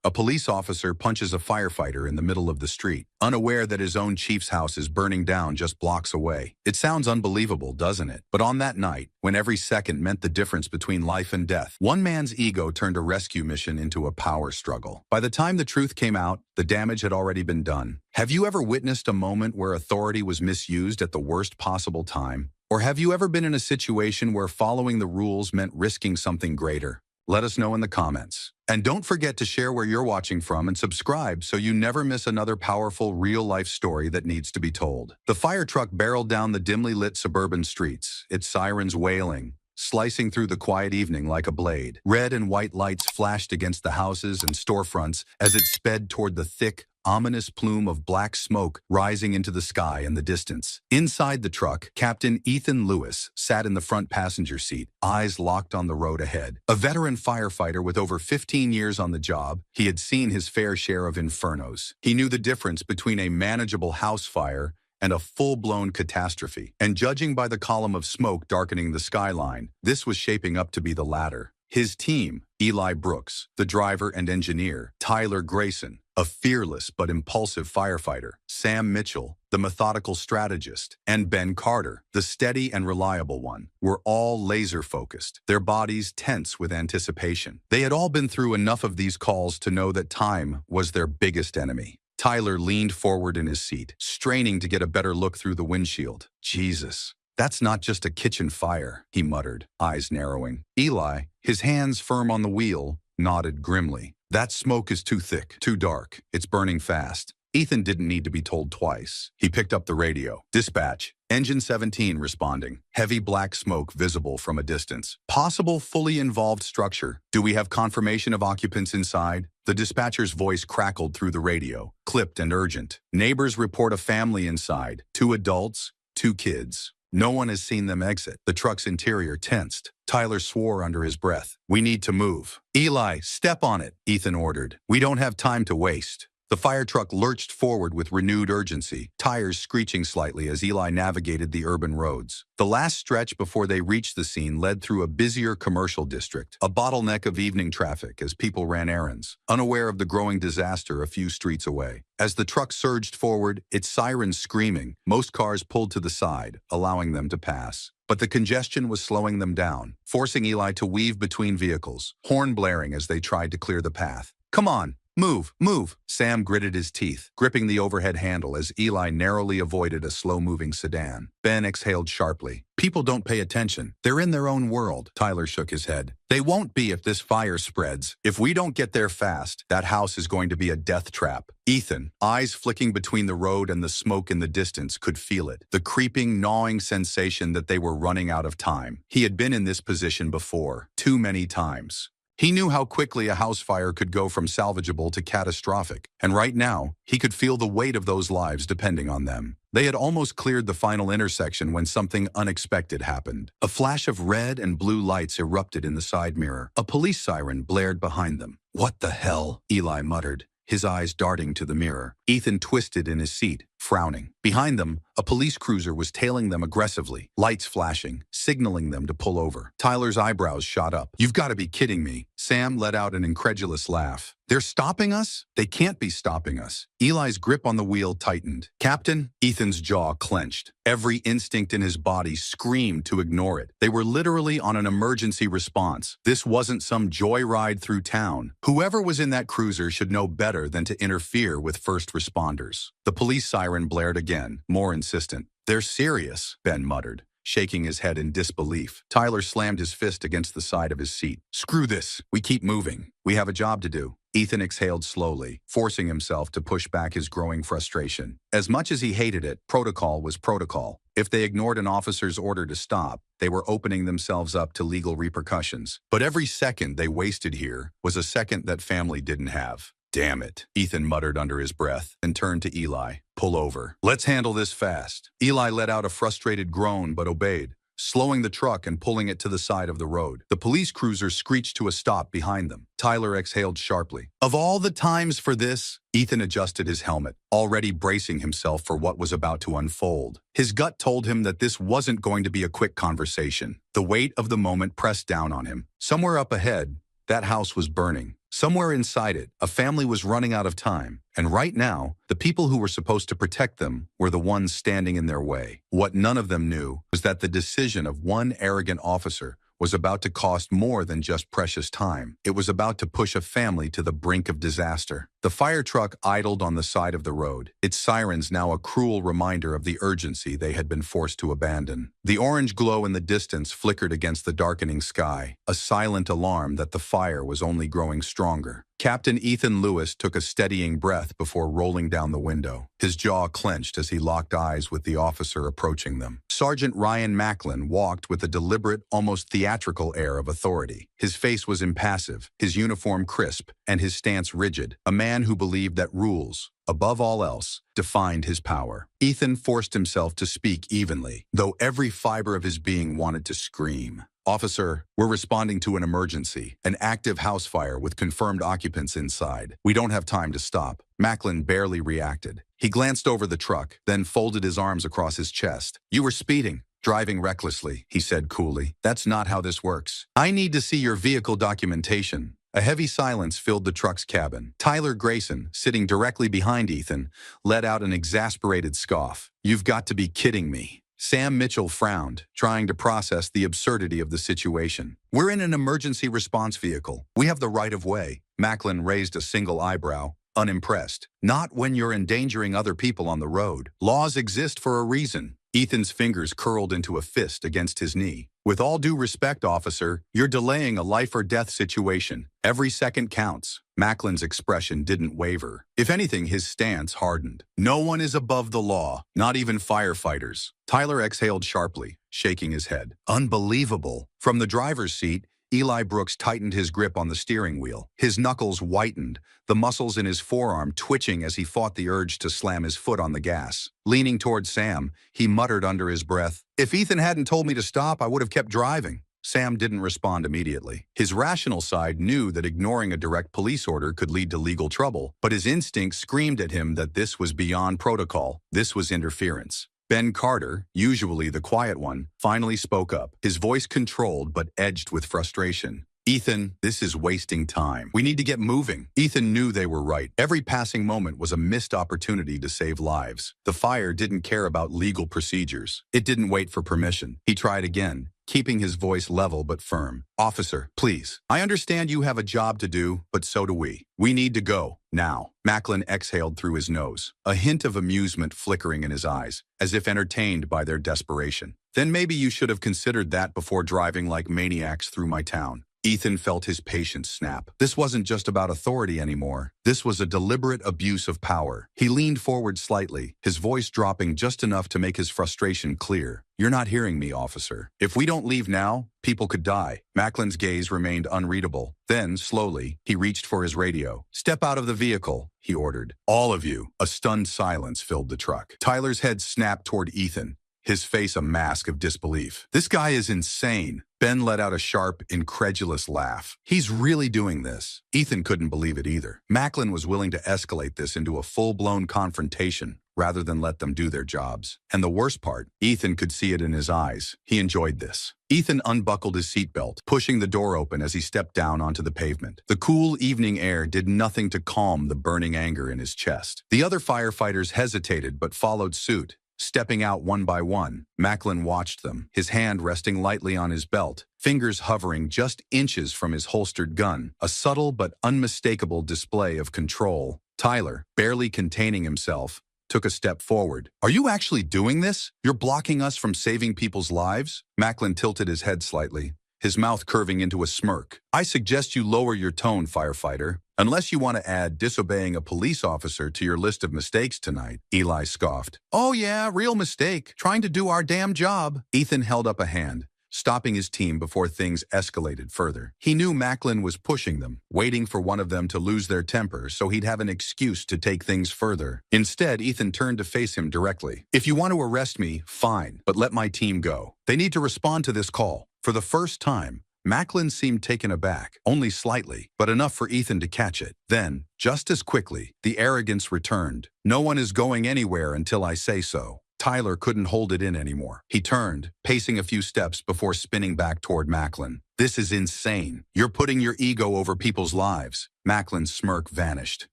A police officer punches a firefighter in the middle of the street, unaware that his own chief's house is burning down just blocks away. It sounds unbelievable, doesn't it? But on that night, when every second meant the difference between life and death, one man's ego turned a rescue mission into a power struggle. By the time the truth came out, the damage had already been done. Have you ever witnessed a moment where authority was misused at the worst possible time? Or have you ever been in a situation where following the rules meant risking something greater? Let us know in the comments. And don't forget to share where you're watching from and subscribe so you never miss another powerful real-life story that needs to be told. The fire truck barreled down the dimly lit suburban streets, its sirens wailing, slicing through the quiet evening like a blade. Red and white lights flashed against the houses and storefronts as it sped toward the thick, ominous plume of black smoke rising into the sky in the distance. Inside the truck, Captain Ethan Lewis sat in the front passenger seat, eyes locked on the road ahead. A veteran firefighter with over 15 years on the job, he had seen his fair share of infernos. He knew the difference between a manageable house fire and a full-blown catastrophe. And judging by the column of smoke darkening the skyline, this was shaping up to be the latter. His team, Eli Brooks, the driver and engineer, Tyler Grayson, a fearless but impulsive firefighter, Sam Mitchell, the methodical strategist, and Ben Carter, the steady and reliable one, were all laser-focused, their bodies tense with anticipation. They had all been through enough of these calls to know that time was their biggest enemy. Tyler leaned forward in his seat, straining to get a better look through the windshield. Jesus. That's not just a kitchen fire, he muttered, eyes narrowing. Eli, his hands firm on the wheel, nodded grimly. That smoke is too thick, too dark. It's burning fast. Ethan didn't need to be told twice. He picked up the radio. Dispatch. Engine 17 responding. Heavy black smoke visible from a distance. Possible fully involved structure. Do we have confirmation of occupants inside? The dispatcher's voice crackled through the radio, clipped and urgent. Neighbors report a family inside. 2 adults, 2 kids. No one has seen them exit. The truck's interior tensed. Tyler swore under his breath. We need to move. Eli, step on it, Ethan ordered. We don't have time to waste. The fire truck lurched forward with renewed urgency, tires screeching slightly as Eli navigated the urban roads. The last stretch before they reached the scene led through a busier commercial district, a bottleneck of evening traffic as people ran errands, unaware of the growing disaster a few streets away. As the truck surged forward, its sirens screaming, most cars pulled to the side, allowing them to pass. But the congestion was slowing them down, forcing Eli to weave between vehicles, horn blaring as they tried to clear the path. Come on! Move, move! Sam gritted his teeth, gripping the overhead handle as Eli narrowly avoided a slow-moving sedan. Ben exhaled sharply. People don't pay attention. They're in their own world. Tyler shook his head. They won't be if this fire spreads. If we don't get there fast, that house is going to be a death trap. Ethan, eyes flicking between the road and the smoke in the distance, could feel it. The creeping, gnawing sensation that they were running out of time. He had been in this position before, too many times. He knew how quickly a house fire could go from salvageable to catastrophic, and right now, he could feel the weight of those lives depending on them. They had almost cleared the final intersection when something unexpected happened. A flash of red and blue lights erupted in the side mirror. A police siren blared behind them. What the hell? Eli muttered, his eyes darting to the mirror. Ethan twisted in his seat, frowning. Behind them, a police cruiser was tailing them aggressively, lights flashing, signaling them to pull over. Tyler's eyebrows shot up. You've got to be kidding me. Sam let out an incredulous laugh. They're stopping us? They can't be stopping us. Eli's grip on the wheel tightened. Captain? Ethan's jaw clenched. Every instinct in his body screamed to ignore it. They were literally on an emergency response. This wasn't some joyride through town. Whoever was in that cruiser should know better than to interfere with first responders. The police siren blared again, more insistent. They're serious, Ben muttered, shaking his head in disbelief. Tyler slammed his fist against the side of his seat. Screw this. We keep moving. We have a job to do. Ethan exhaled slowly, forcing himself to push back his growing frustration. As much as he hated it, protocol was protocol. If they ignored an officer's order to stop, they were opening themselves up to legal repercussions. But every second they wasted here was a second that family didn't have. Damn it, Ethan muttered under his breath and turned to Eli. Pull over. Let's handle this fast. Eli let out a frustrated groan but obeyed, slowing the truck and pulling it to the side of the road. The police cruiser screeched to a stop behind them. Tyler exhaled sharply. Of all the times for this, Ethan adjusted his helmet, already bracing himself for what was about to unfold. His gut told him that this wasn't going to be a quick conversation. The weight of the moment pressed down on him. Somewhere up ahead, That house was burning. Somewhere inside it, a family was running out of time, and right now, the people who were supposed to protect them were the ones standing in their way. What none of them knew was that the decision of one arrogant officer was about to cost more than just precious time. It was about to push a family to the brink of disaster. The fire truck idled on the side of the road, its sirens now a cruel reminder of the urgency they had been forced to abandon. The orange glow in the distance flickered against the darkening sky, a silent alarm that the fire was only growing stronger. Captain Ethan Lewis took a steadying breath before rolling down the window. His jaw clenched as he locked eyes with the officer approaching them. Sergeant Ryan Macklin walked with a deliberate, almost theatrical air of authority. His face was impassive, his uniform crisp, and his stance rigid. A man who believed that rules, above all else, defined his power. Ethan forced himself to speak evenly, though every fiber of his being wanted to scream. Officer, we're responding to an emergency, an active house fire with confirmed occupants inside. We don't have time to stop. Macklin barely reacted. He glanced over the truck, then folded his arms across his chest. You were speeding. Driving recklessly, he said coolly. That's not how this works. I need to see your vehicle documentation. A heavy silence filled the truck's cabin. Tyler Grayson, sitting directly behind Ethan, let out an exasperated scoff. You've got to be kidding me. Sam Mitchell frowned, trying to process the absurdity of the situation. We're in an emergency response vehicle. We have the right of way. Macklin raised a single eyebrow, unimpressed. Not when you're endangering other people on the road. Laws exist for a reason. Ethan's fingers curled into a fist against his knee. With all due respect, officer, you're delaying a life-or-death situation. Every second counts. Macklin's expression didn't waver. If anything, his stance hardened. No one is above the law, not even firefighters. Tyler exhaled sharply, shaking his head. Unbelievable. From the driver's seat, Eli Brooks tightened his grip on the steering wheel. His knuckles whitened, the muscles in his forearm twitching as he fought the urge to slam his foot on the gas. Leaning toward Sam, he muttered under his breath, "If Ethan hadn't told me to stop, I would have kept driving." Sam didn't respond immediately. His rational side knew that ignoring a direct police order could lead to legal trouble, but his instinct screamed at him that this was beyond protocol. This was interference. Ben Carter, usually the quiet one, finally spoke up, his voice controlled but edged with frustration. Ethan, this is wasting time. We need to get moving. Ethan knew they were right. Every passing moment was a missed opportunity to save lives. The fire didn't care about legal procedures. It didn't wait for permission. He tried again, keeping his voice level but firm. Officer, please. I understand you have a job to do, but so do we. We need to go, now. Macklin exhaled through his nose, a hint of amusement flickering in his eyes, as if entertained by their desperation. Then maybe you should have considered that before driving like maniacs through my town. Ethan felt his patience snap. This wasn't just about authority anymore. This was a deliberate abuse of power. He leaned forward slightly, his voice dropping just enough to make his frustration clear. You're not hearing me, officer. If we don't leave now, people could die. Macklin's gaze remained unreadable. Then, slowly, he reached for his radio. Step out of the vehicle, he ordered. All of you. A stunned silence filled the truck. Tyler's head snapped toward Ethan, his face a mask of disbelief. This guy is insane. Ben let out a sharp, incredulous laugh. He's really doing this. Ethan couldn't believe it either. Macklin was willing to escalate this into a full-blown confrontation rather than let them do their jobs. And the worst part, Ethan could see it in his eyes. He enjoyed this. Ethan unbuckled his seatbelt, pushing the door open as he stepped down onto the pavement. The cool evening air did nothing to calm the burning anger in his chest. The other firefighters hesitated but followed suit. Stepping out one by one, Macklin watched them, his hand resting lightly on his belt, fingers hovering just inches from his holstered gun, a subtle but unmistakable display of control. Tyler, barely containing himself, took a step forward. Are you actually doing this? You're blocking us from saving people's lives? Macklin tilted his head slightly, his mouth curving into a smirk. I suggest you lower your tone, firefighter. Unless you want to add disobeying a police officer to your list of mistakes tonight, Eli scoffed. Oh yeah, real mistake. Trying to do our damn job. Ethan held up a hand, stopping his team before things escalated further. He knew Macklin was pushing them, waiting for one of them to lose their temper so he'd have an excuse to take things further. Instead, Ethan turned to face him directly. If you want to arrest me, fine, but let my team go. They need to respond to this call. For the first time, Macklin seemed taken aback, only slightly, but enough for Ethan to catch it. Then, just as quickly, the arrogance returned. No one is going anywhere until I say so. Tyler couldn't hold it in anymore. He turned, pacing a few steps before spinning back toward Macklin. This is insane. You're putting your ego over people's lives. Macklin's smirk vanished.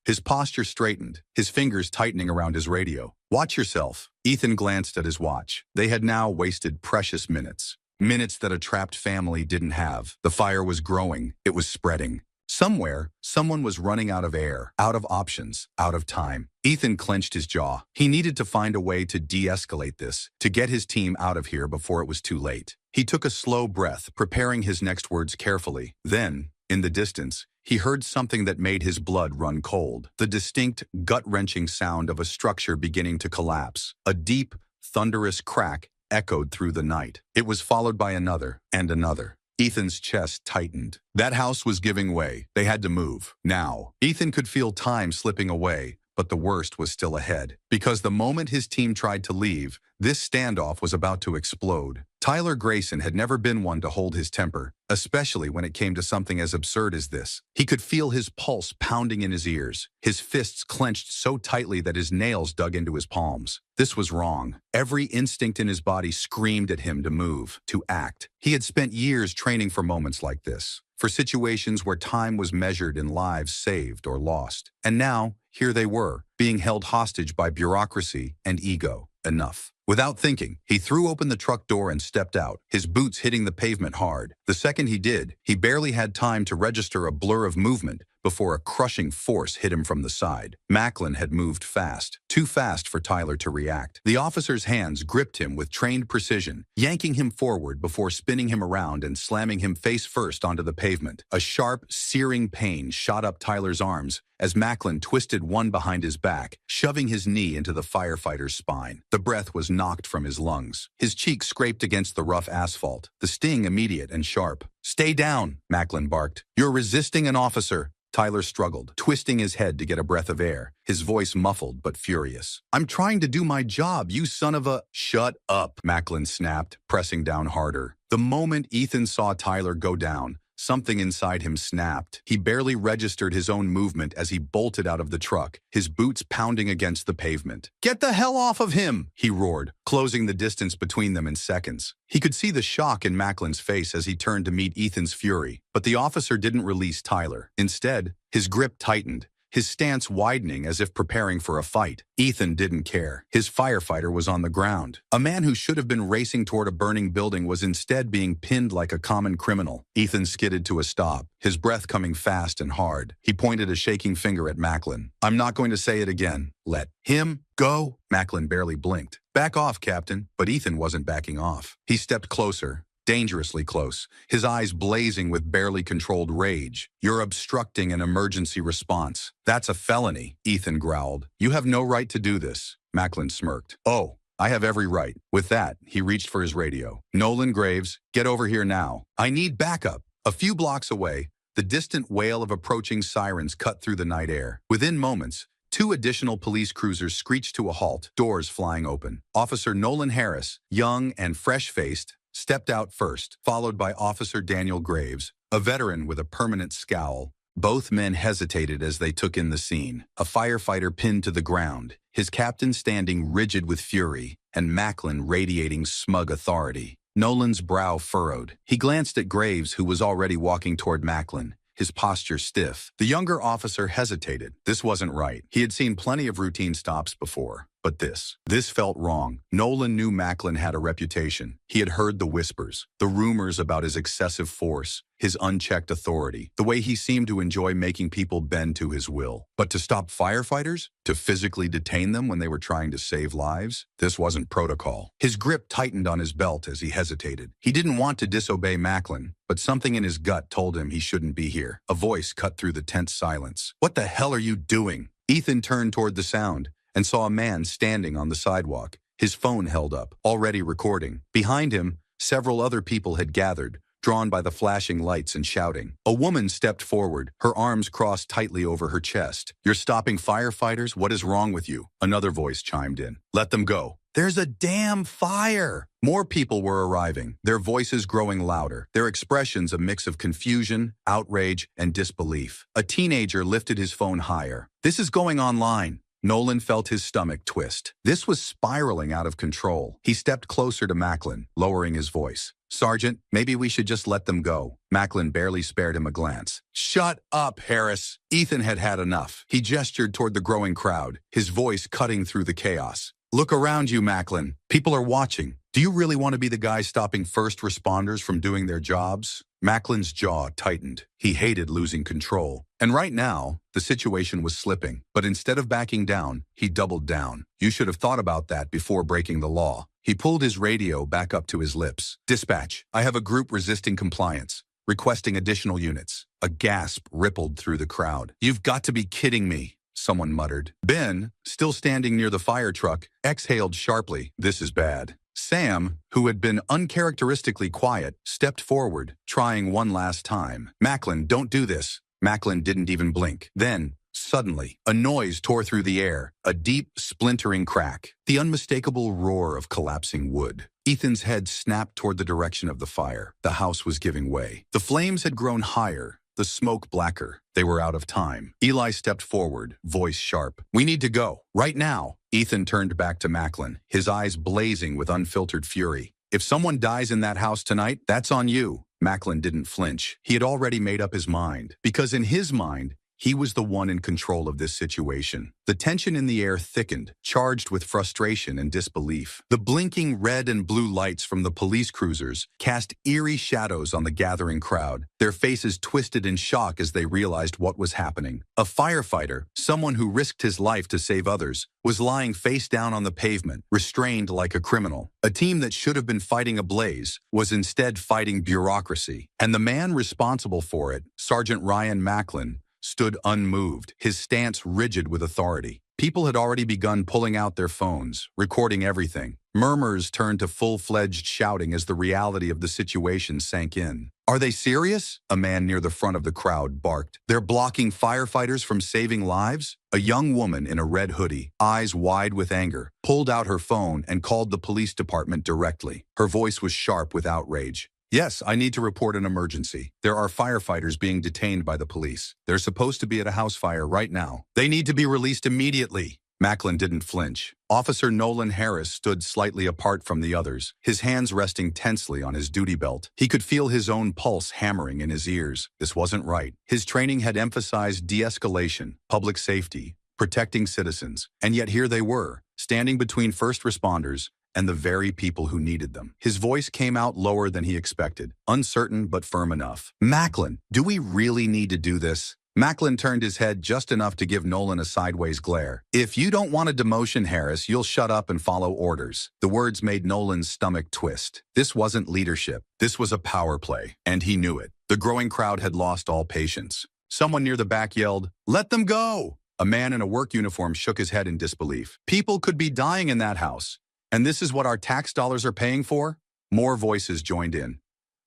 His posture straightened, his fingers tightening around his radio. Watch yourself. Ethan glanced at his watch. They had now wasted precious minutes. Minutes that a trapped family didn't have. The fire was growing. It was spreading. Somewhere, someone was running out of air, out of options, out of time. Ethan clenched his jaw. He needed to find a way to de-escalate this, to get his team out of here before it was too late. He took a slow breath, preparing his next words carefully. Then, in the distance, he heard something that made his blood run cold. The distinct, gut-wrenching sound of a structure beginning to collapse. A deep, thunderous crack echoed through the night. It was followed by another and another. Ethan's chest tightened. That house was giving way. They had to move. Now, Ethan could feel time slipping away, but the worst was still ahead. Because the moment his team tried to leave, this standoff was about to explode. Tyler Grayson had never been one to hold his temper, especially when it came to something as absurd as this. He could feel his pulse pounding in his ears, his fists clenched so tightly that his nails dug into his palms. This was wrong. Every instinct in his body screamed at him to move, to act. He had spent years training for moments like this, for situations where time was measured in lives saved or lost. And now, here they were, being held hostage by bureaucracy and ego. Enough. Without thinking, he threw open the truck door and stepped out, his boots hitting the pavement hard. The second he did, he barely had time to register a blur of movement before a crushing force hit him from the side. Macklin had moved fast, too fast for Tyler to react. The officer's hands gripped him with trained precision, yanking him forward before spinning him around and slamming him face first onto the pavement. A sharp, searing pain shot up Tyler's arms as Macklin twisted one behind his back, shoving his knee into the firefighter's spine. The breath was knocked from his lungs. His cheek scraped against the rough asphalt, the sting immediate and sharp. "Stay down," Macklin barked. "You're resisting an officer." Tyler struggled, twisting his head to get a breath of air, his voice muffled but furious. "I'm trying to do my job, you son of a—" "Shut up," Macklin snapped, pressing down harder. The moment Ethan saw Tyler go down, something inside him snapped. He barely registered his own movement as he bolted out of the truck, his boots pounding against the pavement. "Get the hell off of him!" he roared, closing the distance between them in seconds. He could see the shock in Macklin's face as he turned to meet Ethan's fury, but the officer didn't release Tyler. Instead, his grip tightened, his stance widening as if preparing for a fight. Ethan didn't care. His firefighter was on the ground. A man who should have been racing toward a burning building was instead being pinned like a common criminal. Ethan skidded to a stop, his breath coming fast and hard. He pointed a shaking finger at Macklin. "I'm not going to say it again. Let him go." Macklin barely blinked. "Back off, Captain." But Ethan wasn't backing off. He stepped closer. Dangerously close, his eyes blazing with barely controlled rage. "You're obstructing an emergency response. That's a felony," Ethan growled. "You have no right to do this." Macklin smirked. "Oh, I have every right." With that, he reached for his radio. "Nolan Graves, get over here now. I need backup." A few blocks away, the distant wail of approaching sirens cut through the night air. Within moments, 2 additional police cruisers screeched to a halt, doors flying open. Officer Nolan Harris, young and fresh-faced, stepped out first, followed by Officer Daniel Graves, a veteran with a permanent scowl. Both men hesitated as they took in the scene. A firefighter pinned to the ground, his captain standing rigid with fury, and Macklin radiating smug authority. Nolan's brow furrowed. He glanced at Graves, who was already walking toward Macklin, his posture stiff. The younger officer hesitated. This wasn't right. He had seen plenty of routine stops before. But this felt wrong. Nolan knew Macklin had a reputation. He had heard the whispers, the rumors about his excessive force, his unchecked authority, the way he seemed to enjoy making people bend to his will. But to stop firefighters? To physically detain them when they were trying to save lives? This wasn't protocol. His grip tightened on his belt as he hesitated. He didn't want to disobey Macklin, but something in his gut told him he shouldn't be here. A voice cut through the tense silence. "What the hell are you doing?" Ethan turned toward the sound and saw a man standing on the sidewalk, his phone held up, already recording. Behind him, several other people had gathered, drawn by the flashing lights and shouting. A woman stepped forward, her arms crossed tightly over her chest. "You're stopping firefighters? What is wrong with you?" Another voice chimed in. "Let them go." "There's a damn fire!" More people were arriving, their voices growing louder, their expressions a mix of confusion, outrage, and disbelief. A teenager lifted his phone higher. "This is going online." Nolan felt his stomach twist. This was spiraling out of control. He stepped closer to Macklin, lowering his voice. Sergeant, maybe we should just let them go. Macklin barely spared him a glance. Shut up, Harris. Ethan had had enough. He gestured toward the growing crowd, his voice cutting through the chaos. Look around you, Macklin. People are watching. Do you really want to be the guy stopping first responders from doing their jobs? Macklin's jaw tightened. He hated losing control. And right now, the situation was slipping. But instead of backing down, he doubled down. You should have thought about that before breaking the law. He pulled his radio back up to his lips. Dispatch, I have a group resisting compliance, requesting additional units. A gasp rippled through the crowd. You've got to be kidding me, someone muttered. Ben, still standing near the fire truck, exhaled sharply. This is bad. Sam, who had been uncharacteristically quiet, stepped forward, trying one last time. Macklin, don't do this. Macklin didn't even blink. Then, suddenly, a noise tore through the air, a deep, splintering crack, the unmistakable roar of collapsing wood. Ethan's head snapped toward the direction of the fire. The house was giving way. The flames had grown higher, the smoke blacker. They were out of time. Eli stepped forward, voice sharp. We need to go. Right now. Ethan turned back to Macklin, his eyes blazing with unfiltered fury. If someone dies in that house tonight, that's on you. Macklin didn't flinch. He had already made up his mind. Because in his mind, he was the one in control of this situation. The tension in the air thickened, charged with frustration and disbelief. The blinking red and blue lights from the police cruisers cast eerie shadows on the gathering crowd, their faces twisted in shock as they realized what was happening. A firefighter, someone who risked his life to save others, was lying face down on the pavement, restrained like a criminal. A team that should have been fighting a blaze was instead fighting bureaucracy. And the man responsible for it, Sergeant Ryan Macklin, stood unmoved, his stance rigid with authority. People had already begun pulling out their phones, recording everything. Murmurs turned to full-fledged shouting as the reality of the situation sank in. Are they serious? A man near the front of the crowd barked. They're blocking firefighters from saving lives? A young woman in a red hoodie, eyes wide with anger, pulled out her phone and called the police department directly. Her voice was sharp with outrage. Yes, I need to report an emergency. There are firefighters being detained by the police. They're supposed to be at a house fire right now. They need to be released immediately. Macklin didn't flinch. Officer Nolan Harris stood slightly apart from the others, his hands resting tensely on his duty belt. He could feel his own pulse hammering in his ears. This wasn't right. His training had emphasized de-escalation, public safety, protecting citizens. And yet here they were, standing between first responders and the very people who needed them. His voice came out lower than he expected, uncertain but firm enough. Macklin, do we really need to do this? Macklin turned his head just enough to give Nolan a sideways glare. If you don't want a demotion, Harris, you'll shut up and follow orders. The words made Nolan's stomach twist. This wasn't leadership. This was a power play, and he knew it. The growing crowd had lost all patience. Someone near the back yelled, "Let them go!" A man in a work uniform shook his head in disbelief. People could be dying in that house. And this is what our tax dollars are paying for? More voices joined in.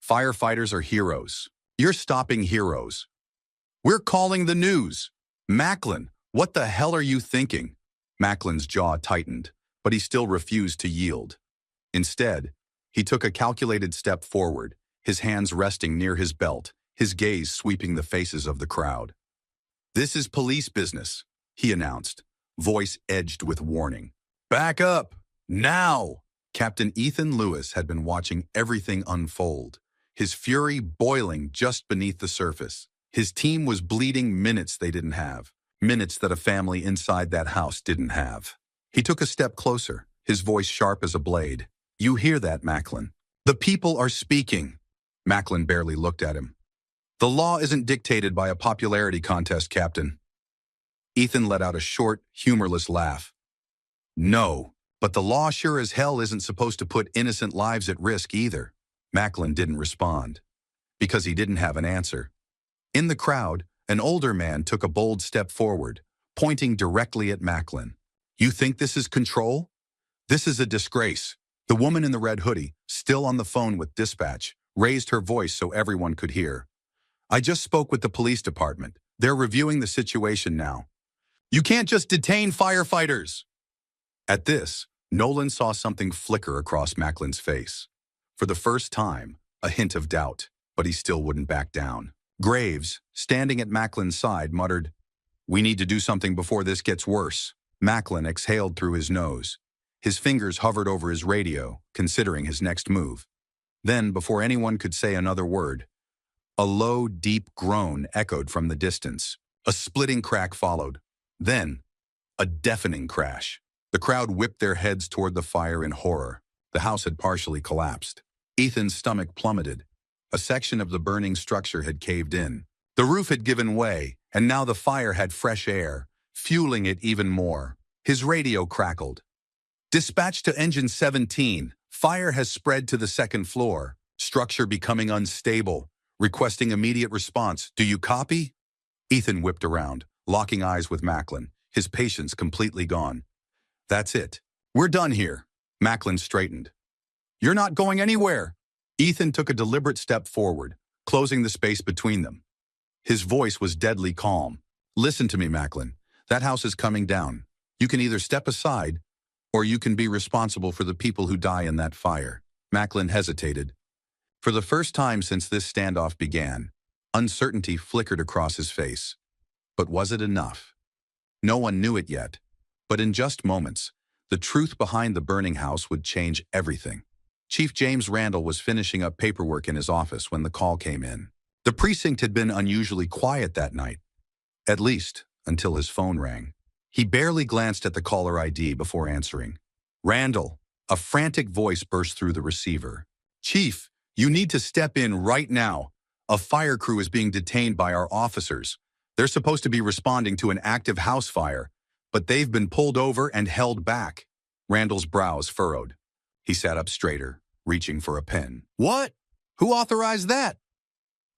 Firefighters are heroes. You're stopping heroes. We're calling the news. Macklin, what the hell are you thinking? Macklin's jaw tightened, but he still refused to yield. Instead, he took a calculated step forward, his hands resting near his belt, his gaze sweeping the faces of the crowd. This is police business, he announced, voice edged with warning. Back up. Now! Captain Ethan Lewis had been watching everything unfold, his fury boiling just beneath the surface. His team was bleeding minutes they didn't have, minutes that a family inside that house didn't have. He took a step closer, his voice sharp as a blade. You hear that, Macklin? The people are speaking. Macklin barely looked at him. The law isn't dictated by a popularity contest, Captain. Ethan let out a short, humorless laugh. No. But the law sure as hell isn't supposed to put innocent lives at risk either. Macklin didn't respond, because he didn't have an answer. In the crowd, an older man took a bold step forward, pointing directly at Macklin. You think this is control? This is a disgrace. The woman in the red hoodie, still on the phone with dispatch, raised her voice so everyone could hear. I just spoke with the police department. They're reviewing the situation now. You can't just detain firefighters! At this, Nolan saw something flicker across Macklin's face. For the first time, a hint of doubt, but he still wouldn't back down. Graves, standing at Macklin's side, muttered, We need to do something before this gets worse. Macklin exhaled through his nose. His fingers hovered over his radio, considering his next move. Then, before anyone could say another word, a low, deep groan echoed from the distance. A splitting crack followed. Then, a deafening crash. The crowd whipped their heads toward the fire in horror. The house had partially collapsed. Ethan's stomach plummeted. A section of the burning structure had caved in. The roof had given way, and now the fire had fresh air, fueling it even more. His radio crackled. Dispatch to Engine 17. Fire has spread to the second floor. Structure becoming unstable. Requesting immediate response. Do you copy? Ethan whipped around, locking eyes with Macklin, his patience completely gone. That's it. We're done here. Macklin straightened. You're not going anywhere. Ethan took a deliberate step forward, closing the space between them. His voice was deadly calm. Listen to me, Macklin. That house is coming down. You can either step aside, or you can be responsible for the people who die in that fire. Macklin hesitated. For the first time since this standoff began, uncertainty flickered across his face. But was it enough? No one knew it yet, but in just moments, the truth behind the burning house would change everything. Chief James Randall was finishing up paperwork in his office when the call came in. The precinct had been unusually quiet that night, at least until his phone rang. He barely glanced at the caller ID before answering. Randall, a frantic voice burst through the receiver. Chief, you need to step in right now. A fire crew is being detained by our officers. They're supposed to be responding to an active house fire, but they've been pulled over and held back. Randall's brows furrowed. He sat up straighter, reaching for a pen. What? Who authorized that?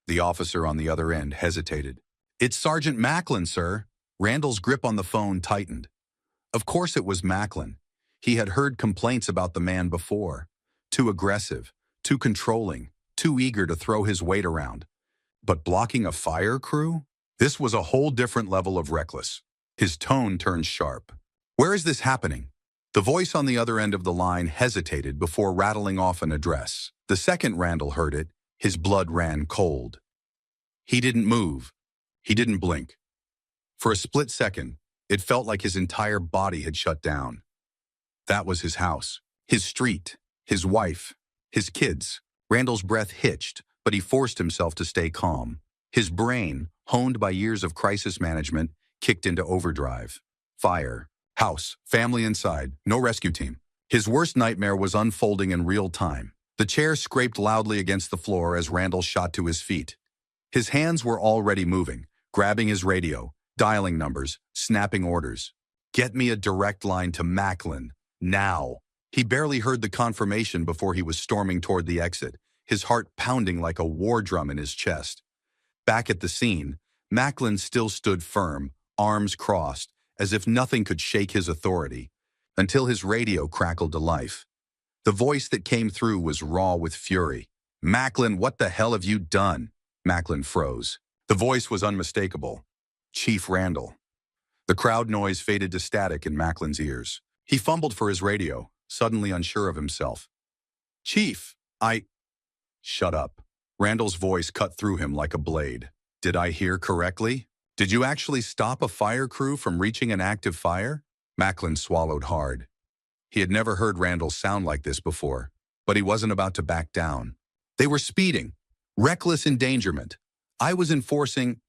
The officer on the other end hesitated. It's Sergeant Macklin, sir. Randall's grip on the phone tightened. Of course it was Macklin. He had heard complaints about the man before. Too aggressive, too controlling, too eager to throw his weight around. But blocking a fire crew? This was a whole different level of reckless. His tone turned sharp. Where is this happening? The voice on the other end of the line hesitated before rattling off an address. The second Randall heard it, his blood ran cold. He didn't move. He didn't blink. For a split second, it felt like his entire body had shut down. That was his house, his street, his wife, his kids. Randall's breath hitched, but he forced himself to stay calm. His brain, honed by years of crisis management, kicked into overdrive. Fire. House, family inside, no rescue team. His worst nightmare was unfolding in real time. The chair scraped loudly against the floor as Randall shot to his feet. His hands were already moving, grabbing his radio, dialing numbers, snapping orders. Get me a direct line to Macklin, now. He barely heard the confirmation before he was storming toward the exit, his heart pounding like a war drum in his chest. Back at the scene, Macklin still stood firm, arms crossed, as if nothing could shake his authority, until his radio crackled to life. The voice that came through was raw with fury. Macklin, what the hell have you done? Macklin froze. The voice was unmistakable. Chief Randall. The crowd noise faded to static in Macklin's ears. He fumbled for his radio, suddenly unsure of himself. Chief, Shut up. Randall's voice cut through him like a blade. Did I hear correctly? Did you actually stop a fire crew from reaching an active fire? Macklin swallowed hard. He had never heard Randall sound like this before, but he wasn't about to back down. They were speeding. Reckless endangerment. I was enforcing...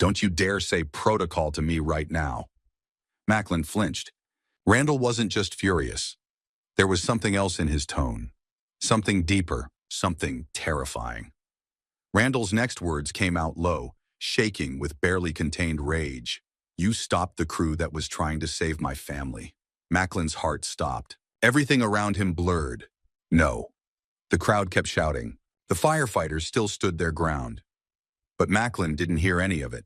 Don't you dare say protocol to me right now. Macklin flinched. Randall wasn't just furious. There was something else in his tone. Something deeper, something terrifying. Randall's next words came out low, shaking with barely contained rage. You stopped the crew that was trying to save my family. Macklin's heart stopped. Everything around him blurred. No. The crowd kept shouting. The firefighters still stood their ground. But Macklin didn't hear any of it.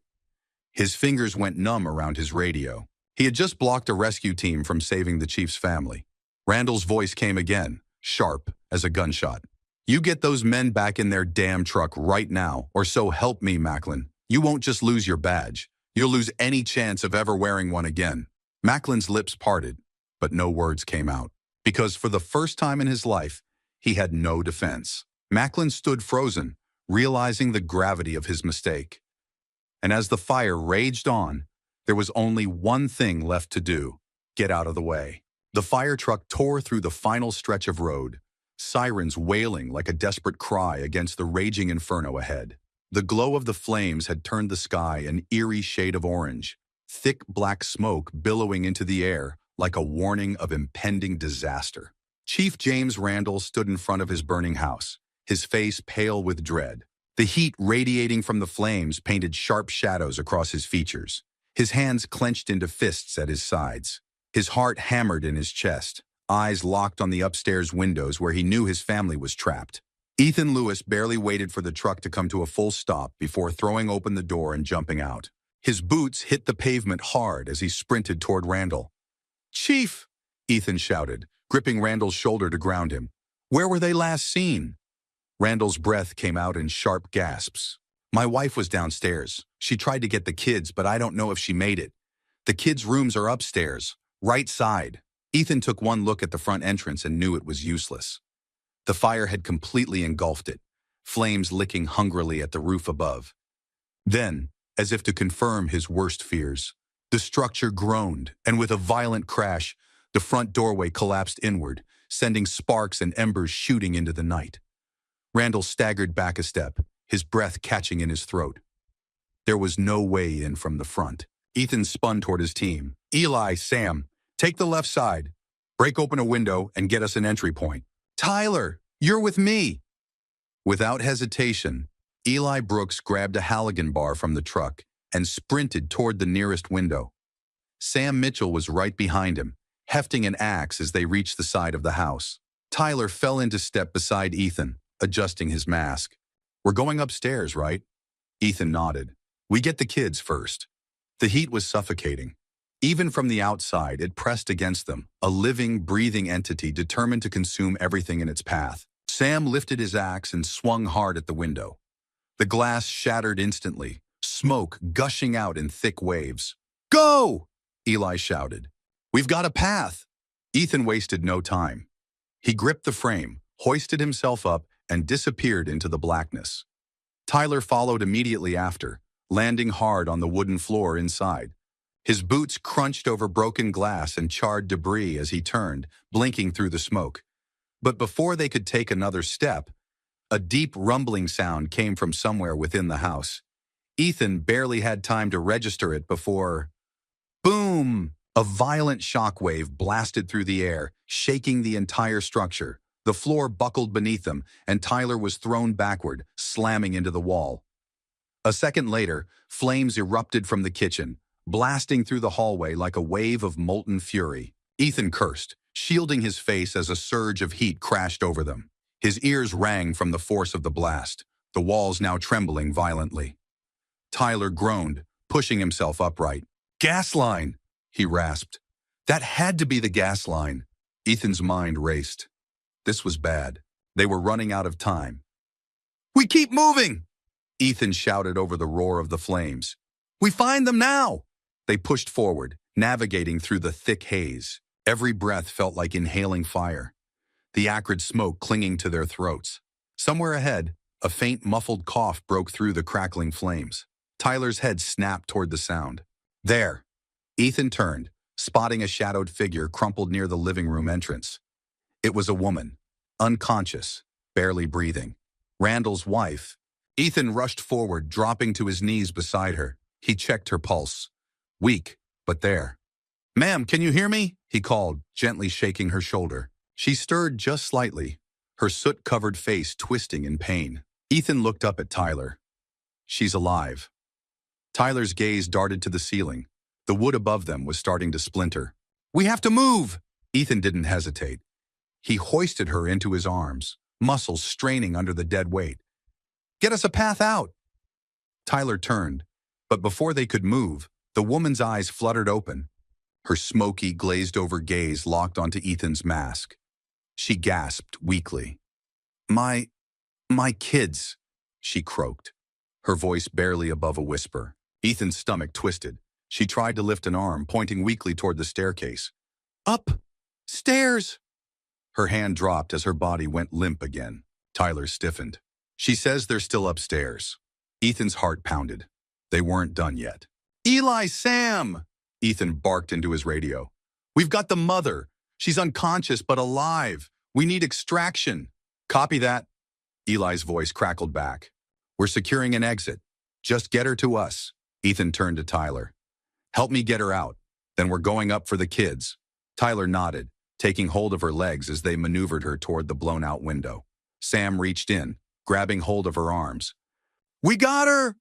His fingers went numb around his radio. He had just blocked a rescue team from saving the chief's family. Randall's voice came again, sharp as a gunshot. You get those men back in their damn truck right now, or so help me, Macklin. You won't just lose your badge. You'll lose any chance of ever wearing one again. Macklin's lips parted, but no words came out. Because for the first time in his life, he had no defense. Macklin stood frozen, realizing the gravity of his mistake. And as the fire raged on, there was only one thing left to do: get out of the way. The fire truck tore through the final stretch of road. sirens wailing like a desperate cry against the raging inferno ahead. The glow of the flames had turned the sky an eerie shade of orange, thick black smoke billowing into the air like a warning of impending disaster. Chief James Randall stood in front of his burning house, his face pale with dread. The heat radiating from the flames painted sharp shadows across his features. His hands clenched into fists at his sides. His heart hammered in his chest, eyes locked on the upstairs windows where he knew his family was trapped. Ethan Lewis barely waited for the truck to come to a full stop before throwing open the door and jumping out. His boots hit the pavement hard as he sprinted toward Randall. "Chief!" Ethan shouted, gripping Randall's shoulder to ground him. "Where were they last seen?" Randall's breath came out in sharp gasps. "My wife was downstairs. She tried to get the kids, but I don't know if she made it. The kids' rooms are upstairs, right side." Ethan took one look at the front entrance and knew it was useless. The fire had completely engulfed it, flames licking hungrily at the roof above. Then, as if to confirm his worst fears, the structure groaned, and with a violent crash, the front doorway collapsed inward, sending sparks and embers shooting into the night. Randall staggered back a step, his breath catching in his throat. There was no way in from the front. Ethan spun toward his team. "Eli, Sam, take the left side. Break open a window and get us an entry point." "Tyler, you're with me." Without hesitation, Eli Brooks grabbed a Halligan bar from the truck and sprinted toward the nearest window. Sam Mitchell was right behind him, hefting an axe as they reached the side of the house. Tyler fell into step beside Ethan, adjusting his mask. "We're going upstairs, right?" Ethan nodded. "We get the kids first." The heat was suffocating. Even from the outside, it pressed against them, a living, breathing entity determined to consume everything in its path. Sam lifted his axe and swung hard at the window. The glass shattered instantly, smoke gushing out in thick waves. "Go!" Eli shouted. "We've got a path." Ethan wasted no time. He gripped the frame, hoisted himself up, and disappeared into the blackness. Tyler followed immediately after, landing hard on the wooden floor inside. His boots crunched over broken glass and charred debris as he turned, blinking through the smoke. But before they could take another step, a deep rumbling sound came from somewhere within the house. Ethan barely had time to register it before... Boom! A violent shockwave blasted through the air, shaking the entire structure. The floor buckled beneath them, and Tyler was thrown backward, slamming into the wall. A second later, flames erupted from the kitchen, blasting through the hallway like a wave of molten fury. Ethan cursed, shielding his face as a surge of heat crashed over them. His ears rang from the force of the blast, the walls now trembling violently. Tyler groaned, pushing himself upright. "Gas line!" he rasped. "That had to be the gas line." Ethan's mind raced. This was bad. They were running out of time. "We keep moving!" Ethan shouted over the roar of the flames. "We find them now!" They pushed forward, navigating through the thick haze. Every breath felt like inhaling fire, the acrid smoke clinging to their throats. Somewhere ahead, a faint muffled cough broke through the crackling flames. Tyler's head snapped toward the sound. There! Ethan turned, spotting a shadowed figure crumpled near the living room entrance. It was a woman, unconscious, barely breathing. Randall's wife. Ethan rushed forward, dropping to his knees beside her. He checked her pulse. Weak, but there. "Ma'am, can you hear me?" he called, gently shaking her shoulder. She stirred just slightly, her soot-covered face twisting in pain. Ethan looked up at Tyler. "She's alive." Tyler's gaze darted to the ceiling. The wood above them was starting to splinter. "We have to move!" Ethan didn't hesitate. He hoisted her into his arms, muscles straining under the dead weight. "Get us a path out!" Tyler turned, but before they could move, the woman's eyes fluttered open. Her smoky, glazed-over gaze locked onto Ethan's mask. She gasped weakly. My kids," she croaked, her voice barely above a whisper. Ethan's stomach twisted. She tried to lift an arm, pointing weakly toward the staircase. "Up! Stairs!" Her hand dropped as her body went limp again. Tyler stiffened. "She says they're still upstairs." Ethan's heart pounded. They weren't done yet. "Eli, Sam!" Ethan barked into his radio. "We've got the mother. She's unconscious but alive. We need extraction. Copy that. Eli's voice crackled back. We're securing an exit. Just get her to us. Ethan turned to Tyler. Help me get her out. Then we're going up for the kids. Tyler nodded, taking hold of her legs as they maneuvered her toward the blown-out window. Sam reached in, grabbing hold of her arms. We got her!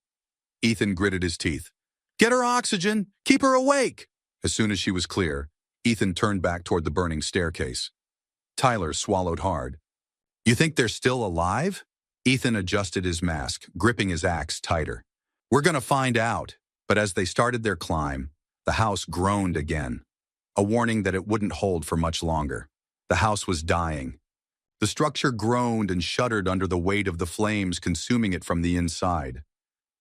Ethan gritted his teeth. Get her oxygen! Keep her awake! As soon as she was clear, Ethan turned back toward the burning staircase. Tyler swallowed hard. You think they're still alive? Ethan adjusted his mask, gripping his axe tighter. We're gonna find out. But as they started their climb, the house groaned again. A warning that it wouldn't hold for much longer. The house was dying. The structure groaned and shuddered under the weight of the flames consuming it from the inside.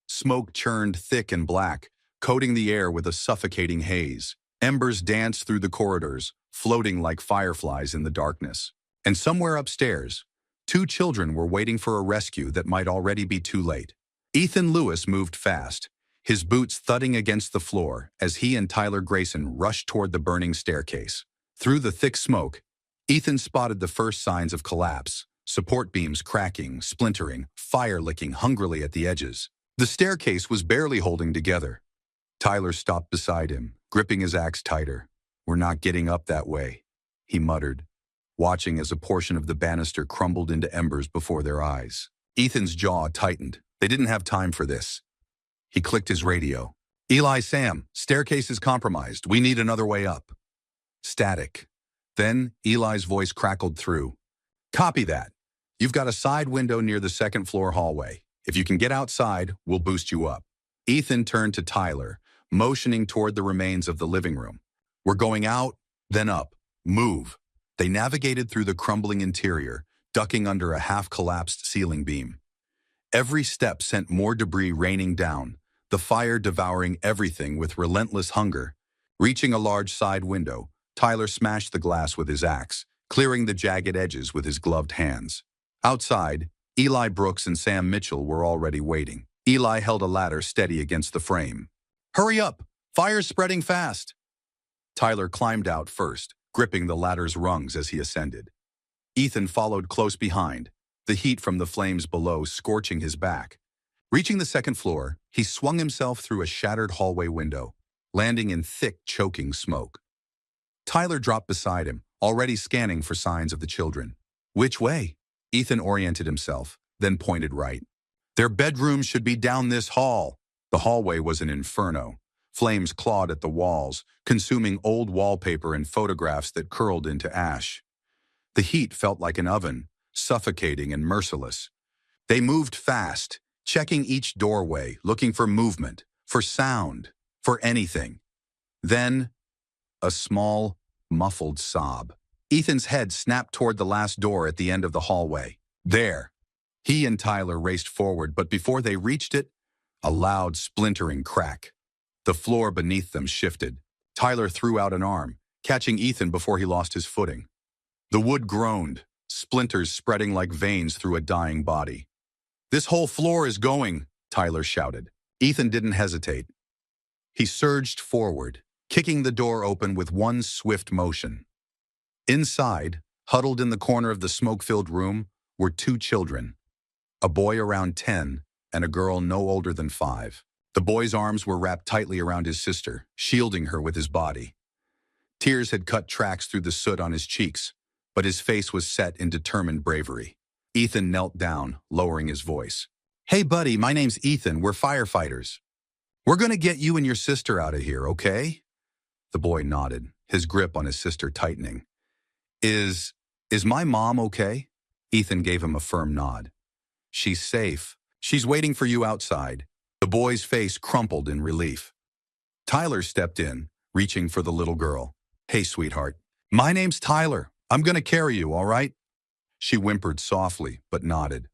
Smoke churned thick and black, coating the air with a suffocating haze. Embers danced through the corridors, floating like fireflies in the darkness. And somewhere upstairs, 2 children were waiting for a rescue that might already be too late. Ethan Lewis moved fast, his boots thudding against the floor as he and Tyler Grayson rushed toward the burning staircase. Through the thick smoke, Ethan spotted the first signs of collapse, support beams cracking, splintering, fire licking hungrily at the edges. The staircase was barely holding together. Tyler stopped beside him, gripping his axe tighter. We're not getting up that way, he muttered, watching as a portion of the banister crumbled into embers before their eyes. Ethan's jaw tightened. They didn't have time for this. He clicked his radio. Eli, Sam, staircase is compromised. We need another way up. Static. Then Eli's voice crackled through. Copy that. You've got a side window near the second-floor hallway. If you can get outside, we'll boost you up. Ethan turned to Tyler, motioning toward the remains of the living room. We're going out, then up. Move. They navigated through the crumbling interior, ducking under a half-collapsed ceiling beam. Every step sent more debris raining down, the fire devouring everything with relentless hunger. Reaching a large side window, Tyler smashed the glass with his axe, clearing the jagged edges with his gloved hands. Outside, Eli Brooks and Sam Mitchell were already waiting. Eli held a ladder steady against the frame. Hurry up! Fire's spreading fast! Tyler climbed out first, gripping the ladder's rungs as he ascended. Ethan followed close behind, the heat from the flames below scorching his back. Reaching the second floor, he swung himself through a shattered hallway window, landing in thick, choking smoke. Tyler dropped beside him, already scanning for signs of the children. Which way? Ethan oriented himself, then pointed right. Their bedroom should be down this hall. The hallway was an inferno. Flames clawed at the walls, consuming old wallpaper and photographs that curled into ash. The heat felt like an oven, suffocating and merciless. They moved fast, checking each doorway, looking for movement, for sound, for anything. Then, a small, muffled sob. Ethan's head snapped toward the last door at the end of the hallway. There. He and Tyler raced forward, but before they reached it, a loud, splintering crack. The floor beneath them shifted. Tyler threw out an arm, catching Ethan before he lost his footing. The wood groaned, splinters spreading like veins through a dying body. This whole floor is going, Tyler shouted. Ethan didn't hesitate. He surged forward, kicking the door open with one swift motion. Inside, huddled in the corner of the smoke-filled room, were 2 children, a boy around 10 and a girl no older than 5. The boy's arms were wrapped tightly around his sister, shielding her with his body. Tears had cut tracks through the soot on his cheeks, but his face was set in determined bravery. Ethan knelt down, lowering his voice. Hey, buddy, my name's Ethan. We're firefighters. We're gonna get you and your sister out of here, okay? The boy nodded, his grip on his sister tightening. Is my mom okay? Ethan gave him a firm nod. She's safe. She's waiting for you outside. The boy's face crumpled in relief. Tyler stepped in, reaching for the little girl. Hey, sweetheart. My name's Tyler. I'm gonna carry you, all right? She whimpered softly, but nodded.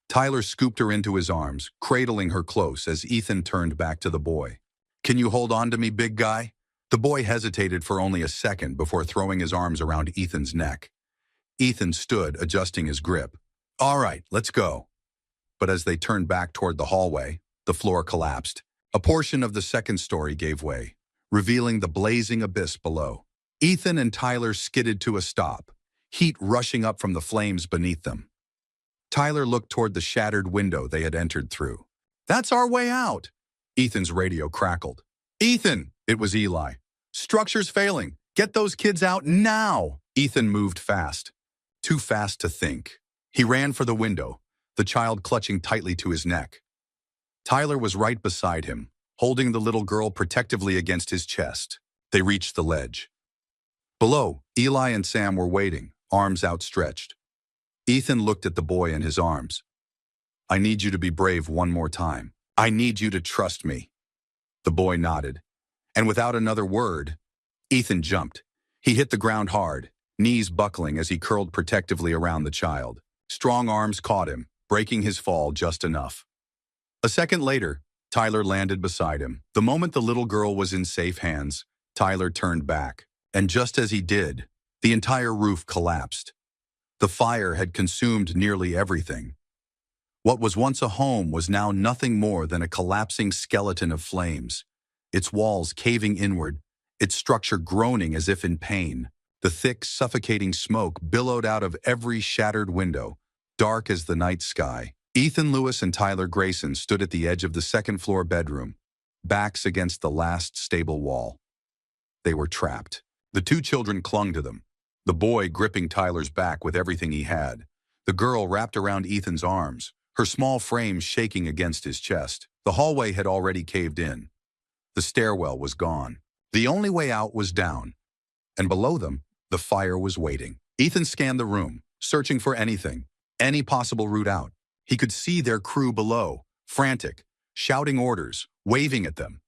Tyler scooped her into his arms, cradling her close as Ethan turned back to the boy. Can you hold on to me, big guy? The boy hesitated for only a second before throwing his arms around Ethan's neck. Ethan stood, adjusting his grip. All right, let's go. But as they turned back toward the hallway, the floor collapsed. A portion of the second story gave way, revealing the blazing abyss below. Ethan and Tyler skidded to a stop, heat rushing up from the flames beneath them. Tyler looked toward the shattered window they had entered through. "That's our way out!" Ethan's radio crackled. "Ethan!" It was Eli. "Structure's failing. Get those kids out now!" Ethan moved fast. Too fast to think. He ran for the window, the child clutching tightly to his neck. Tyler was right beside him, holding the little girl protectively against his chest. They reached the ledge. Below, Eli and Sam were waiting, arms outstretched. Ethan looked at the boy in his arms. "I need you to be brave one more time. I need you to trust me." The boy nodded, and without another word, Ethan jumped. He hit the ground hard, knees buckling as he curled protectively around the child. Strong arms caught him, breaking his fall just enough. A second later, Tyler landed beside him. The moment the little girl was in safe hands, Tyler turned back. And just as he did, the entire roof collapsed. The fire had consumed nearly everything. What was once a home was now nothing more than a collapsing skeleton of flames, its walls caving inward, its structure groaning as if in pain. The thick, suffocating smoke billowed out of every shattered window, dark as the night sky. Ethan Lewis and Tyler Grayson stood at the edge of the second-floor bedroom, backs against the last stable wall. They were trapped. The two children clung to them, the boy gripping Tyler's back with everything he had, the girl wrapped around Ethan's arms, her small frame shaking against his chest. The hallway had already caved in. The stairwell was gone. The only way out was down, and below them, the fire was waiting. Ethan scanned the room, searching for anything, any possible route out. He could see their crew below, frantic, shouting orders, waving at them.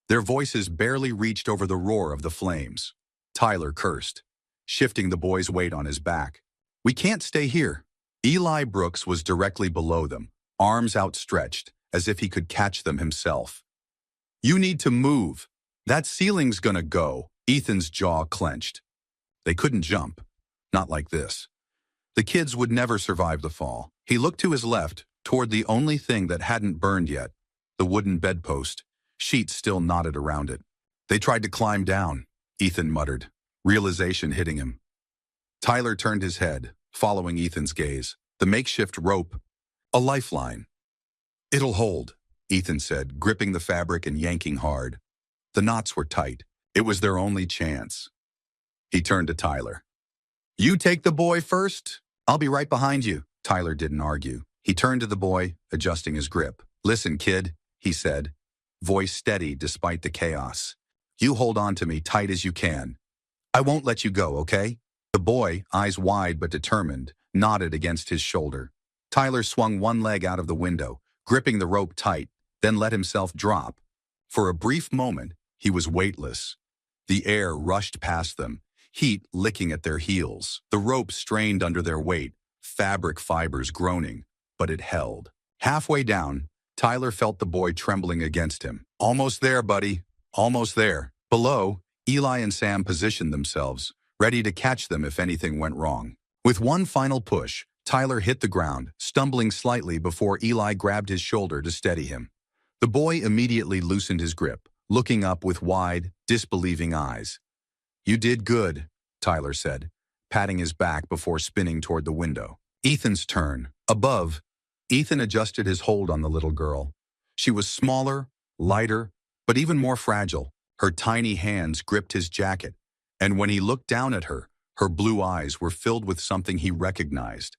Their voices barely reached over the roar of the flames. Tyler cursed, shifting the boy's weight on his back. "We can't stay here." Eli Brooks was directly below them, arms outstretched, as if he could catch them himself. "You need to move. That ceiling's gonna go." Ethan's jaw clenched. They couldn't jump. Not like this. The kids would never survive the fall. He looked to his left, toward the only thing that hadn't burned yet, the wooden bedpost, sheets still knotted around it. "They tried to climb down," Ethan muttered, realization hitting him. Tyler turned his head, following Ethan's gaze. The makeshift rope, a lifeline. "It'll hold," Ethan said, gripping the fabric and yanking hard. The knots were tight. It was their only chance. He turned to Tyler. "You take the boy first. I'll be right behind you." Tyler didn't argue. He turned to the boy, adjusting his grip. "Listen, kid," he said, voice steady despite the chaos. "You hold on to me tight as you can. I won't let you go, okay?" The boy, eyes wide but determined, nodded against his shoulder. Tyler swung one leg out of the window, gripping the rope tight, then let himself drop. For a brief moment, he was weightless. The air rushed past them, heat licking at their heels. The rope strained under their weight, fabric fibers groaning, but it held. Halfway down, Tyler felt the boy trembling against him. "Almost there, buddy. Almost there." Below, Eli and Sam positioned themselves, ready to catch them if anything went wrong. With one final push, Tyler hit the ground, stumbling slightly before Eli grabbed his shoulder to steady him. The boy immediately loosened his grip, looking up with wide, disbelieving eyes. "You did good," Tyler said, patting his back before spinning toward the window. Ethan's turn. Above, Ethan adjusted his hold on the little girl. She was smaller, lighter, but even more fragile. Her tiny hands gripped his jacket, and when he looked down at her, her blue eyes were filled with something he recognized.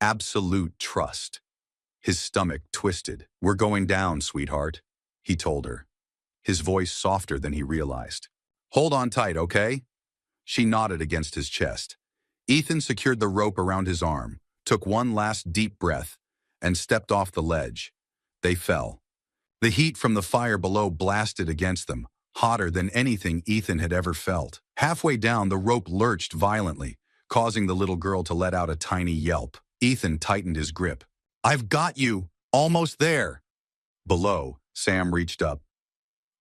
Absolute trust. His stomach twisted. "We're going down, sweetheart," he told her, his voice softer than he realized. "Hold on tight, okay?" She nodded against his chest. Ethan secured the rope around his arm, took one last deep breath, and stepped off the ledge. They fell. The heat from the fire below blasted against them, hotter than anything Ethan had ever felt. Halfway down, the rope lurched violently, causing the little girl to let out a tiny yelp. Ethan tightened his grip. "I've got you! Almost there!" Below, Sam reached up.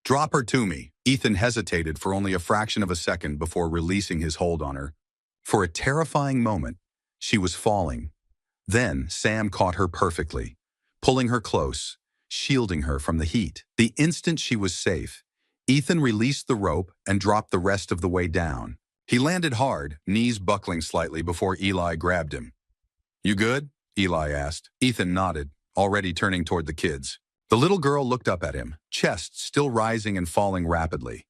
"Drop her to me." Ethan hesitated for only a fraction of a second before releasing his hold on her. For a terrifying moment, she was falling. Then Sam caught her perfectly, pulling her close, shielding her from the heat. The instant she was safe, Ethan released the rope and dropped the rest of the way down. He landed hard, knees buckling slightly before Eli grabbed him. "You good?" Eli asked. Ethan nodded, already turning toward the kids. The little girl looked up at him, chest still rising and falling rapidly.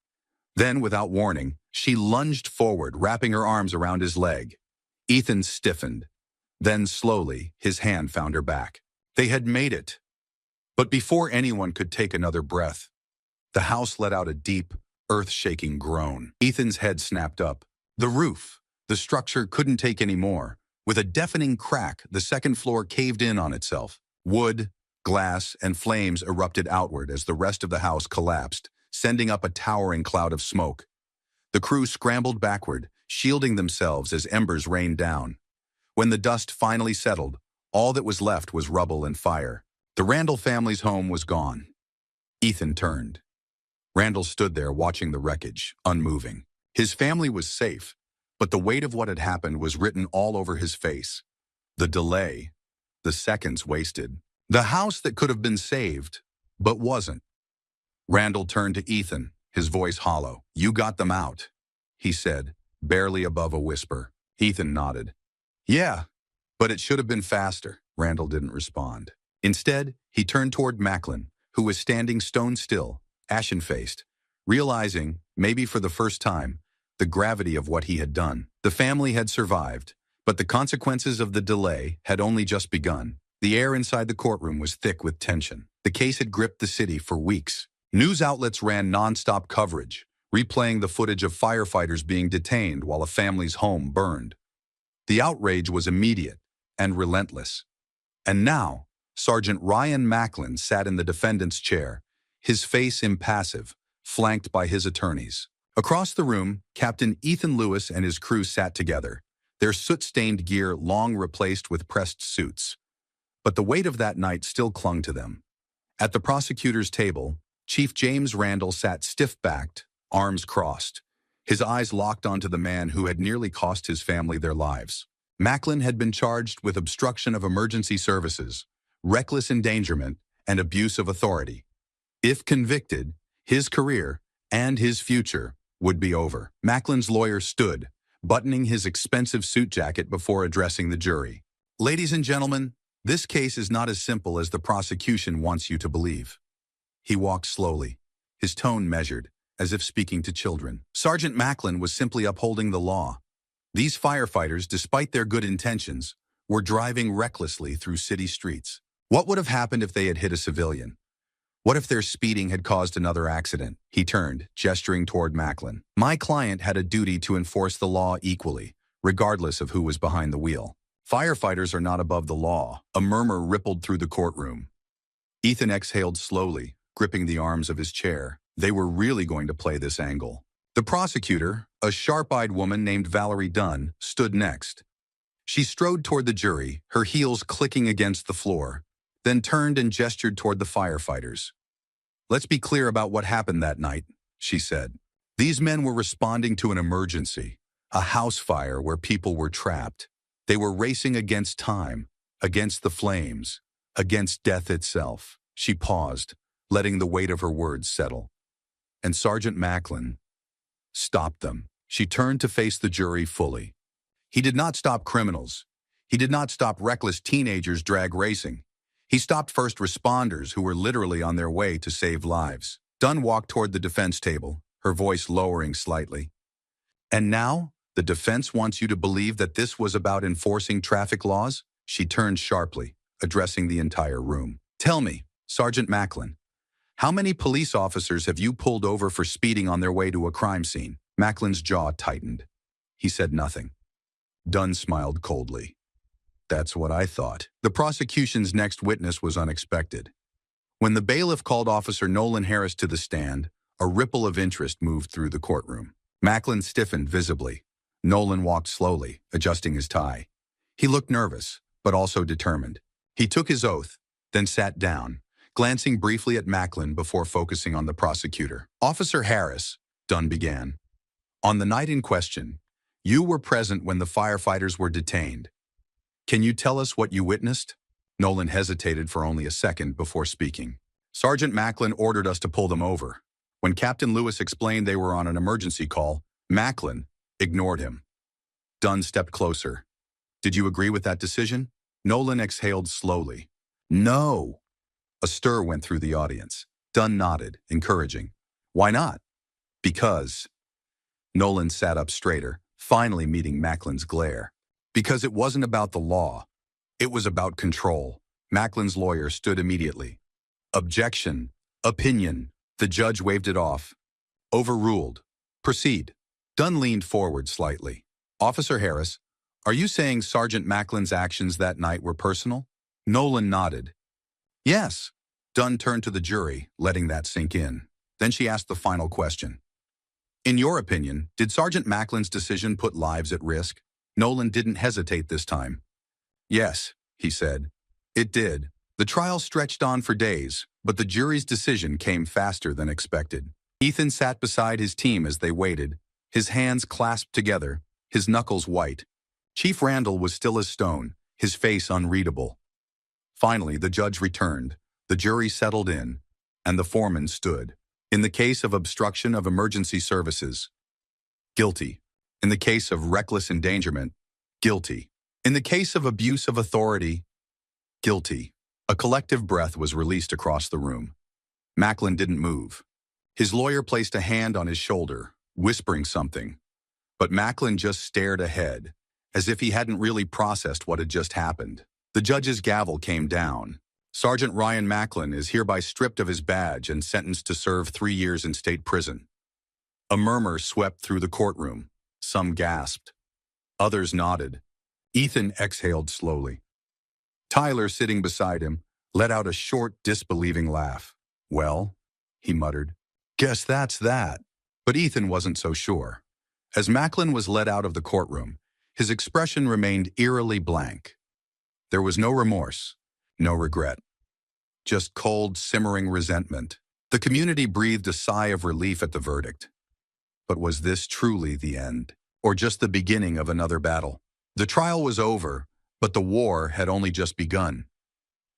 Then, without warning, she lunged forward, wrapping her arms around his leg. Ethan stiffened. Then, slowly, his hand found her back. They had made it. But before anyone could take another breath, the house let out a deep, earth-shaking groan. Ethan's head snapped up. The roof, the structure couldn't take any more. With a deafening crack, the second floor caved in on itself. Wood, glass, and flames erupted outward as the rest of the house collapsed, sending up a towering cloud of smoke. The crew scrambled backward, shielding themselves as embers rained down. When the dust finally settled, all that was left was rubble and fire. The Randall family's home was gone. Ethan turned. Randall stood there watching the wreckage, unmoving. His family was safe, but the weight of what had happened was written all over his face. The delay, the seconds wasted. The house that could have been saved, but wasn't. Randall turned to Ethan, his voice hollow. "You got them out," he said, barely above a whisper. Ethan nodded. "Yeah, but it should have been faster." Randall didn't respond. Instead, he turned toward Macklin, who was standing stone still, ashen-faced, realizing, maybe for the first time, the gravity of what he had done. The family had survived, but the consequences of the delay had only just begun. The air inside the courtroom was thick with tension. The case had gripped the city for weeks. News outlets ran non-stop coverage, replaying the footage of firefighters being detained while a family's home burned. The outrage was immediate and relentless. And now, Sergeant Ryan Macklin sat in the defendant's chair, his face impassive, flanked by his attorneys. Across the room, Captain Ethan Lewis and his crew sat together, their soot-stained gear long replaced with pressed suits. But the weight of that night still clung to them. At the prosecutor's table, Chief James Randall sat stiff-backed, arms crossed, his eyes locked onto the man who had nearly cost his family their lives. Macklin had been charged with obstruction of emergency services, reckless endangerment, and abuse of authority. If convicted, his career and his future would be over. Macklin's lawyer stood, buttoning his expensive suit jacket before addressing the jury. "Ladies and gentlemen, this case is not as simple as the prosecution wants you to believe." He walked slowly, his tone measured, as if speaking to children. Sergeant Macklin was simply upholding the law. These firefighters, despite their good intentions, were driving recklessly through city streets. What would have happened if they had hit a civilian? What if their speeding had caused another accident? He turned, gesturing toward Macklin. "My client had a duty to enforce the law equally, regardless of who was behind the wheel. Firefighters are not above the law." A murmur rippled through the courtroom. Ethan exhaled slowly, gripping the arms of his chair. They were really going to play this angle. The prosecutor, a sharp-eyed woman named Valerie Dunn, stood next. She strode toward the jury, her heels clicking against the floor, then turned and gestured toward the firefighters. "Let's be clear about what happened that night," she said. "These men were responding to an emergency, a house fire where people were trapped. They were racing against time, against the flames, against death itself." She paused, letting the weight of her words settle. "And Sergeant Macklin stopped them." She turned to face the jury fully. "He did not stop criminals. He did not stop reckless teenagers drag racing. He stopped first responders who were literally on their way to save lives." Dunn walked toward the defense table, her voice lowering slightly. "And now, the defense wants you to believe that this was about enforcing traffic laws?" She turned sharply, addressing the entire room. "Tell me, Sergeant Macklin, how many police officers have you pulled over for speeding on their way to a crime scene?" Macklin's jaw tightened. He said nothing. Dunn smiled coldly. "That's what I thought." The prosecution's next witness was unexpected. When the bailiff called Officer Nolan Harris to the stand, a ripple of interest moved through the courtroom. Macklin stiffened visibly. Nolan walked slowly, adjusting his tie. He looked nervous, but also determined. He took his oath, then sat down, glancing briefly at Macklin before focusing on the prosecutor. "Officer Harris," Dunn began, "on the night in question, you were present when the firefighters were detained. Can you tell us what you witnessed?" Nolan hesitated for only a second before speaking. "Sergeant Macklin ordered us to pull them over. When Captain Lewis explained they were on an emergency call, Macklin, ignored him. Dunn stepped closer. Did you agree with that decision? Nolan exhaled slowly. No. A stir went through the audience. Dunn nodded, encouraging. Why not? Because. Nolan sat up straighter, finally meeting Macklin's glare. Because it wasn't about the law. It was about control. Macklin's lawyer stood immediately. Objection. Opinion. The judge waved it off. Overruled. Proceed. Dunn leaned forward slightly. Officer Harris, are you saying Sergeant Macklin's actions that night were personal? Nolan nodded. Yes. Dunn turned to the jury, letting that sink in. Then she asked the final question. In your opinion, did Sergeant Macklin's decision put lives at risk? Nolan didn't hesitate this time. Yes, he said. It did. The trial stretched on for days, but the jury's decision came faster than expected. Ethan sat beside his team as they waited, his hands clasped together, his knuckles white. Chief Randall was still as stone, his face unreadable. Finally, the judge returned, the jury settled in, and the foreman stood. In the case of obstruction of emergency services, guilty. In the case of reckless endangerment, guilty. In the case of abuse of authority, guilty. A collective breath was released across the room. Macklin didn't move. His lawyer placed a hand on his shoulder, whispering something. But Macklin just stared ahead, as if he hadn't really processed what had just happened. The judge's gavel came down. Sergeant Ryan Macklin is hereby stripped of his badge and sentenced to serve 3 years in state prison. A murmur swept through the courtroom. Some gasped. Others nodded. Ethan exhaled slowly. Tyler, sitting beside him, let out a short, disbelieving laugh. Well, he muttered, guess that's that. But Ethan wasn't so sure. As Macklin was led out of the courtroom, his expression remained eerily blank. There was no remorse, no regret. Just cold, simmering resentment. The community breathed a sigh of relief at the verdict. But was this truly the end, or just the beginning of another battle? The trial was over, but the war had only just begun.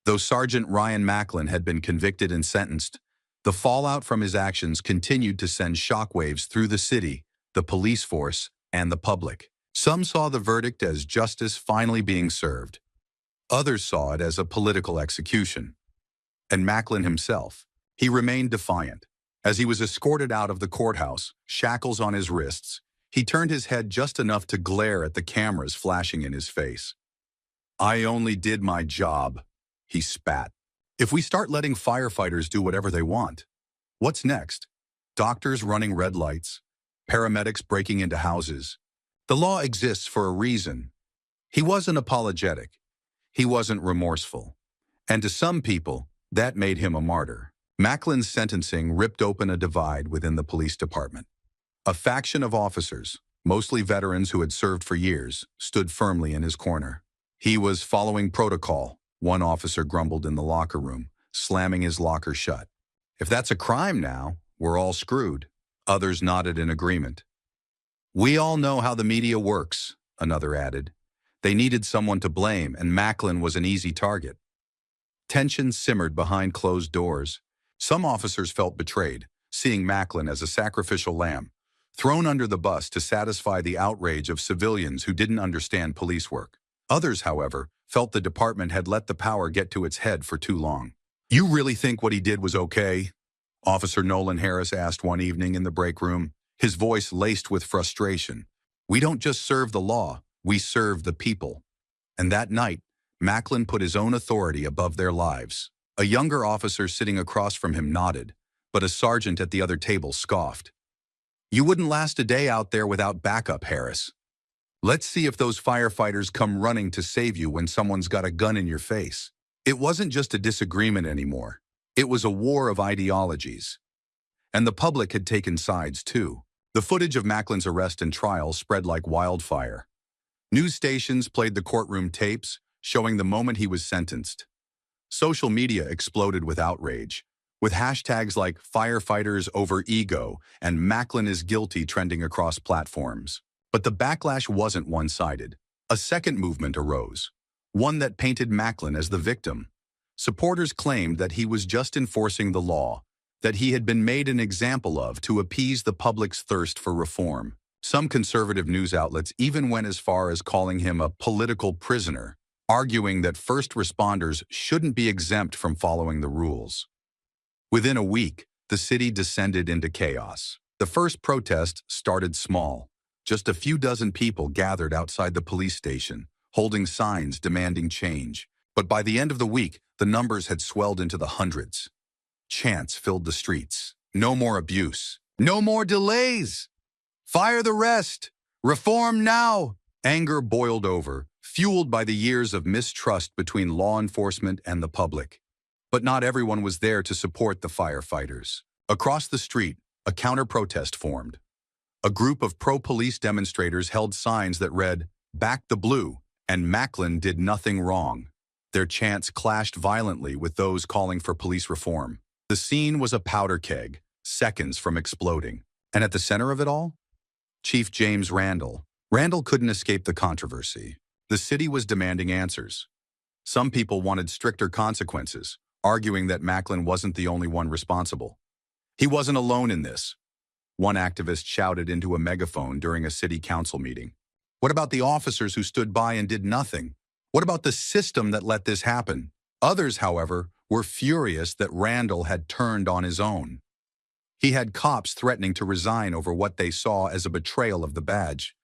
Though Sergeant Ryan Macklin had been convicted and sentenced, the fallout from his actions continued to send shockwaves through the city, the police force, and the public. Some saw the verdict as justice finally being served. Others saw it as a political execution. And Macklin himself, he remained defiant. As he was escorted out of the courthouse, shackles on his wrists, he turned his head just enough to glare at the cameras flashing in his face. I only did my job, he spat. If we start letting firefighters do whatever they want, what's next? Doctors running red lights, paramedics breaking into houses. The law exists for a reason. He wasn't apologetic. He wasn't remorseful. And to some people, that made him a martyr. Macklin's sentencing ripped open a divide within the police department. A faction of officers, mostly veterans who had served for years, stood firmly in his corner. He was following protocol, one officer grumbled in the locker room, slamming his locker shut. If that's a crime now, we're all screwed. Others nodded in agreement. We all know how the media works, another added. They needed someone to blame, and Macklin was an easy target. Tension simmered behind closed doors. Some officers felt betrayed, seeing Macklin as a sacrificial lamb, thrown under the bus to satisfy the outrage of civilians who didn't understand police work. Others, however, felt the department had let the power get to its head for too long. You really think what he did was okay? Officer Nolan Harris asked one evening in the break room, his voice laced with frustration. We don't just serve the law, we serve the people. And that night, Macklin put his own authority above their lives. A younger officer sitting across from him nodded, but a sergeant at the other table scoffed. You wouldn't last a day out there without backup, Harris. Let's see if those firefighters come running to save you when someone's got a gun in your face. It wasn't just a disagreement anymore. It was a war of ideologies. And the public had taken sides too. The footage of Macklin's arrest and trial spread like wildfire. News stations played the courtroom tapes, showing the moment he was sentenced. Social media exploded with outrage, with hashtags like firefighters over ego and Macklin is guilty trending across platforms. But the backlash wasn't one-sided. A second movement arose, one that painted Macklin as the victim. Supporters claimed that he was just enforcing the law, that he had been made an example of to appease the public's thirst for reform. Some conservative news outlets even went as far as calling him a political prisoner, arguing that first responders shouldn't be exempt from following the rules. Within a week, the city descended into chaos. The first protest started small. Just a few dozen people gathered outside the police station, holding signs demanding change. But by the end of the week, the numbers had swelled into the hundreds. Chants filled the streets. No more abuse. No more delays. Fire the rest. Reform now. Anger boiled over, fueled by the years of mistrust between law enforcement and the public. But not everyone was there to support the firefighters. Across the street, a counter-protest formed. A group of pro-police demonstrators held signs that read, "Back the Blue," and Macklin did nothing wrong. Their chants clashed violently with those calling for police reform. The scene was a powder keg, seconds from exploding. And at the center of it all? Chief James Randall. Randall couldn't escape the controversy. The city was demanding answers. Some people wanted stricter consequences, arguing that Macklin wasn't the only one responsible. He wasn't alone in this. One activist shouted into a megaphone during a city council meeting. What about the officers who stood by and did nothing? What about the system that let this happen? Others, however, were furious that Randall had turned on his own. He had cops threatening to resign over what they saw as a betrayal of the badge.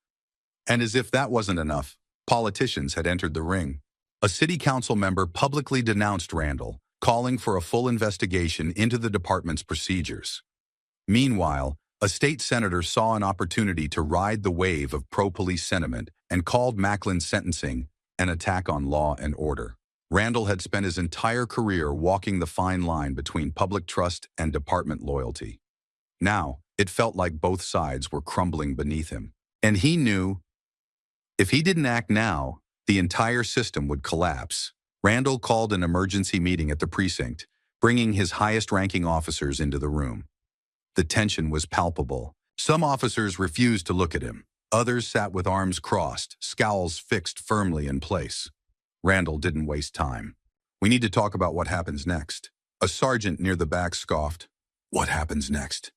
And as if that wasn't enough, politicians had entered the ring. A city council member publicly denounced Randall, calling for a full investigation into the department's procedures. Meanwhile, a state senator saw an opportunity to ride the wave of pro-police sentiment and called Macklin's sentencing an attack on law and order. Randall had spent his entire career walking the fine line between public trust and department loyalty. Now, it felt like both sides were crumbling beneath him. And he knew if he didn't act now, the entire system would collapse. Randall called an emergency meeting at the precinct, bringing his highest-ranking officers into the room. The tension was palpable. Some officers refused to look at him. Others sat with arms crossed, scowls fixed firmly in place. Randall didn't waste time. "We need to talk about what happens next." A sergeant near the back scoffed. "What happens next?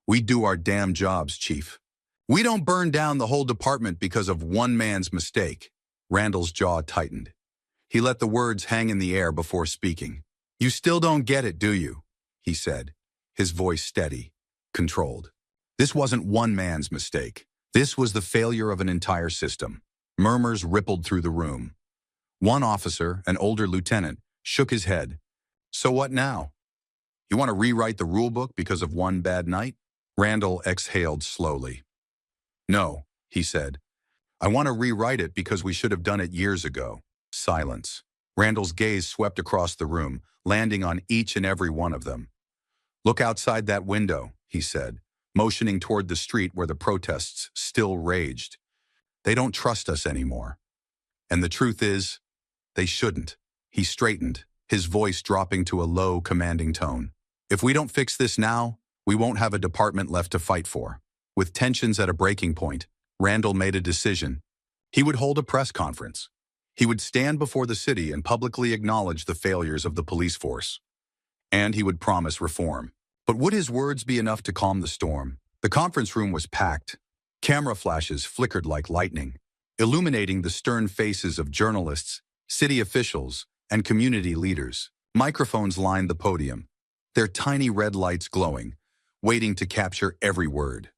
We do our damn jobs, Chief. We don't burn down the whole department because of one man's mistake." Randall's jaw tightened. He let the words hang in the air before speaking. "You still don't get it, do you?" he said, his voice steady, controlled. This wasn't one man's mistake. This was the failure of an entire system. Murmurs rippled through the room. One officer, an older lieutenant, shook his head. "So what now? You want to rewrite the rulebook because of one bad night?" Randall exhaled slowly. "No," he said. "I want to rewrite it because we should have done it years ago." Silence. Randall's gaze swept across the room, landing on each and every one of them. "Look outside that window," he said, motioning toward the street where the protests still raged. "They don't trust us anymore. And the truth is, they shouldn't." He straightened, his voice dropping to a low, commanding tone. "If we don't fix this now, we won't have a department left to fight for." With tensions at a breaking point, Randall made a decision. He would hold a press conference. He would stand before the city and publicly acknowledge the failures of the police force. And he would promise reform. But would his words be enough to calm the storm? The conference room was packed. Camera flashes flickered like lightning, illuminating the stern faces of journalists, city officials, and community leaders. Microphones lined the podium, their tiny red lights glowing, waiting to capture every word.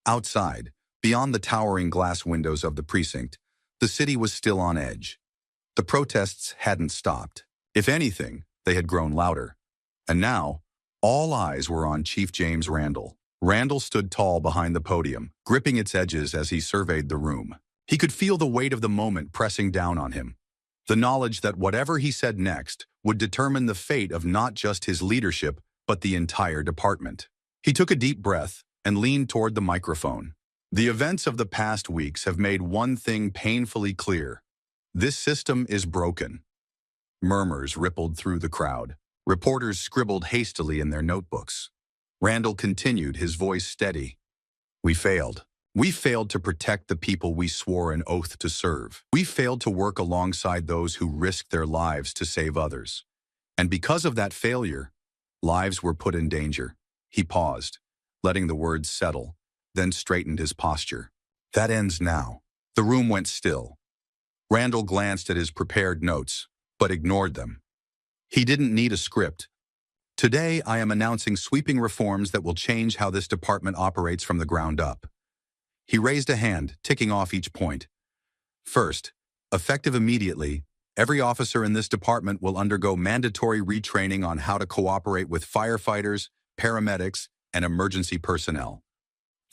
Outside, beyond the towering glass windows of the precinct, the city was still on edge. The protests hadn't stopped. If anything, they had grown louder. And now, all eyes were on Chief James Randall. Randall stood tall behind the podium, gripping its edges as he surveyed the room. He could feel the weight of the moment pressing down on him. The knowledge that whatever he said next would determine the fate of not just his leadership, but the entire department. He took a deep breath and leaned toward the microphone. The events of the past weeks have made one thing painfully clear. This system is broken. Murmurs rippled through the crowd. Reporters scribbled hastily in their notebooks. Randall continued, his voice steady. "We failed. We failed to protect the people we swore an oath to serve. We failed to work alongside those who risked their lives to save others. And because of that failure, lives were put in danger." He paused, letting the words settle. then straightened his posture. That ends now. The room went still. Randall glanced at his prepared notes, but ignored them. He didn't need a script. Today, I am announcing sweeping reforms that will change how this department operates from the ground up. He raised a hand, ticking off each point. First, effective immediately, every officer in this department will undergo mandatory retraining on how to cooperate with firefighters, paramedics, and emergency personnel.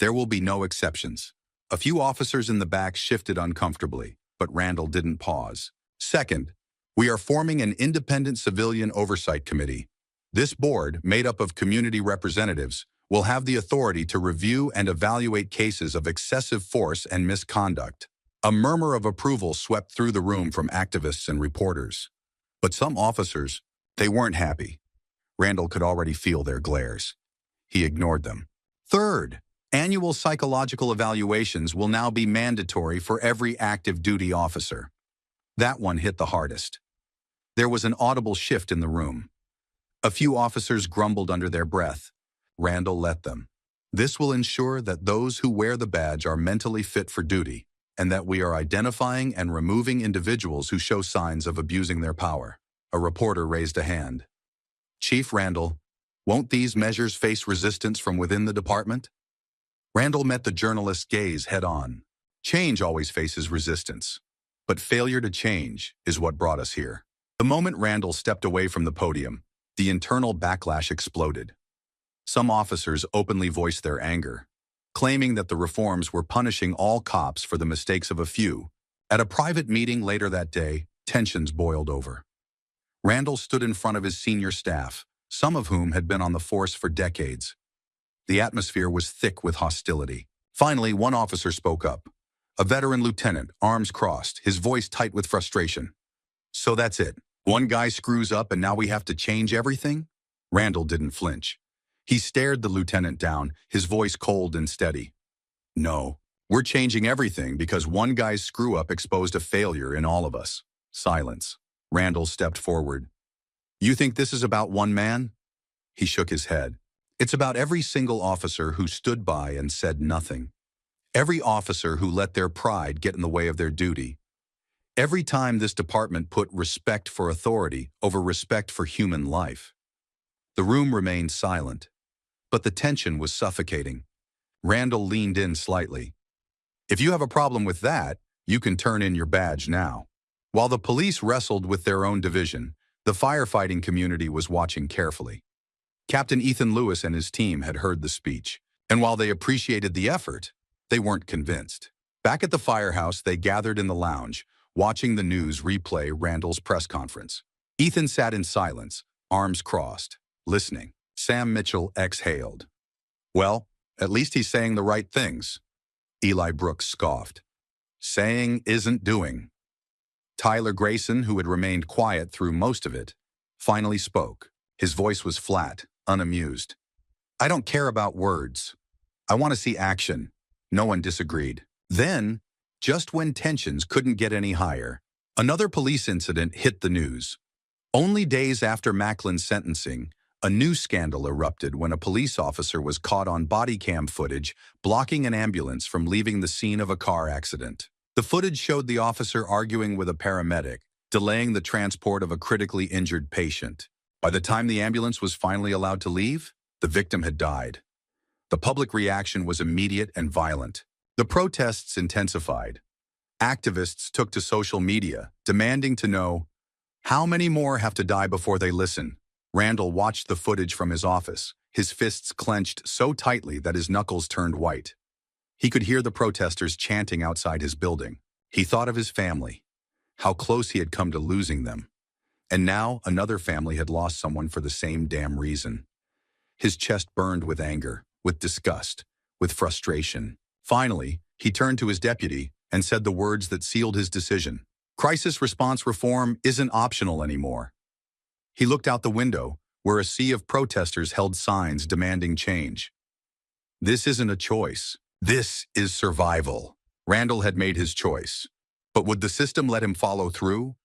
There will be no exceptions. A few officers in the back shifted uncomfortably, but Randall didn't pause. Second, we are forming an independent civilian oversight committee. This board, made up of community representatives, will have the authority to review and evaluate cases of excessive force and misconduct. A murmur of approval swept through the room from activists and reporters. But some officers, they weren't happy. Randall could already feel their glares. He ignored them. Third, annual psychological evaluations will now be mandatory for every active duty officer. That one hit the hardest. There was an audible shift in the room. A few officers grumbled under their breath. Randall let them. This will ensure that those who wear the badge are mentally fit for duty, and that we are identifying and removing individuals who show signs of abusing their power. A reporter raised a hand. Chief Randall, won't these measures face resistance from within the department? Randall met the journalist's gaze head-on. Change always faces resistance, but failure to change is what brought us here. The moment Randall stepped away from the podium, the internal backlash exploded. Some officers openly voiced their anger, claiming that the reforms were punishing all cops for the mistakes of a few. At a private meeting later that day, tensions boiled over. Randall stood in front of his senior staff, some of whom had been on the force for decades. The atmosphere was thick with hostility. Finally, one officer spoke up. A veteran lieutenant, arms crossed, his voice tight with frustration. So that's it. One guy screws up and now we have to change everything? Randall didn't flinch. He stared the lieutenant down, his voice cold and steady. No, we're changing everything because one guy's screw-up exposed a failure in all of us. Silence. Randall stepped forward. You think this is about one man? He shook his head. It's about every single officer who stood by and said nothing. Every officer who let their pride get in the way of their duty. Every time this department put respect for authority over respect for human life. The room remained silent, but the tension was suffocating. Randall leaned in slightly. If you have a problem with that, you can turn in your badge now. While the police wrestled with their own division, the firefighting community was watching carefully. Captain Ethan Lewis and his team had heard the speech, and while they appreciated the effort, they weren't convinced. Back at the firehouse, they gathered in the lounge, watching the news replay Randall's press conference. Ethan sat in silence, arms crossed, listening. Sam Mitchell exhaled. Well, at least he's saying the right things. Eli Brooks scoffed. Saying isn't doing. Tyler Grayson, who had remained quiet through most of it, finally spoke. His voice was flat, unamused. I don't care about words. I want to see action. No one disagreed. Then, just when tensions couldn't get any higher, another police incident hit the news. Only days after Macklin's sentencing, a new scandal erupted when a police officer was caught on body cam footage blocking an ambulance from leaving the scene of a car accident. The footage showed the officer arguing with a paramedic, delaying the transport of a critically injured patient. By the time the ambulance was finally allowed to leave, the victim had died. The public reaction was immediate and violent. The protests intensified. Activists took to social media, demanding to know, how many more have to die before they listen? Randall watched the footage from his office, his fists clenched so tightly that his knuckles turned white. He could hear the protesters chanting outside his building. He thought of his family, how close he had come to losing them. And now another family had lost someone for the same damn reason. His chest burned with anger, with disgust, with frustration. Finally, he turned to his deputy and said the words that sealed his decision. Crisis response reform isn't optional anymore. He looked out the window, where a sea of protesters held signs demanding change. This isn't a choice. This is survival. Randall had made his choice. But would the system let him follow through?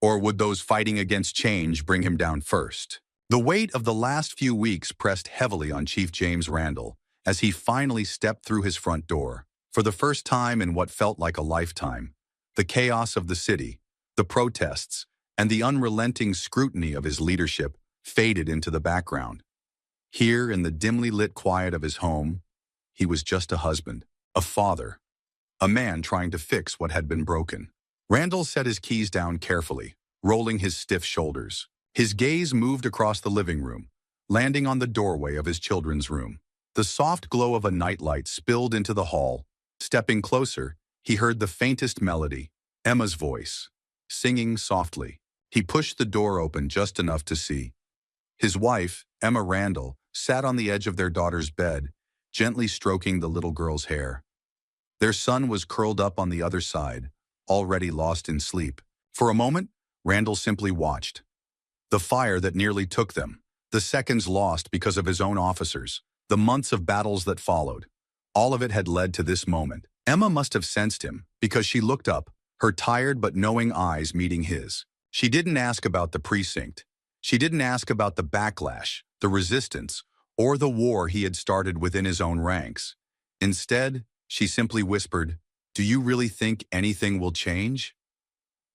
Or would those fighting against change bring him down first? The weight of the last few weeks pressed heavily on Chief James Randall, as he finally stepped through his front door. For the first time in what felt like a lifetime, the chaos of the city, the protests, and the unrelenting scrutiny of his leadership faded into the background. Here, in the dimly lit quiet of his home, he was just a husband, a father, a man trying to fix what had been broken. Randall set his keys down carefully, rolling his stiff shoulders. His gaze moved across the living room, landing on the doorway of his children's room. The soft glow of a nightlight spilled into the hall. Stepping closer, he heard the faintest melody, Emma's voice, singing softly. He pushed the door open just enough to see. His wife, Emma Randall, sat on the edge of their daughter's bed, gently stroking the little girl's hair. Their son was curled up on the other side, already lost in sleep. For a moment, Randall simply watched. The fire that nearly took them, the seconds lost because of his own officers, the months of battles that followed. All of it had led to this moment. Emma must have sensed him because she looked up, her tired but knowing eyes meeting his. She didn't ask about the precinct. She didn't ask about the backlash, the resistance, or the war he had started within his own ranks. Instead, she simply whispered, "Do you really think anything will change?"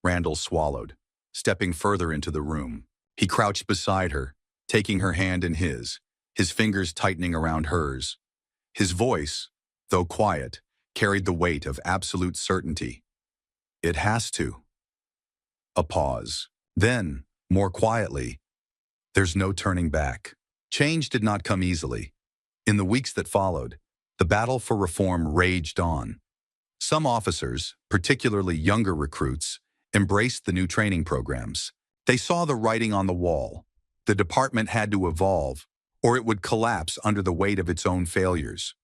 Randall swallowed, stepping further into the room. He crouched beside her, taking her hand in his fingers tightening around hers. His voice, though quiet, carried the weight of absolute certainty. "It has to." A pause. Then, more quietly, "There's no turning back." Change did not come easily. In the weeks that followed, the battle for reform raged on. Some officers, particularly younger recruits, embraced the new training programs. They saw the writing on the wall. The department had to evolve, or it would collapse under the weight of its own failures.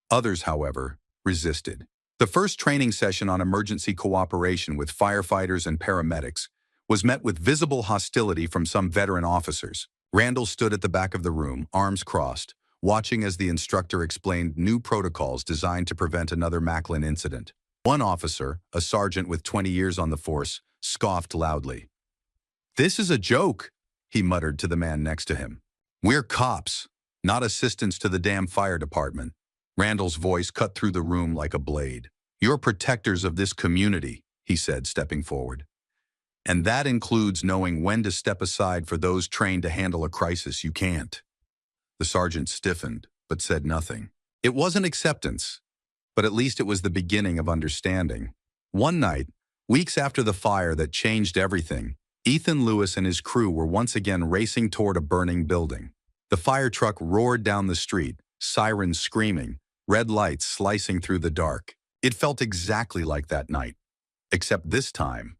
Others, however, resisted. The first training session on emergency cooperation with firefighters and paramedics was met with visible hostility from some veteran officers. Randall stood at the back of the room, arms crossed, watching as the instructor explained new protocols designed to prevent another Macklin incident. One officer, a sergeant with 20 years on the force, scoffed loudly. "This is a joke," he muttered to the man next to him. "We're cops, not assistants to the damn fire department." Randall's voice cut through the room like a blade. "You're protectors of this community," he said, stepping forward. "And that includes knowing when to step aside for those trained to handle a crisis you can't." The sergeant stiffened, but said nothing. It wasn't acceptance, but at least it was the beginning of understanding. One night, weeks after the fire that changed everything, Ethan Lewis and his crew were once again racing toward a burning building. The fire truck roared down the street, sirens screaming, red lights slicing through the dark. It felt exactly like that night, except this time.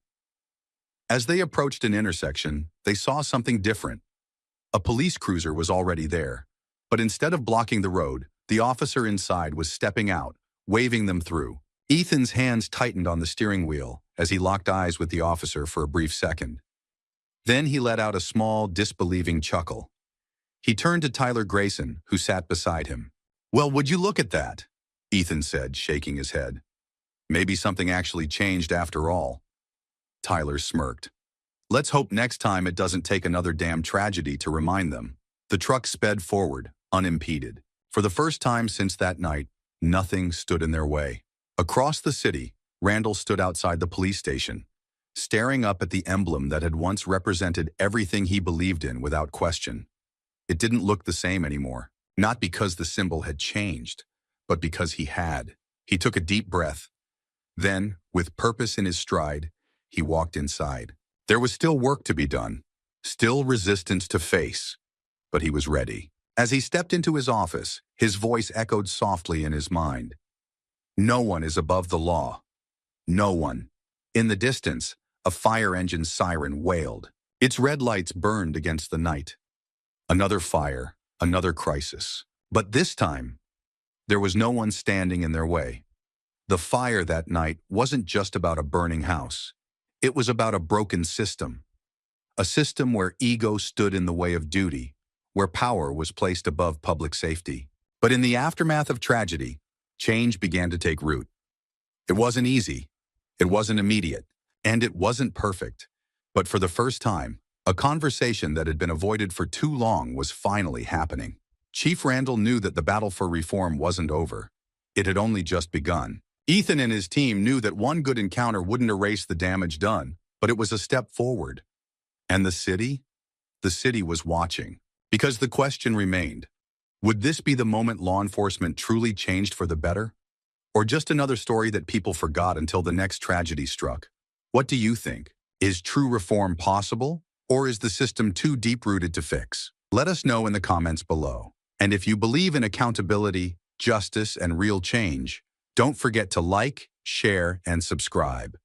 As they approached an intersection, they saw something different. A police cruiser was already there, but instead of blocking the road, the officer inside was stepping out, waving them through. Ethan's hands tightened on the steering wheel as he locked eyes with the officer for a brief second. Then he let out a small, disbelieving chuckle. He turned to Tyler Grayson, who sat beside him. "Well, would you look at that?" Ethan said, shaking his head. "Maybe something actually changed after all." Tyler smirked. "Let's hope next time it doesn't take another damn tragedy to remind them." The truck sped forward, unimpeded. For the first time since that night, nothing stood in their way. Across the city, Randall stood outside the police station, staring up at the emblem that had once represented everything he believed in without question. It didn't look the same anymore, not because the symbol had changed, but because he had. He took a deep breath. Then, with purpose in his stride, he walked inside. There was still work to be done, still resistance to face, but he was ready. As he stepped into his office, his voice echoed softly in his mind. No one is above the law. No one. In the distance, a fire engine siren wailed. Its red lights burned against the night. Another fire, another crisis. But this time, there was no one standing in their way. The fire that night wasn't just about a burning house. It was about a broken system. A system where ego stood in the way of duty, where power was placed above public safety. But in the aftermath of tragedy, change began to take root. It wasn't easy, it wasn't immediate, and it wasn't perfect. But for the first time, a conversation that had been avoided for too long was finally happening. Chief Randall knew that the battle for reform wasn't over. It had only just begun. Ethan and his team knew that one good encounter wouldn't erase the damage done, but it was a step forward. And the city? The city was watching. Because the question remained, would this be the moment law enforcement truly changed for the better? Or just another story that people forgot until the next tragedy struck? What do you think? Is true reform possible? Or is the system too deep-rooted to fix? Let us know in the comments below. And if you believe in accountability, justice, and real change, don't forget to like, share, and subscribe.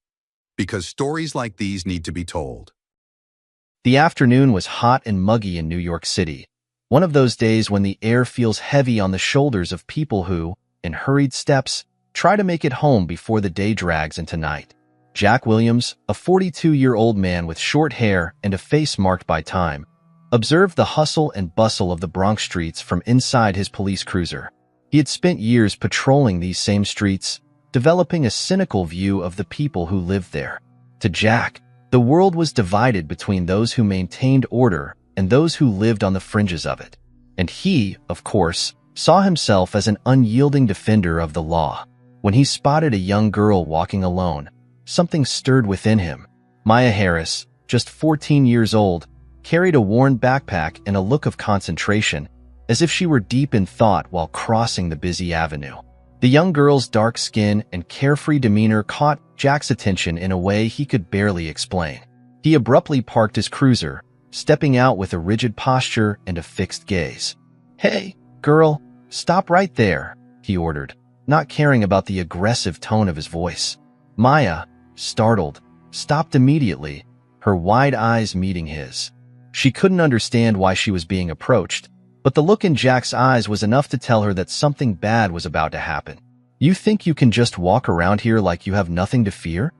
Because stories like these need to be told. The afternoon was hot and muggy in New York City, one of those days when the air feels heavy on the shoulders of people who, in hurried steps, try to make it home before the day drags into night. Jack Williams, a 42-year-old man with short hair and a face marked by time, observed the hustle and bustle of the Bronx streets from inside his police cruiser. He had spent years patrolling these same streets, developing a cynical view of the people who lived there. To Jack, the world was divided between those who maintained order and those who lived on the fringes of it. And he, of course, saw himself as an unyielding defender of the law. When he spotted a young girl walking alone, something stirred within him. Maya Harris, just 14 years old, carried a worn backpack and a look of concentration, as if she were deep in thought while crossing the busy avenue. The young girl's dark skin and carefree demeanor caught Jack's attention in a way he could barely explain. He abruptly parked his cruiser, stepping out with a rigid posture and a fixed gaze. "Hey, girl, stop right there," he ordered, not caring about the aggressive tone of his voice. Maya, startled, stopped immediately, her wide eyes meeting his. She couldn't understand why she was being approached, but the look in Jack's eyes was enough to tell her that something bad was about to happen. "You think you can just walk around here like you have nothing to fear?"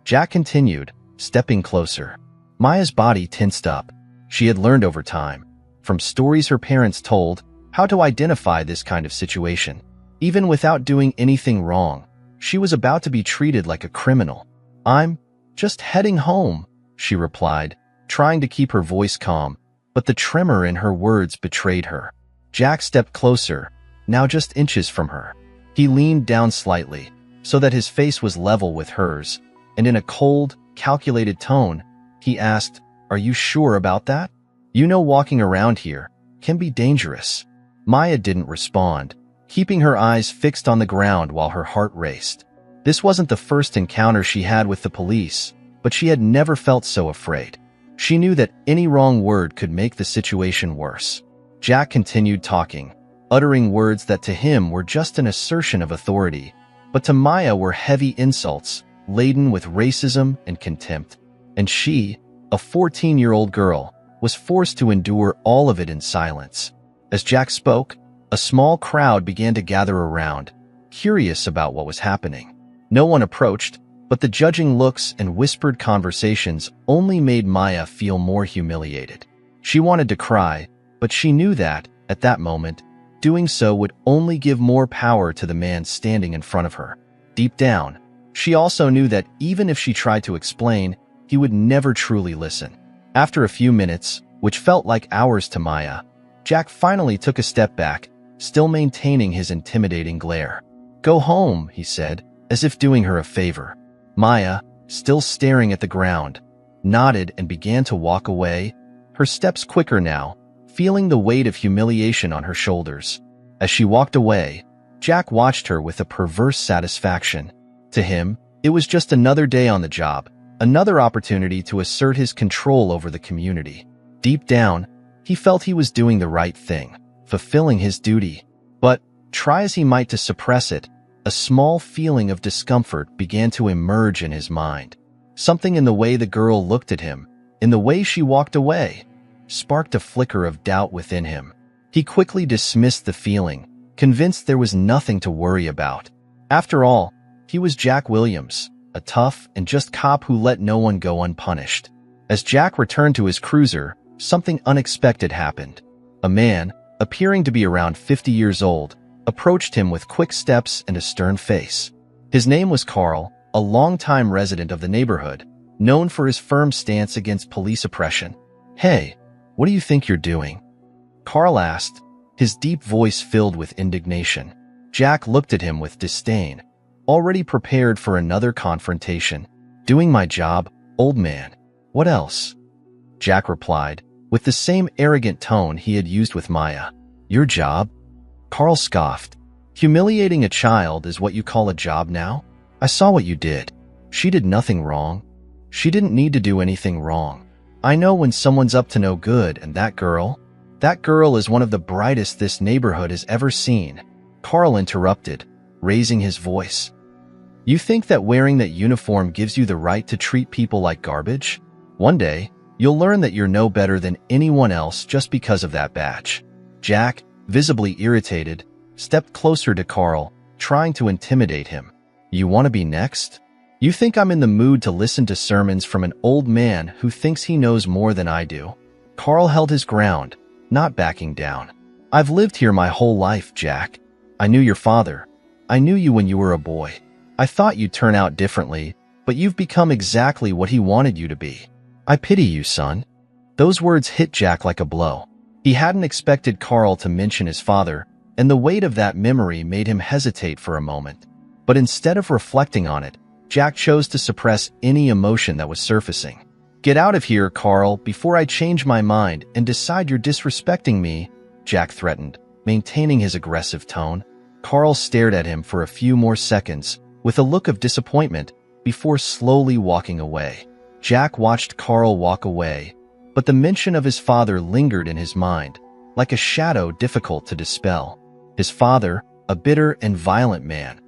Jack continued, stepping closer. Maya's body tensed up. She had learned over time, from stories her parents told, how to identify this kind of situation. Even without doing anything wrong, she was about to be treated like a criminal. "I'm just heading home," she replied, trying to keep her voice calm, but the tremor in her words betrayed her. Jack stepped closer, now just inches from her. He leaned down slightly, so that his face was level with hers, and in a cold, calculated tone, he asked, "Are you sure about that? You know walking around here can be dangerous." Maya didn't respond, keeping her eyes fixed on the ground while her heart raced. This wasn't the first encounter she had with the police, but she had never felt so afraid. She knew that any wrong word could make the situation worse. Jack continued talking, uttering words that to him were just an assertion of authority, but to Maya were heavy insults, laden with racism and contempt. And she, a 14-year-old girl, was forced to endure all of it in silence. As Jack spoke, a small crowd began to gather around, curious about what was happening. No one approached, but the judging looks and whispered conversations only made Maya feel more humiliated. She wanted to cry, but she knew that, at that moment, doing so would only give more power to the man standing in front of her. Deep down, she also knew that even if she tried to explain, he would never truly listen. After a few minutes, which felt like hours to Maya, Jack finally took a step back, still maintaining his intimidating glare. "Go home," he said, as if doing her a favor. Maya, still staring at the ground, nodded and began to walk away, her steps quicker now, feeling the weight of humiliation on her shoulders. As she walked away, Jack watched her with a perverse satisfaction. To him, it was just another day on the job, another opportunity to assert his control over the community. Deep down, he felt he was doing the right thing, fulfilling his duty. But, try as he might to suppress it, a small feeling of discomfort began to emerge in his mind. Something in the way the girl looked at him, in the way she walked away, sparked a flicker of doubt within him. He quickly dismissed the feeling, convinced there was nothing to worry about. After all, he was Jack Williams, a tough and just cop who let no one go unpunished. As Jack returned to his cruiser, something unexpected happened. A man, appearing to be around 50 years old, approached him with quick steps and a stern face. His name was Carl, a longtime resident of the neighborhood, known for his firm stance against police oppression. "Hey, what do you think you're doing?" Carl asked, his deep voice filled with indignation. Jack looked at him with disdain, already prepared for another confrontation. "Doing my job, old man. What else?" Jack replied, with the same arrogant tone he had used with Maya. "Your job?" Carl scoffed. "Humiliating a child is what you call a job now? I saw what you did. She did nothing wrong. She didn't need to do anything wrong. I know when someone's up to no good, and that girl is one of the brightest this neighborhood has ever seen." Carl interrupted, raising his voice. "You think that wearing that uniform gives you the right to treat people like garbage? One day, you'll learn that you're no better than anyone else just because of that badge." Jack, visibly irritated, stepped closer to Carl, trying to intimidate him. "You want to be next? You think I'm in the mood to listen to sermons from an old man who thinks he knows more than I do?" Carl held his ground, not backing down. "I've lived here my whole life, Jack. I knew your father. I knew you when you were a boy. I thought you'd turn out differently, but you've become exactly what he wanted you to be. I pity you, son." Those words hit Jack like a blow. He hadn't expected Carl to mention his father, and the weight of that memory made him hesitate for a moment. But instead of reflecting on it, Jack chose to suppress any emotion that was surfacing. "Get out of here, Carl, before I change my mind and decide you're disrespecting me," Jack threatened, maintaining his aggressive tone. Carl stared at him for a few more seconds, with a look of disappointment, before slowly walking away. Jack watched Carl walk away, but the mention of his father lingered in his mind, like a shadow difficult to dispel. His father, a bitter and violent man,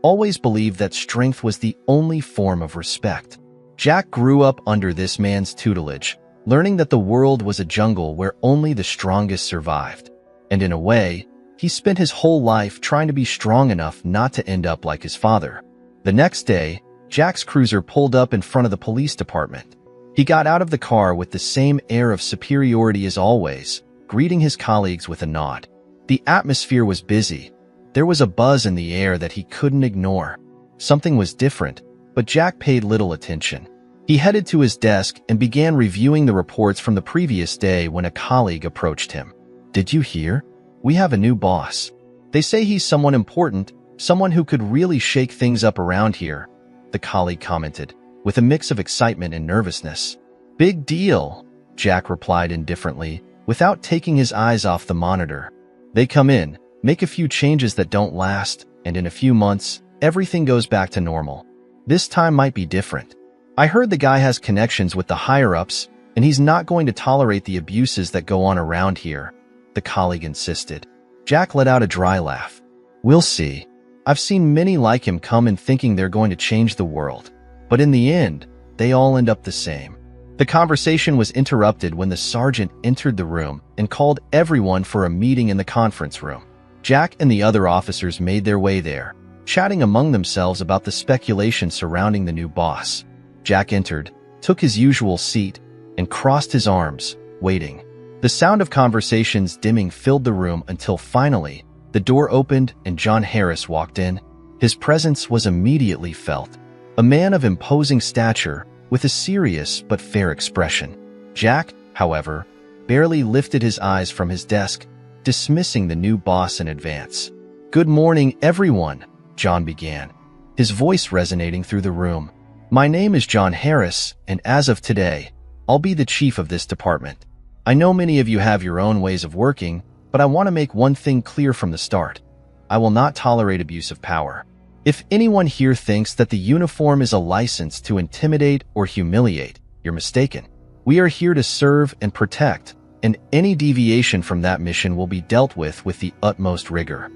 always believed that strength was the only form of respect. Jack grew up under this man's tutelage, learning that the world was a jungle where only the strongest survived. And in a way, he spent his whole life trying to be strong enough not to end up like his father. The next day, Jack's cruiser pulled up in front of the police department. He got out of the car with the same air of superiority as always, greeting his colleagues with a nod. The atmosphere was busy. There was a buzz in the air that he couldn't ignore. Something was different, but Jack paid little attention. He headed to his desk and began reviewing the reports from the previous day when a colleague approached him. "Did you hear? We have a new boss. They say he's someone important, someone who could really shake things up around here," the colleague commented, with a mix of excitement and nervousness. "Big deal," Jack replied indifferently, without taking his eyes off the monitor. "They come in, make a few changes that don't last, and in a few months, everything goes back to normal. This time might be different. I heard the guy has connections with the higher-ups, and he's not going to tolerate the abuses that go on around here," the colleague insisted. Jack let out a dry laugh. "We'll see. I've seen many like him come in thinking they're going to change the world, but in the end, they all end up the same." The conversation was interrupted when the sergeant entered the room and called everyone for a meeting in the conference room. Jack and the other officers made their way there, chatting among themselves about the speculation surrounding the new boss. Jack entered, took his usual seat, and crossed his arms, waiting. The sound of conversations dimming filled the room until finally, the door opened and John Harris walked in. His presence was immediately felt. A man of imposing stature, with a serious but fair expression. Jack, however, barely lifted his eyes from his desk, dismissing the new boss in advance. "Good morning, everyone," John began, his voice resonating through the room. "My name is John Harris, and as of today, I'll be the chief of this department. I know many of you have your own ways of working, but I want to make one thing clear from the start. I will not tolerate abuse of power. If anyone here thinks that the uniform is a license to intimidate or humiliate, you're mistaken. We are here to serve and protect, and any deviation from that mission will be dealt with the utmost rigor."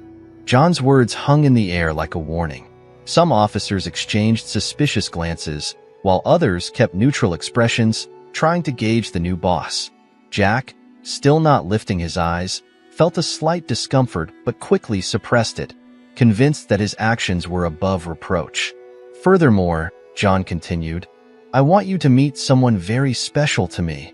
John's words hung in the air like a warning. Some officers exchanged suspicious glances, while others kept neutral expressions, trying to gauge the new boss. Jack, still not lifting his eyes, felt a slight discomfort but quickly suppressed it, convinced that his actions were above reproach. "Furthermore," John continued, "I want you to meet someone very special to me."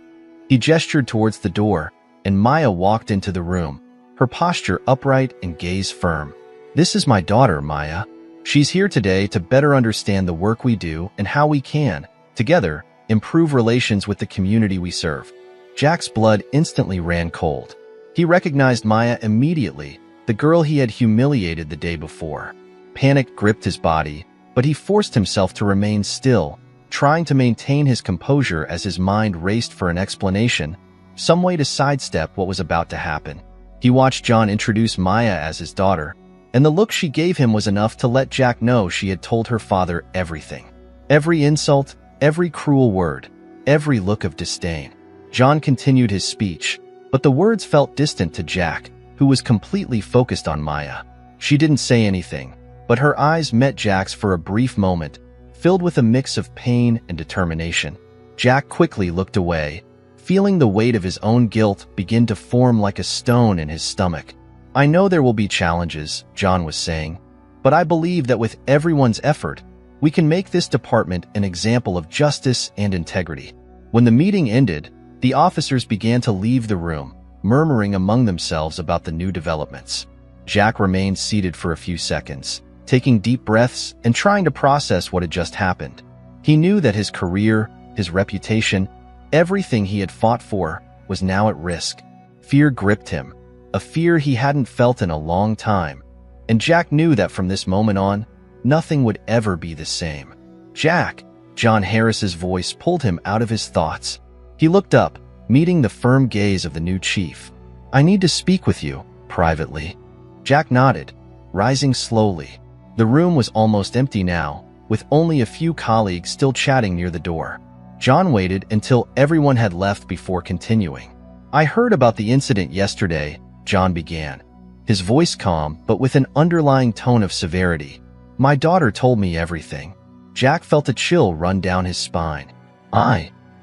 He gestured towards the door, and Maya walked into the room, her posture upright and gaze firm. "This is my daughter, Maya. She's here today to better understand the work we do and how we can, together, improve relations with the community we serve." Jack's blood instantly ran cold. He recognized Maya immediately, the girl he had humiliated the day before. Panic gripped his body, but he forced himself to remain still, trying to maintain his composure as his mind raced for an explanation, some way to sidestep what was about to happen. He watched John introduce Maya as his daughter, and the look she gave him was enough to let Jack know she had told her father everything. Every insult, every cruel word, every look of disdain. John continued his speech, but the words felt distant to Jack, who was completely focused on Maya. She didn't say anything, but her eyes met Jack's for a brief moment, filled with a mix of pain and determination. Jack quickly looked away, feeling the weight of his own guilt begin to form like a stone in his stomach. "I know there will be challenges," John was saying, "but I believe that with everyone's effort, we can make this department an example of justice and integrity." When the meeting ended, the officers began to leave the room, murmuring among themselves about the new developments. Jack remained seated for a few seconds, taking deep breaths and trying to process what had just happened. He knew that his career, his reputation, everything he had fought for was now at risk. Fear gripped him, a fear he hadn't felt in a long time, and Jack knew that from this moment on, nothing would ever be the same. "Jack!" John Harris's voice pulled him out of his thoughts. He looked up, meeting the firm gaze of the new chief. "I need to speak with you, privately." Jack nodded, rising slowly. The room was almost empty now, with only a few colleagues still chatting near the door. John waited until everyone had left before continuing. "I heard about the incident yesterday," John began, his voice calm but with an underlying tone of severity. "My daughter told me everything." Jack felt a chill run down his spine.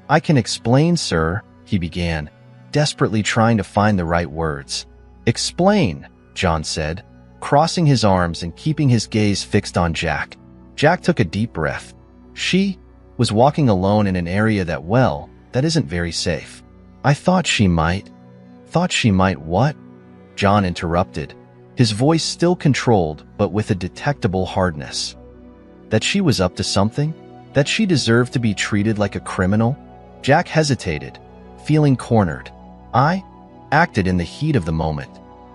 I can explain, sir," he began, desperately trying to find the right words. "Explain," John said, crossing his arms and keeping his gaze fixed on Jack. Jack took a deep breath. "She was walking alone in an area that isn't very safe. I thought she might." "Thought she might what?" John interrupted, his voice still controlled but with a detectable hardness. "That she was up to something? That she deserved to be treated like a criminal?" Jack hesitated, feeling cornered. "I acted in the heat of the moment.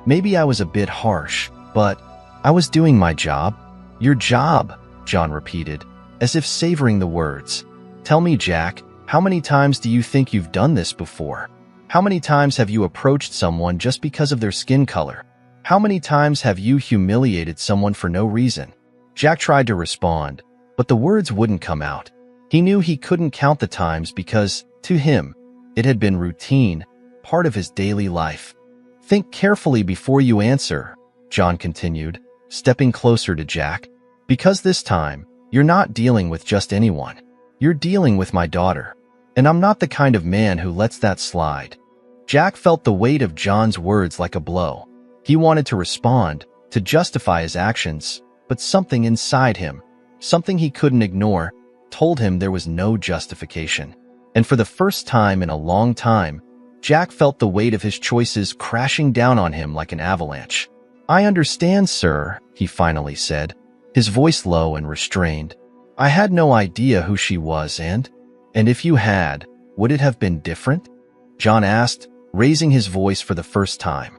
Maybe I was a bit harsh, but I was doing my job." "Your job," John repeated, as if savoring the words. "Tell me, Jack, how many times do you think you've done this before? How many times have you approached someone just because of their skin color? How many times have you humiliated someone for no reason?" Jack tried to respond, but the words wouldn't come out. He knew he couldn't count the times because, to him, it had been routine, part of his daily life. "Think carefully before you answer," John continued, stepping closer to Jack. "Because this time, you're not dealing with just anyone. You're dealing with my daughter. And I'm not the kind of man who lets that slide." Jack felt the weight of John's words like a blow. He wanted to respond, to justify his actions, but something inside him, something he couldn't ignore, told him there was no justification. And for the first time in a long time, Jack felt the weight of his choices crashing down on him like an avalanche. "I understand, sir," he finally said, his voice low and restrained. "I had no idea who she was, and if you had, would it have been different?" John asked, raising his voice for the first time.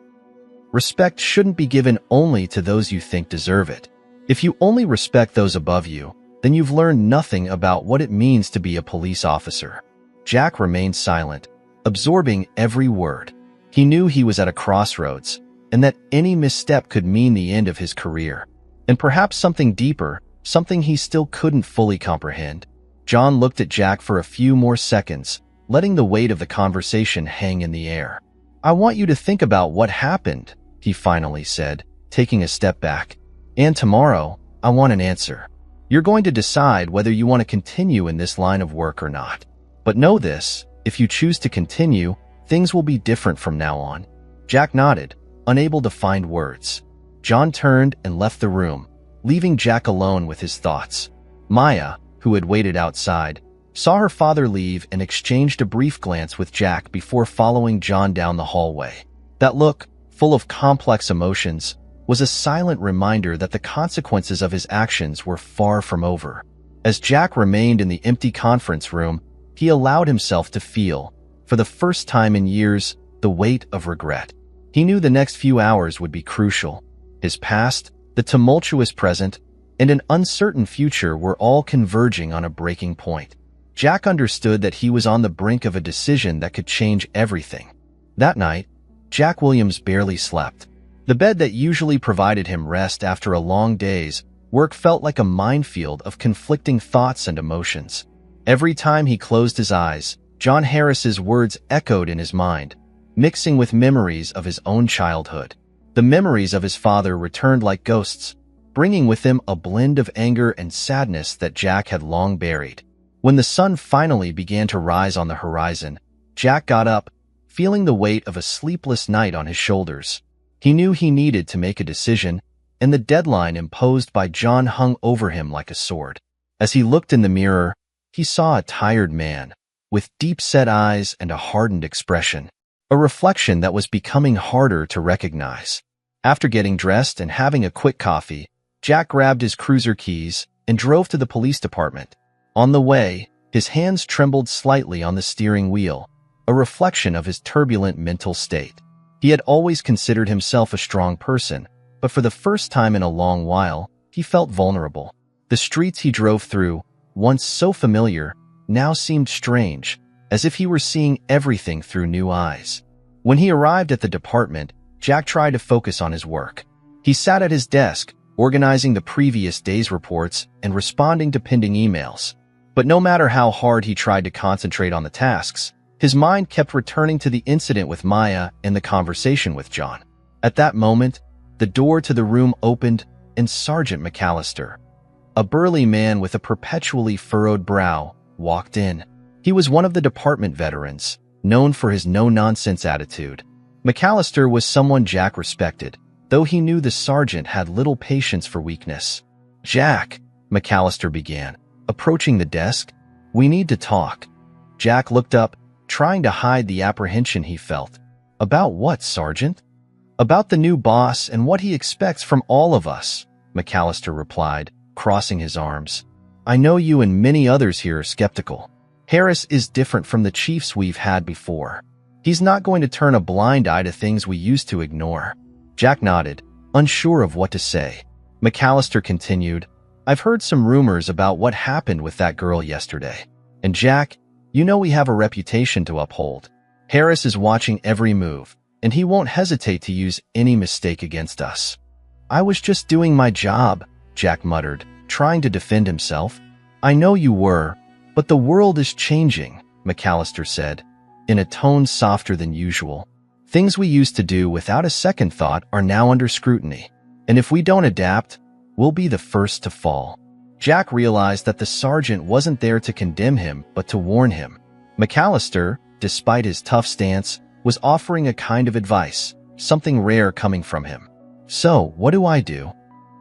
"Respect shouldn't be given only to those you think deserve it. If you only respect those above you, then you've learned nothing about what it means to be a police officer." Jack remained silent, absorbing every word. He knew he was at a crossroads, and that any misstep could mean the end of his career. And perhaps something deeper, something he still couldn't fully comprehend. John looked at Jack for a few more seconds, letting the weight of the conversation hang in the air. "I want you to think about what happened," he finally said, taking a step back. "And tomorrow, I want an answer. You're going to decide whether you want to continue in this line of work or not. But know this, if you choose to continue, things will be different from now on." Jack nodded, unable to find words. John turned and left the room, leaving Jack alone with his thoughts. Maya, who had waited outside, saw her father leave and exchanged a brief glance with Jack before following John down the hallway. That look, full of complex emotions, was a silent reminder that the consequences of his actions were far from over. As Jack remained in the empty conference room, he allowed himself to feel, for the first time in years, the weight of regret. He knew the next few hours would be crucial. His past, the tumultuous present, and an uncertain future were all converging on a breaking point. Jack understood that he was on the brink of a decision that could change everything. That night, Jack Williams barely slept. The bed that usually provided him rest after a long day's work felt like a minefield of conflicting thoughts and emotions. Every time he closed his eyes, John Harris's words echoed in his mind, mixing with memories of his own childhood. The memories of his father returned like ghosts, bringing with them a blend of anger and sadness that Jack had long buried. When the sun finally began to rise on the horizon, Jack got up, feeling the weight of a sleepless night on his shoulders. He knew he needed to make a decision, and the deadline imposed by John hung over him like a sword. As he looked in the mirror, he saw a tired man, with deep-set eyes and a hardened expression, a reflection that was becoming harder to recognize. After getting dressed and having a quick coffee, Jack grabbed his cruiser keys and drove to the police department. On the way, his hands trembled slightly on the steering wheel, a reflection of his turbulent mental state. He had always considered himself a strong person, but for the first time in a long while, he felt vulnerable. The streets he drove through, once so familiar, now seemed strange, as if he were seeing everything through new eyes. When he arrived at the department, Jack tried to focus on his work. He sat at his desk, organizing the previous day's reports and responding to pending emails. But no matter how hard he tried to concentrate on the tasks, his mind kept returning to the incident with Maya and the conversation with John. At that moment, the door to the room opened and Sergeant McAllister, a burly man with a perpetually furrowed brow, walked in. He was one of the department veterans, known for his no-nonsense attitude. McAllister was someone Jack respected, though he knew the sergeant had little patience for weakness. "Jack," McAllister began, approaching the desk, "we need to talk." Jack looked up, trying to hide the apprehension he felt. "About what, Sergeant?" "About the new boss and what he expects from all of us," McAllister replied, crossing his arms. "I know you and many others here are skeptical. Harris is different from the chiefs we've had before. He's not going to turn a blind eye to things we used to ignore." Jack nodded, unsure of what to say. McAllister continued, "I've heard some rumors about what happened with that girl yesterday. And Jack, you know we have a reputation to uphold. Harris is watching every move, and he won't hesitate to use any mistake against us." "I was just doing my job," Jack muttered, trying to defend himself. "I know you were, but the world is changing," McAllister said, in a tone softer than usual. "Things we used to do without a second thought are now under scrutiny, and if we don't adapt, we'll be the first to fall." Jack realized that the sergeant wasn't there to condemn him, but to warn him. McAllister, despite his tough stance, was offering a kind of advice, something rare coming from him. "So, what do I do?"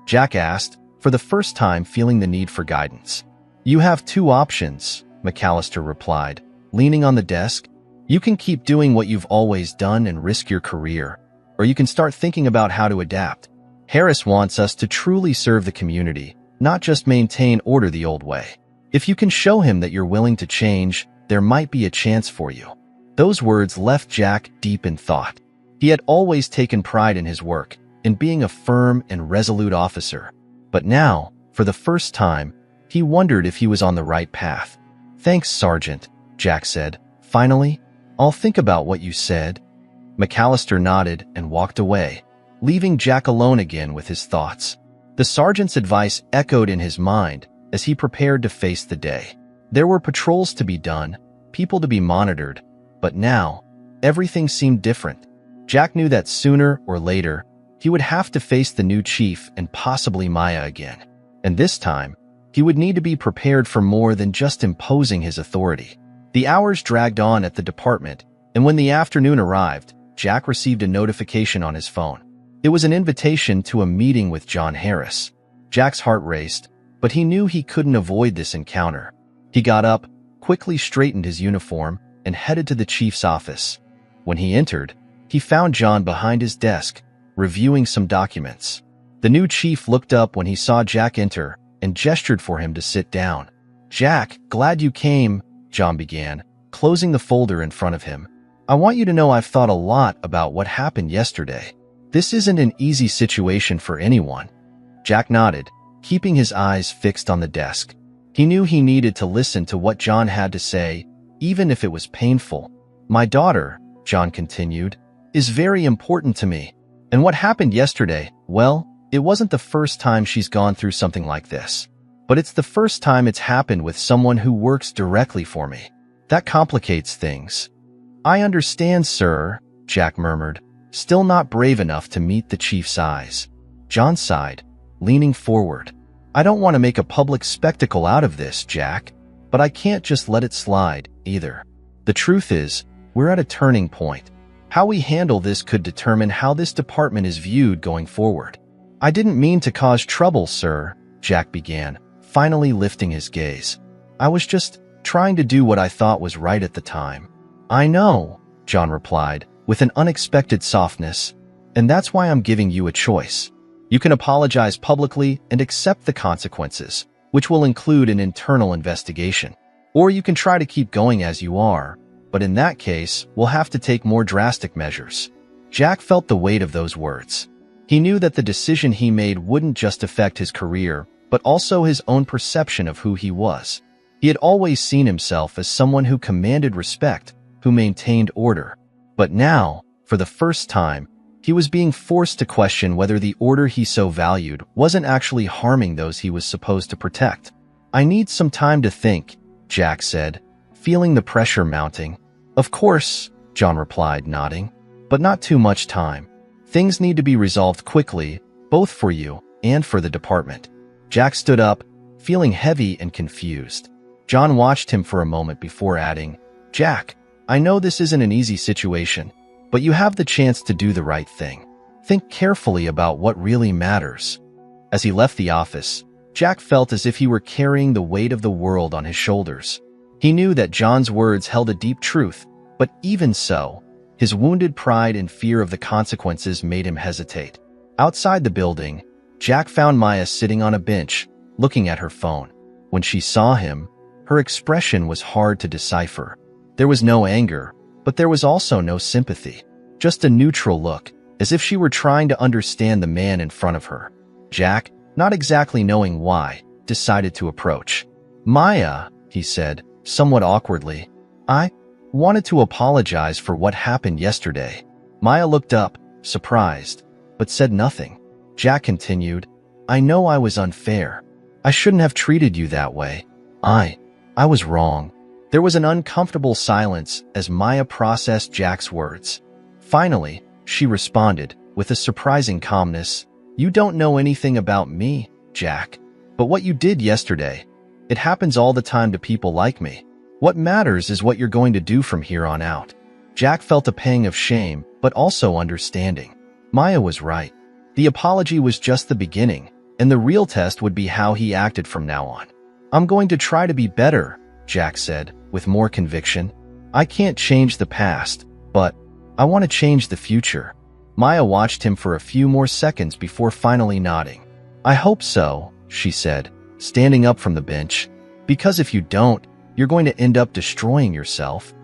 Jack asked, for the first time feeling the need for guidance. "You have two options," McAllister replied, leaning on the desk. "You can keep doing what you've always done and risk your career, or you can start thinking about how to adapt. Harris wants us to truly serve the community, not just maintain order the old way. If you can show him that you're willing to change, there might be a chance for you." Those words left Jack deep in thought. He had always taken pride in his work, in being a firm and resolute officer. But now, for the first time, he wondered if he was on the right path. "Thanks, Sergeant," Jack said. "Finally, I'll think about what you said." McAllister nodded and walked away, leaving Jack alone again with his thoughts. The sergeant's advice echoed in his mind as he prepared to face the day. There were patrols to be done, people to be monitored, but now, everything seemed different. Jack knew that sooner or later, he would have to face the new chief and possibly Maya again. And this time, he would need to be prepared for more than just imposing his authority. The hours dragged on at the department, and when the afternoon arrived, Jack received a notification on his phone. It was an invitation to a meeting with John Harris. Jack's heart raced, but he knew he couldn't avoid this encounter. He got up, quickly straightened his uniform, and headed to the chief's office. When he entered, he found John behind his desk, reviewing some documents. The new chief looked up when he saw Jack enter and gestured for him to sit down. "Jack, glad you came," John began, closing the folder in front of him. I want you to know I've thought a lot about what happened yesterday. This isn't an easy situation for anyone." Jack nodded, keeping his eyes fixed on the desk. He knew he needed to listen to what John had to say, even if it was painful. "My daughter," John continued, "is very important to me. And what happened yesterday, well, it wasn't the first time she's gone through something like this. But it's the first time it's happened with someone who works directly for me. That complicates things." "I understand, sir," Jack murmured, still not brave enough to meet the chief's eyes. John sighed, leaning forward. "I don't want to make a public spectacle out of this, Jack, but I can't just let it slide, either. The truth is, we're at a turning point. How we handle this could determine how this department is viewed going forward." "I didn't mean to cause trouble, sir," Jack began, finally lifting his gaze. "I was just trying to do what I thought was right at the time." "I know," John replied, with an unexpected softness, "and that's why I'm giving you a choice. You can apologize publicly and accept the consequences, which will include an internal investigation. Or you can try to keep going as you are, but in that case, we'll have to take more drastic measures." Jack felt the weight of those words. He knew that the decision he made wouldn't just affect his career, but also his own perception of who he was. He had always seen himself as someone who commanded respect, who maintained order. But now, for the first time, he was being forced to question whether the order he so valued wasn't actually harming those he was supposed to protect. "I need some time to think," Jack said, feeling the pressure mounting. "Of course," John replied, nodding, "but not too much time. Things need to be resolved quickly, both for you and for the department." Jack stood up, feeling heavy and confused. John watched him for a moment before adding, "Jack, I know this isn't an easy situation, but you have the chance to do the right thing. Think carefully about what really matters." As he left the office, Jack felt as if he were carrying the weight of the world on his shoulders. He knew that John's words held a deep truth, but even so, his wounded pride and fear of the consequences made him hesitate. Outside the building, Jack found Maya sitting on a bench, looking at her phone. When she saw him, her expression was hard to decipher. There was no anger, but there was also no sympathy. Just a neutral look, as if she were trying to understand the man in front of her. Jack, not exactly knowing why, decided to approach. "Maya," he said, somewhat awkwardly, "I wanted to apologize for what happened yesterday." Maya looked up, surprised, but said nothing. Jack continued, "I know I was unfair. I shouldn't have treated you that way. I was wrong." There was an uncomfortable silence as Maya processed Jack's words. Finally, she responded, with a surprising calmness, "You don't know anything about me, Jack. But what you did yesterday, it happens all the time to people like me. What matters is what you're going to do from here on out." Jack felt a pang of shame, but also understanding. Maya was right. The apology was just the beginning, and the real test would be how he acted from now on. "I'm going to try to be better," Jack said, with more conviction. "I can't change the past, but I want to change the future." Maya watched him for a few more seconds before finally nodding. "I hope so," she said, standing up from the bench, "because if you don't, you're going to end up destroying yourself."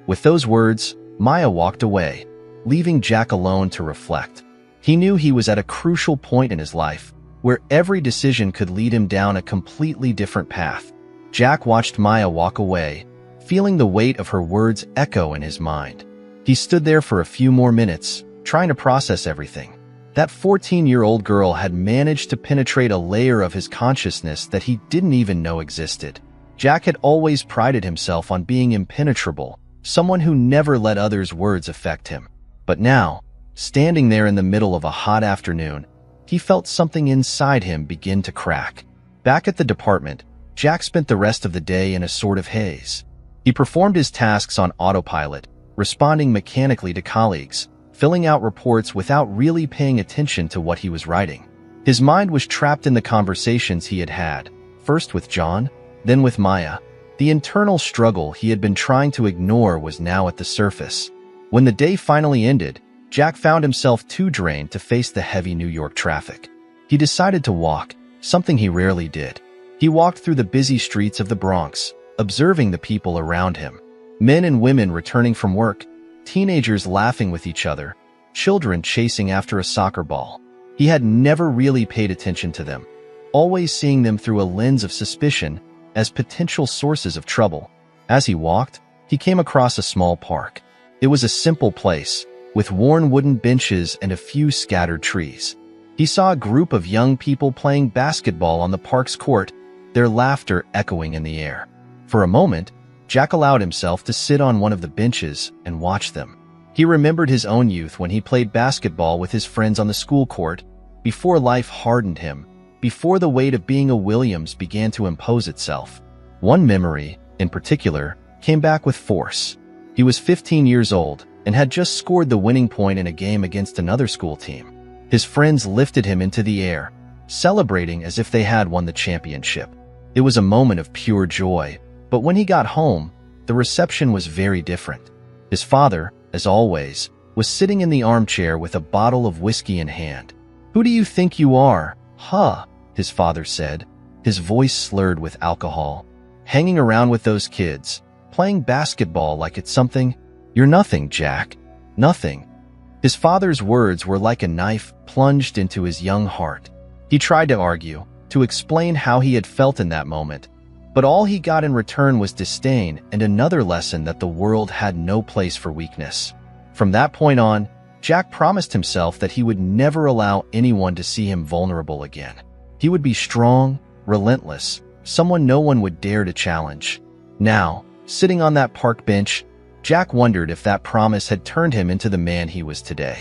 With those words, Maya walked away, leaving Jack alone to reflect. He knew he was at a crucial point in his life, where every decision could lead him down a completely different path. Jack watched Maya walk away, feeling the weight of her words echo in his mind. He stood there for a few more minutes, trying to process everything. That 14-year-old girl had managed to penetrate a layer of his consciousness that he didn't even know existed. Jack had always prided himself on being impenetrable, someone who never let others' words affect him. But now, standing there in the middle of a hot afternoon, he felt something inside him begin to crack. Back at the department, Jack spent the rest of the day in a sort of haze. He performed his tasks on autopilot, responding mechanically to colleagues, filling out reports without really paying attention to what he was writing. His mind was trapped in the conversations he had had, first with John, then with Maya. The internal struggle he had been trying to ignore was now at the surface. When the day finally ended, Jack found himself too drained to face the heavy New York traffic. He decided to walk, something he rarely did. He walked through the busy streets of the Bronx, observing the people around him. Men and women returning from work, teenagers laughing with each other, children chasing after a soccer ball. He had never really paid attention to them, always seeing them through a lens of suspicion as potential sources of trouble. As he walked, he came across a small park. It was a simple place, with worn wooden benches and a few scattered trees. He saw a group of young people playing basketball on the park's court, their laughter echoing in the air. For a moment, Jack allowed himself to sit on one of the benches and watch them. He remembered his own youth when he played basketball with his friends on the school court, before life hardened him, before the weight of being a Williams began to impose itself. One memory, in particular, came back with force. He was 15 years old and had just scored the winning point in a game against another school team. His friends lifted him into the air, celebrating as if they had won the championship. It was a moment of pure joy, but when he got home, the reception was very different. His father, as always, was sitting in the armchair with a bottle of whiskey in hand. "Who do you think you are, huh?" his father said, his voice slurred with alcohol. "Hanging around with those kids, playing basketball like it's something? You're nothing, Jack. Nothing." His father's words were like a knife plunged into his young heart. He tried to argue, to explain how he had felt in that moment, but all he got in return was disdain and another lesson that the world had no place for weakness. From that point on, Jack promised himself that he would never allow anyone to see him vulnerable again. He would be strong, relentless, someone no one would dare to challenge. Now, sitting on that park bench, Jack wondered if that promise had turned him into the man he was today.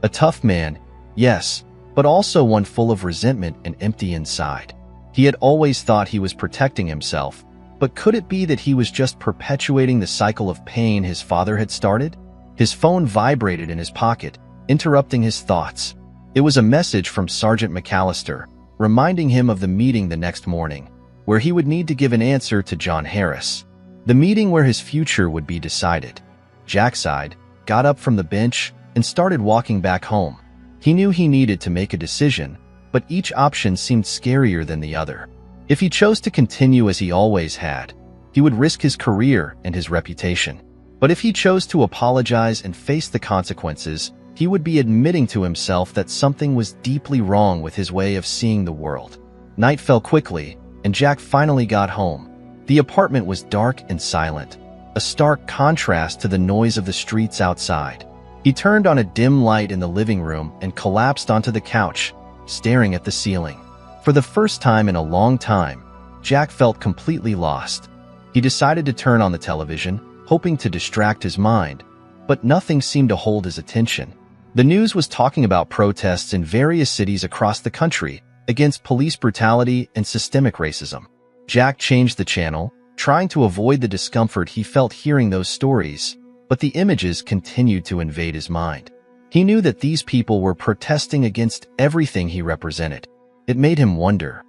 A tough man, yes, but also one full of resentment and empty inside. He had always thought he was protecting himself, but could it be that he was just perpetuating the cycle of pain his father had started? His phone vibrated in his pocket, interrupting his thoughts. It was a message from Sergeant McAllister, reminding him of the meeting the next morning, where he would need to give an answer to John Harris. The meeting where his future would be decided. Jack sighed, got up from the bench, and started walking back home. He knew he needed to make a decision, but each option seemed scarier than the other. If he chose to continue as he always had, he would risk his career and his reputation. But if he chose to apologize and face the consequences, he would be admitting to himself that something was deeply wrong with his way of seeing the world. Night fell quickly, and Jack finally got home. The apartment was dark and silent, a stark contrast to the noise of the streets outside. He turned on a dim light in the living room and collapsed onto the couch, staring at the ceiling. For the first time in a long time, Jack felt completely lost. He decided to turn on the television, hoping to distract his mind, but nothing seemed to hold his attention. The news was talking about protests in various cities across the country against police brutality and systemic racism. Jack changed the channel, trying to avoid the discomfort he felt hearing those stories, but the images continued to invade his mind. He knew that these people were protesting against everything he represented. It made him wonder,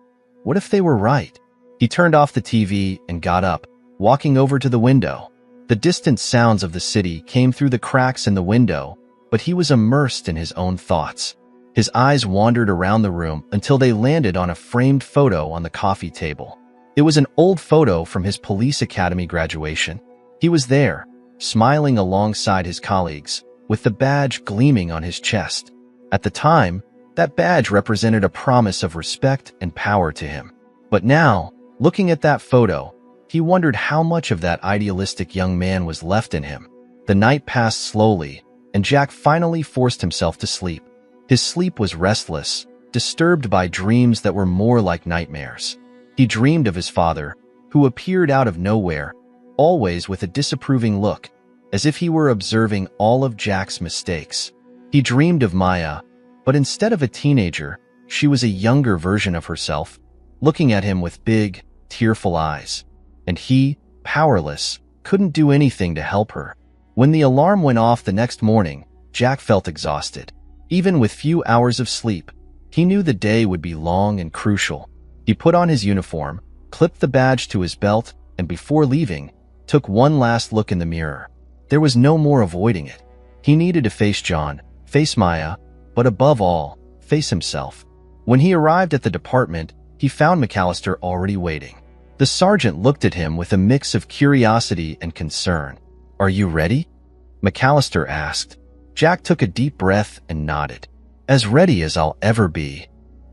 what if they were right? He turned off the TV and got up, walking over to the window. The distant sounds of the city came through the cracks in the window, but he was immersed in his own thoughts. His eyes wandered around the room until they landed on a framed photo on the coffee table. It was an old photo from his police academy graduation. He was there, smiling alongside his colleagues, with the badge gleaming on his chest. At the time, that badge represented a promise of respect and power to him. But now, looking at that photo, he wondered how much of that idealistic young man was left in him. The night passed slowly, and Jack finally forced himself to sleep. His sleep was restless, disturbed by dreams that were more like nightmares. He dreamed of his father, who appeared out of nowhere, always with a disapproving look, as if he were observing all of Jack's mistakes. He dreamed of Maya, but instead of a teenager, she was a younger version of herself, looking at him with big, tearful eyes. And he, powerless, couldn't do anything to help her. When the alarm went off the next morning, Jack felt exhausted. Even with few hours of sleep, he knew the day would be long and crucial. He put on his uniform, clipped the badge to his belt, and before leaving, took one last look in the mirror. There was no more avoiding it. He needed to face John, face Maya, but above all, face himself. When he arrived at the department, he found McAllister already waiting. The sergeant looked at him with a mix of curiosity and concern. "Are you ready?" McAllister asked. Jack took a deep breath and nodded. As ready as I'll ever be.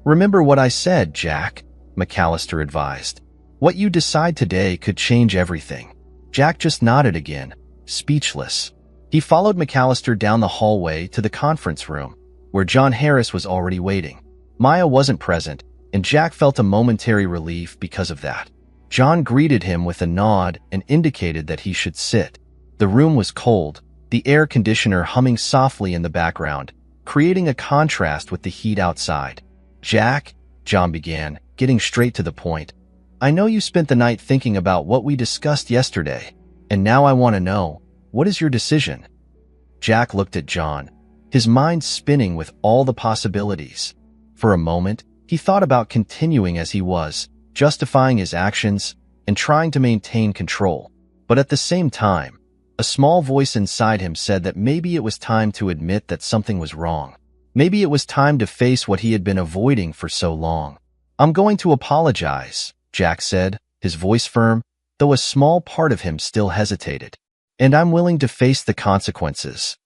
Remember what I said, Jack, McAllister advised. What you decide today could change everything. Jack just nodded again, speechless. He followed McAllister down the hallway to the conference room, where John Harris was already waiting. Maya wasn't present, and Jack felt a momentary relief because of that. John greeted him with a nod and indicated that he should sit. The room was cold, the air conditioner humming softly in the background, creating a contrast with the heat outside. Jack, John began, getting straight to the point. I know you spent the night thinking about what we discussed yesterday, and now I want to know, what is your decision? Jack looked at John, his mind spinning with all the possibilities. For a moment, he thought about continuing as he was, justifying his actions and trying to maintain control. But at the same time, a small voice inside him said that maybe it was time to admit that something was wrong. Maybe it was time to face what he had been avoiding for so long. I'm going to apologize, Jack said, his voice firm, though a small part of him still hesitated. And I'm willing to face the consequences.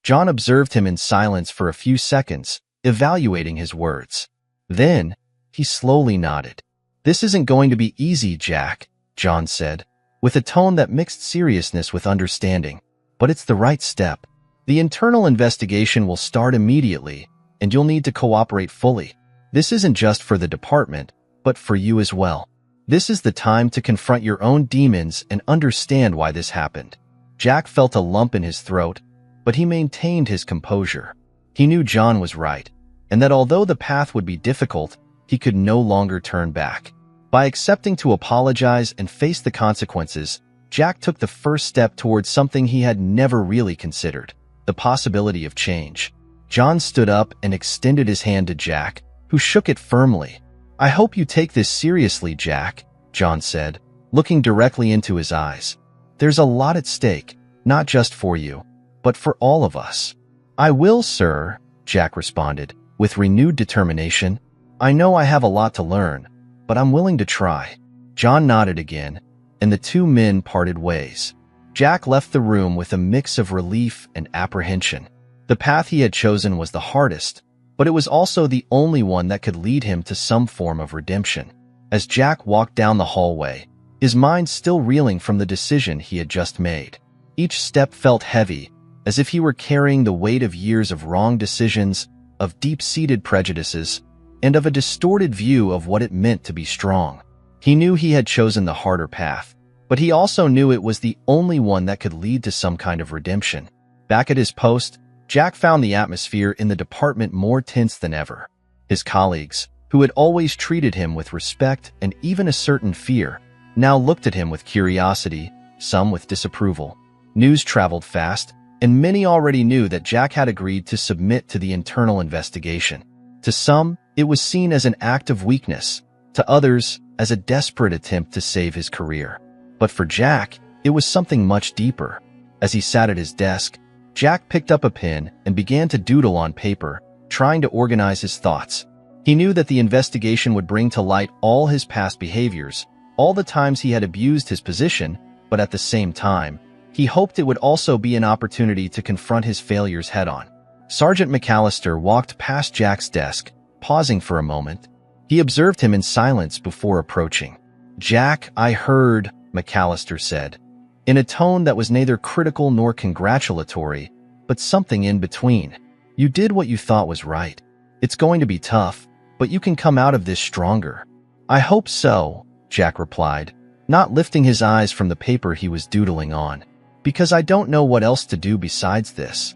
John observed him in silence for a few seconds, evaluating his words. Then, he slowly nodded. This isn't going to be easy, Jack, John said, with a tone that mixed seriousness with understanding. But it's the right step. The internal investigation will start immediately, and you'll need to cooperate fully. This isn't just for the department, but for you as well. This is the time to confront your own demons and understand why this happened. Jack felt a lump in his throat, but he maintained his composure. He knew John was right, and that although the path would be difficult, he could no longer turn back. By accepting to apologize and face the consequences, Jack took the first step towards something he had never really considered, the possibility of change. John stood up and extended his hand to Jack, who shook it firmly. I hope you take this seriously, Jack, John said, looking directly into his eyes. There's a lot at stake, not just for you, but for all of us. I will, sir, Jack responded, with renewed determination. I know I have a lot to learn, but I'm willing to try. John nodded again, and the two men parted ways. Jack left the room with a mix of relief and apprehension. The path he had chosen was the hardest, but it was also the only one that could lead him to some form of redemption. As Jack walked down the hallway, his mind still reeling from the decision he had just made. Each step felt heavy, as if he were carrying the weight of years of wrong decisions, of deep-seated prejudices, and of a distorted view of what it meant to be strong. He knew he had chosen the harder path, but he also knew it was the only one that could lead to some kind of redemption. Back at his post, Jack found the atmosphere in the department more tense than ever. His colleagues, who had always treated him with respect and even a certain fear, now looked at him with curiosity, some with disapproval. News traveled fast, and many already knew that Jack had agreed to submit to the internal investigation. To some, it was seen as an act of weakness, to others, as a desperate attempt to save his career. But for Jack, it was something much deeper. As he sat at his desk, Jack picked up a pen and began to doodle on paper, trying to organize his thoughts. He knew that the investigation would bring to light all his past behaviors, all the times he had abused his position, but at the same time, he hoped it would also be an opportunity to confront his failures head-on. Sergeant McAllister walked past Jack's desk, pausing for a moment. He observed him in silence before approaching. Jack, I heard, McAllister said, in a tone that was neither critical nor congratulatory, but something in between. You did what you thought was right. It's going to be tough, but you can come out of this stronger. I hope so, Jack replied, not lifting his eyes from the paper he was doodling on. Because I don't know what else to do besides this.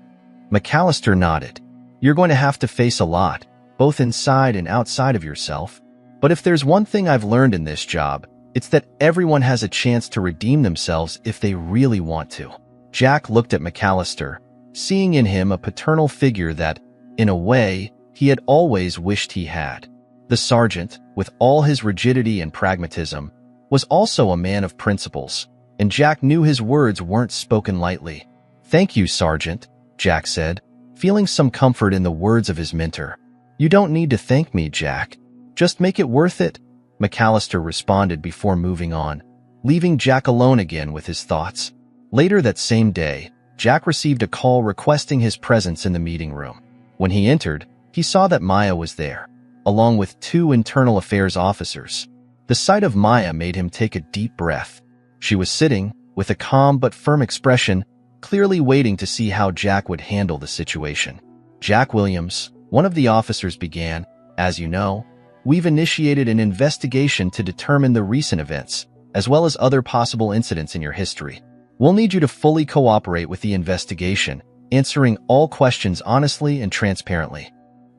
McAllister nodded. You're going to have to face a lot, both inside and outside of yourself. But if there's one thing I've learned in this job, it's that everyone has a chance to redeem themselves if they really want to. Jack looked at McAllister, seeing in him a paternal figure that, in a way, he had always wished he had. The sergeant, with all his rigidity and pragmatism, was also a man of principles, and Jack knew his words weren't spoken lightly. Thank you, Sergeant, Jack said, feeling some comfort in the words of his mentor. You don't need to thank me, Jack. Just make it worth it, McAllister responded before moving on, leaving Jack alone again with his thoughts. Later that same day, Jack received a call requesting his presence in the meeting room. When he entered, he saw that Maya was there, along with 2 internal affairs officers. The sight of Maya made him take a deep breath. She was sitting, with a calm but firm expression, clearly waiting to see how Jack would handle the situation. "Jack Williams," one of the officers began, "as you know, we've initiated an investigation to determine the recent events, as well as other possible incidents in your history. We'll need you to fully cooperate with the investigation, answering all questions honestly and transparently."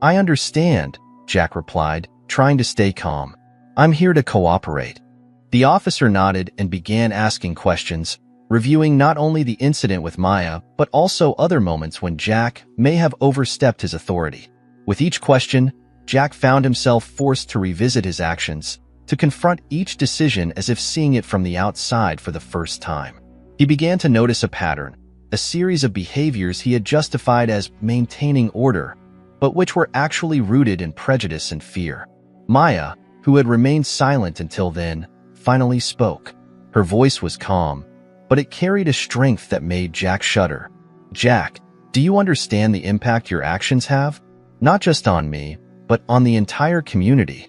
"I understand," Jack replied, trying to stay calm. "I'm here to cooperate." The officer nodded and began asking questions, reviewing not only the incident with Maya, but also other moments when Jack may have overstepped his authority. With each question, Jack found himself forced to revisit his actions, to confront each decision as if seeing it from the outside for the first time. He began to notice a pattern, a series of behaviors he had justified as maintaining order, but which were actually rooted in prejudice and fear. Maya, who had remained silent until then, finally spoke. Her voice was calm, but it carried a strength that made Jack shudder. "Jack, do you understand the impact your actions have? Not just on me, but on the entire community?"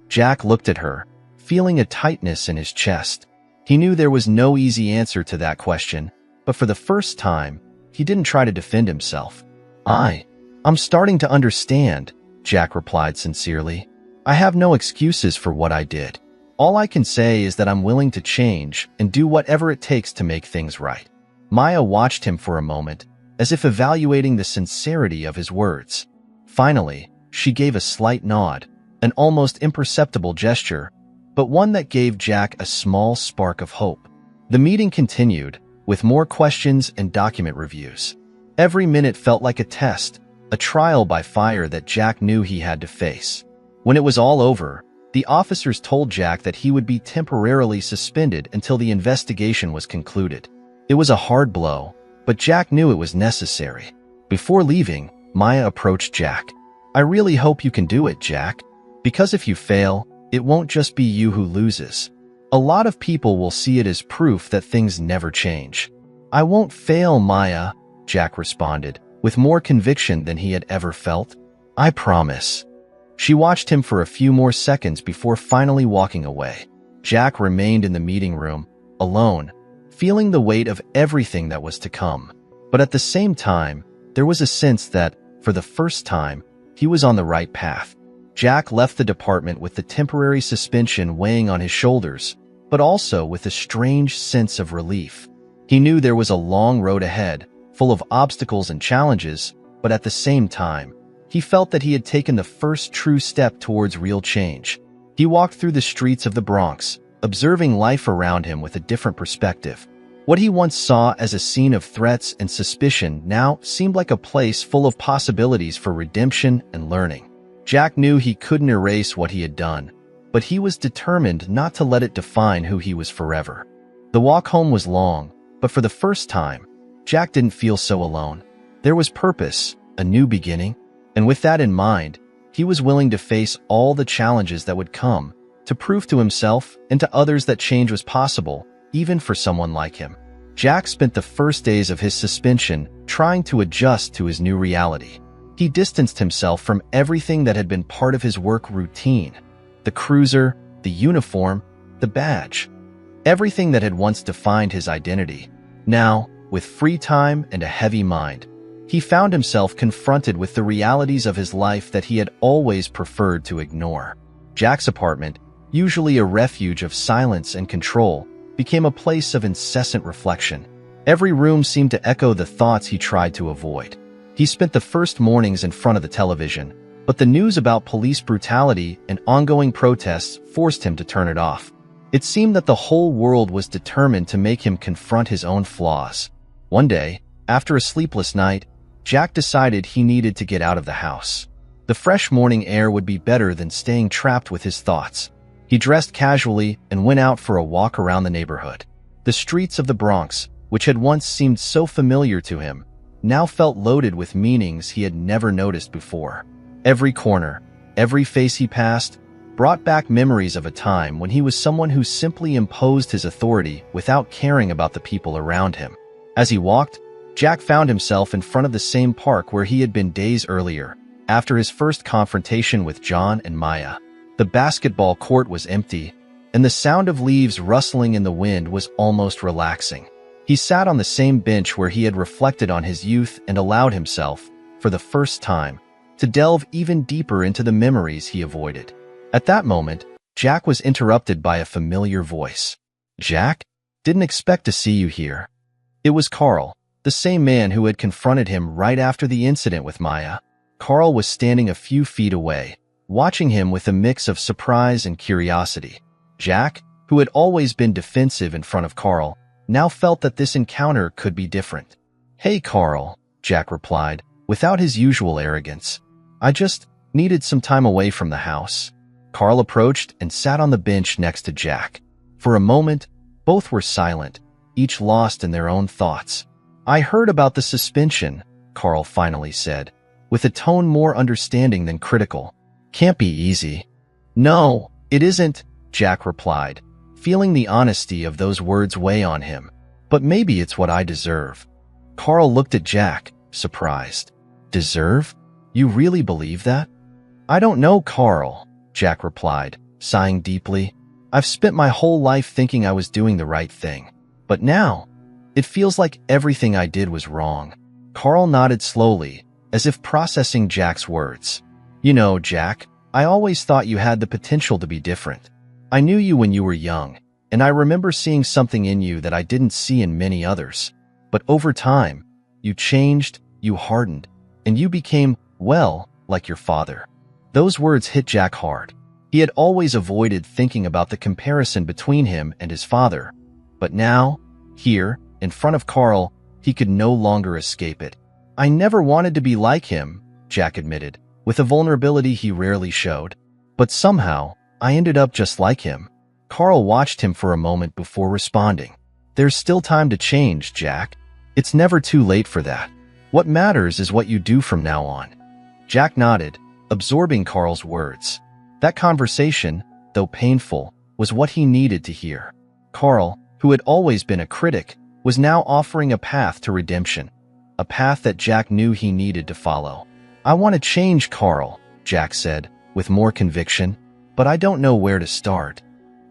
Jack looked at her, feeling a tightness in his chest. He knew there was no easy answer to that question, but for the first time, he didn't try to defend himself. I'm starting to understand," Jack replied sincerely. "I have no excuses for what I did. All I can say is that I'm willing to change and do whatever it takes to make things right." Maya watched him for a moment, as if evaluating the sincerity of his words. Finally, she gave a slight nod, an almost imperceptible gesture, but one that gave Jack a small spark of hope. The meeting continued, with more questions and document reviews. Every minute felt like a test, a trial by fire that Jack knew he had to face. When it was all over, the officers told Jack that he would be temporarily suspended until the investigation was concluded. It was a hard blow, but Jack knew it was necessary. Before leaving, Maya approached Jack. "I really hope you can do it, Jack. Because if you fail, it won't just be you who loses. A lot of people will see it as proof that things never change." "I won't fail, Maya," Jack responded, with more conviction than he had ever felt. "I promise." She watched him for a few more seconds before finally walking away. Jack remained in the meeting room, alone, feeling the weight of everything that was to come. But at the same time, there was a sense that, for the first time, he was on the right path. Jack left the department with the temporary suspension weighing on his shoulders, but also with a strange sense of relief. He knew there was a long road ahead, full of obstacles and challenges, but at the same time, he felt that he had taken the first true step towards real change. He walked through the streets of the Bronx, observing life around him with a different perspective. What he once saw as a scene of threats and suspicion now seemed like a place full of possibilities for redemption and learning. Jack knew he couldn't erase what he had done, but he was determined not to let it define who he was forever. The walk home was long, but for the first time, Jack didn't feel so alone. There was purpose, a new beginning, and with that in mind, he was willing to face all the challenges that would come, to prove to himself and to others that change was possible, even for someone like him. Jack spent the first days of his suspension trying to adjust to his new reality. He distanced himself from everything that had been part of his work routine. The cruiser, the uniform, the badge. Everything that had once defined his identity. Now, with free time and a heavy mind, he found himself confronted with the realities of his life that he had always preferred to ignore. Jack's apartment, usually a refuge of silence and control, became a place of incessant reflection. Every room seemed to echo the thoughts he tried to avoid. He spent the first mornings in front of the television, but the news about police brutality and ongoing protests forced him to turn it off. It seemed that the whole world was determined to make him confront his own flaws. One day, after a sleepless night, Jack decided he needed to get out of the house. The fresh morning air would be better than staying trapped with his thoughts. He dressed casually and went out for a walk around the neighborhood. The streets of the Bronx, which had once seemed so familiar to him, now felt loaded with meanings he had never noticed before. Every corner, every face he passed, brought back memories of a time when he was someone who simply imposed his authority without caring about the people around him. As he walked, Jack found himself in front of the same park where he had been days earlier, after his first confrontation with John and Maya. The basketball court was empty, and the sound of leaves rustling in the wind was almost relaxing. He sat on the same bench where he had reflected on his youth and allowed himself, for the first time, to delve even deeper into the memories he avoided. At that moment, Jack was interrupted by a familiar voice. "Jack? Didn't expect to see you here." It was Carl, the same man who had confronted him right after the incident with Maya. Carl was standing a few feet away, watching him with a mix of surprise and curiosity. Jack, who had always been defensive in front of Carl, now felt that this encounter could be different. "Hey, Carl," Jack replied, without his usual arrogance. "I just needed some time away from the house." Carl approached and sat on the bench next to Jack. For a moment, both were silent, each lost in their own thoughts. "I heard about the suspension," Carl finally said, with a tone more understanding than critical. "Can't be easy." "No, it isn't," Jack replied, feeling the honesty of those words weigh on him. "But maybe it's what I deserve." Carl looked at Jack, surprised. "Deserve? You really believe that?" "I don't know, Carl," Jack replied, sighing deeply. "I've spent my whole life thinking I was doing the right thing. But now, it feels like everything I did was wrong." Carl nodded slowly, as if processing Jack's words. "You know, Jack, I always thought you had the potential to be different. I knew you when you were young, and I remember seeing something in you that I didn't see in many others. But over time, you changed, you hardened, and you became, well, like your father." Those words hit Jack hard. He had always avoided thinking about the comparison between him and his father. But now, here, in front of Carl, he could no longer escape it. "I never wanted to be like him," Jack admitted, with a vulnerability he rarely showed. "But somehow, I ended up just like him." Carl watched him for a moment before responding. "There's still time to change, Jack. It's never too late for that. What matters is what you do from now on." Jack nodded, absorbing Carl's words. That conversation, though painful, was what he needed to hear. Carl, who had always been a critic, was now offering a path to redemption, a path that Jack knew he needed to follow. "I want to change, Carl," Jack said, with more conviction, "but I don't know where to start."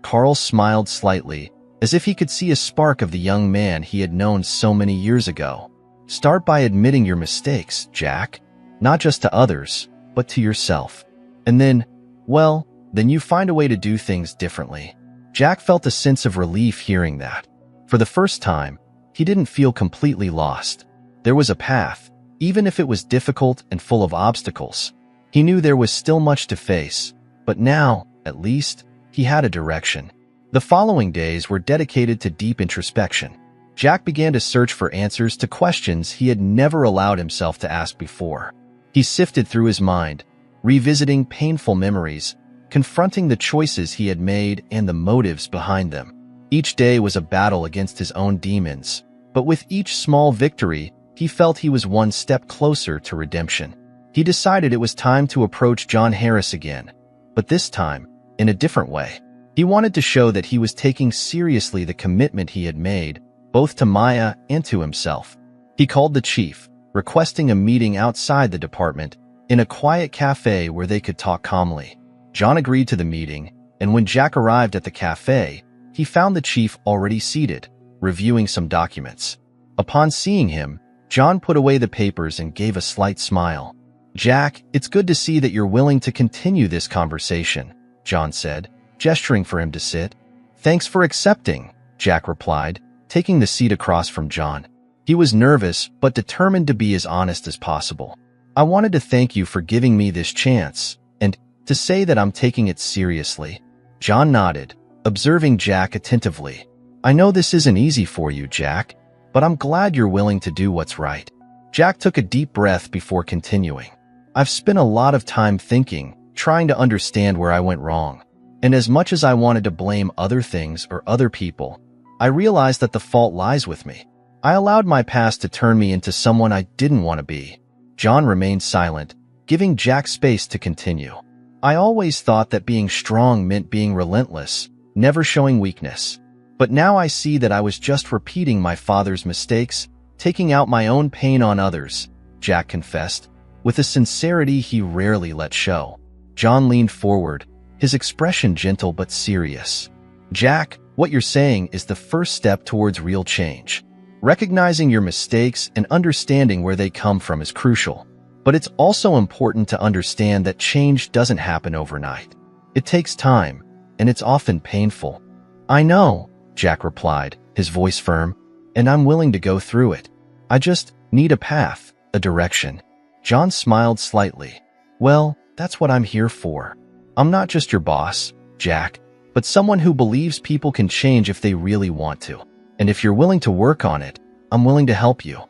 Carl smiled slightly, as if he could see a spark of the young man he had known so many years ago. "Start by admitting your mistakes, Jack. Not just to others, but to yourself. And then, well, then you find a way to do things differently." Jack felt a sense of relief hearing that. For the first time, he didn't feel completely lost. There was a path, even if it was difficult and full of obstacles. He knew there was still much to face, but now, at least, he had a direction. The following days were dedicated to deep introspection. Jack began to search for answers to questions he had never allowed himself to ask before. He sifted through his mind, revisiting painful memories, confronting the choices he had made and the motives behind them. Each day was a battle against his own demons, but with each small victory, he felt he was one step closer to redemption. He decided it was time to approach John Harris again, but this time, in a different way. He wanted to show that he was taking seriously the commitment he had made, both to Maya and to himself. He called the chief, requesting a meeting outside the department, in a quiet cafe where they could talk calmly. John agreed to the meeting, and when Jack arrived at the cafe, he found the chief already seated, reviewing some documents. Upon seeing him, John put away the papers and gave a slight smile. "Jack, it's good to see that you're willing to continue this conversation," John said, gesturing for him to sit. "Thanks for accepting," Jack replied, taking the seat across from John. He was nervous, but determined to be as honest as possible. "I wanted to thank you for giving me this chance, and to say that I'm taking it seriously." John nodded, observing Jack attentively. "I know this isn't easy for you, Jack, but I'm glad you're willing to do what's right." Jack took a deep breath before continuing. "I've spent a lot of time thinking, trying to understand where I went wrong. And as much as I wanted to blame other things or other people, I realized that the fault lies with me. I allowed my past to turn me into someone I didn't want to be." John remained silent, giving Jack space to continue. "I always thought that being strong meant being relentless, never showing weakness. But now I see that I was just repeating my father's mistakes taking out my own pain on others, Jack confessed, with a sincerity he rarely let show. John leaned forward, his expression gentle but serious. Jack, what you're saying is the first step towards real change. Recognizing your mistakes and understanding where they come from is crucial. But it's also important to understand that change doesn't happen overnight. It takes time, and it's often painful. I know, Jack replied, his voice firm, and I'm willing to go through it. I just need a path, a direction. John smiled slightly. Well, that's what I'm here for. I'm not just your boss, Jack, but someone who believes people can change if they really want to. And if you're willing to work on it, I'm willing to help you.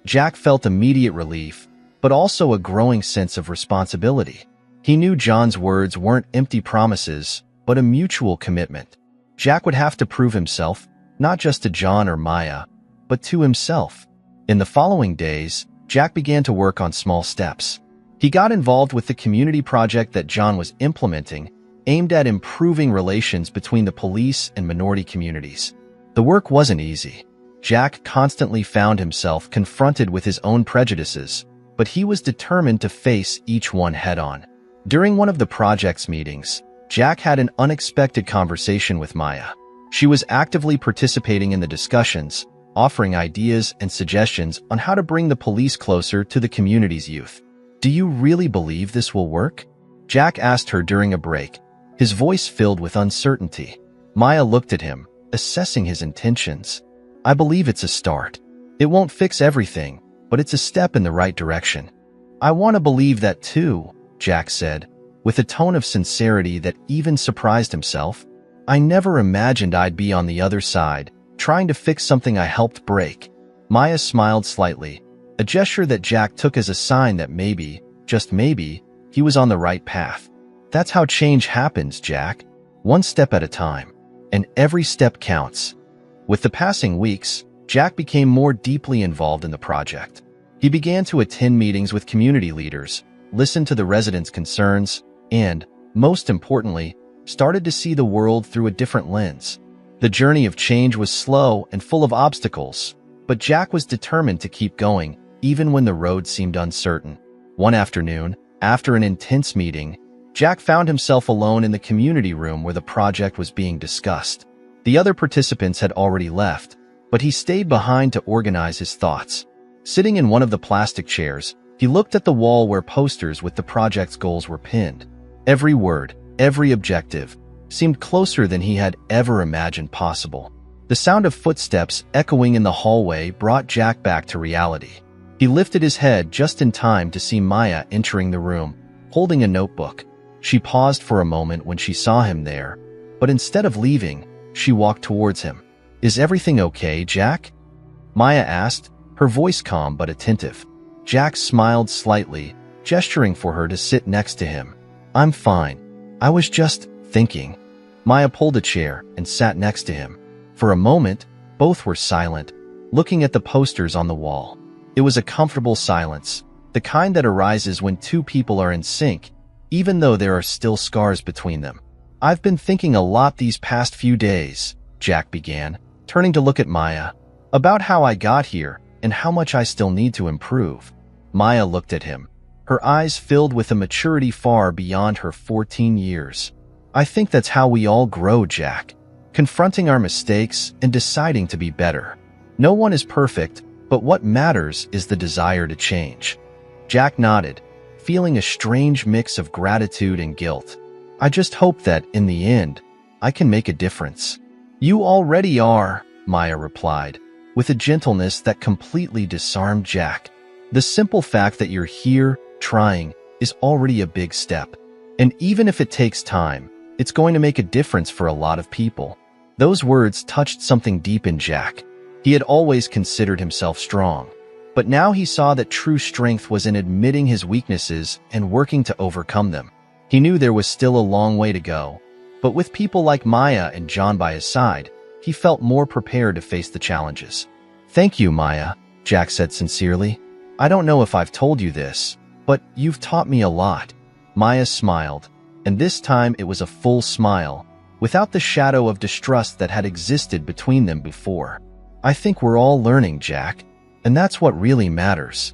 Jack felt immediate relief, but also a growing sense of responsibility. He knew John's words weren't empty promises, but a mutual commitment. Jack would have to prove himself, not just to John or Maya, but to himself. In the following days, Jack began to work on small steps. He got involved with the community project that John was implementing, aimed at improving relations between the police and minority communities. The work wasn't easy. Jack constantly found himself confronted with his own prejudices, but he was determined to face each one head-on. During one of the project's meetings, Jack had an unexpected conversation with Maya. She was actively participating in the discussions, offering ideas and suggestions on how to bring the police closer to the community's youth. Do you really believe this will work? Jack asked her during a break, his voice filled with uncertainty. Maya looked at him, assessing his intentions. I believe it's a start. It won't fix everything, but it's a step in the right direction. I want to believe that too, Jack said, with a tone of sincerity that even surprised himself. I never imagined I'd be on the other side, trying to fix something I helped break. Maya smiled slightly, a gesture that Jack took as a sign that maybe, just maybe, he was on the right path. That's how change happens, Jack. One step at a time. And every step counts. With the passing weeks, Jack became more deeply involved in the project. He began to attend meetings with community leaders, listen to the residents' concerns, and, most importantly, started to see the world through a different lens. The journey of change was slow and full of obstacles, but Jack was determined to keep going, even when the road seemed uncertain. One afternoon, after an intense meeting, Jack found himself alone in the community room where the project was being discussed. The other participants had already left, but he stayed behind to organize his thoughts. Sitting in one of the plastic chairs, he looked at the wall where posters with the project's goals were pinned. Every word, every objective, seemed closer than he had ever imagined possible. The sound of footsteps echoing in the hallway brought Jack back to reality. He lifted his head just in time to see Maya entering the room, holding a notebook. She paused for a moment when she saw him there, but instead of leaving, she walked towards him. Is everything okay, Jack? Maya asked, her voice calm but attentive. Jack smiled slightly, gesturing for her to sit next to him. I'm fine. I was just thinking. Maya pulled a chair and sat next to him. For a moment, both were silent, looking at the posters on the wall. It was a comfortable silence, the kind that arises when two people are in sync, even though there are still scars between them. I've been thinking a lot these past few days, Jack began, turning to look at Maya, about how I got here and how much I still need to improve. Maya looked at him, her eyes filled with a maturity far beyond her 14 years. I think that's how we all grow, Jack, confronting our mistakes and deciding to be better. No one is perfect, but what matters is the desire to change. Jack nodded, feeling a strange mix of gratitude and guilt. I just hope that, in the end, I can make a difference. You already are, Maya replied, with a gentleness that completely disarmed Jack. The simple fact that you're here, trying, is already a big step. And even if it takes time, it's going to make a difference for a lot of people. Those words touched something deep in Jack. He had always considered himself strong, but now he saw that true strength was in admitting his weaknesses and working to overcome them. He knew there was still a long way to go, but with people like Maya and John by his side, he felt more prepared to face the challenges. Thank you, Maya, Jack said sincerely. I don't know if I've told you this, but you've taught me a lot. Maya smiled, and this time it was a full smile, without the shadow of distrust that had existed between them before. I think we're all learning, Jack, And that's what really matters.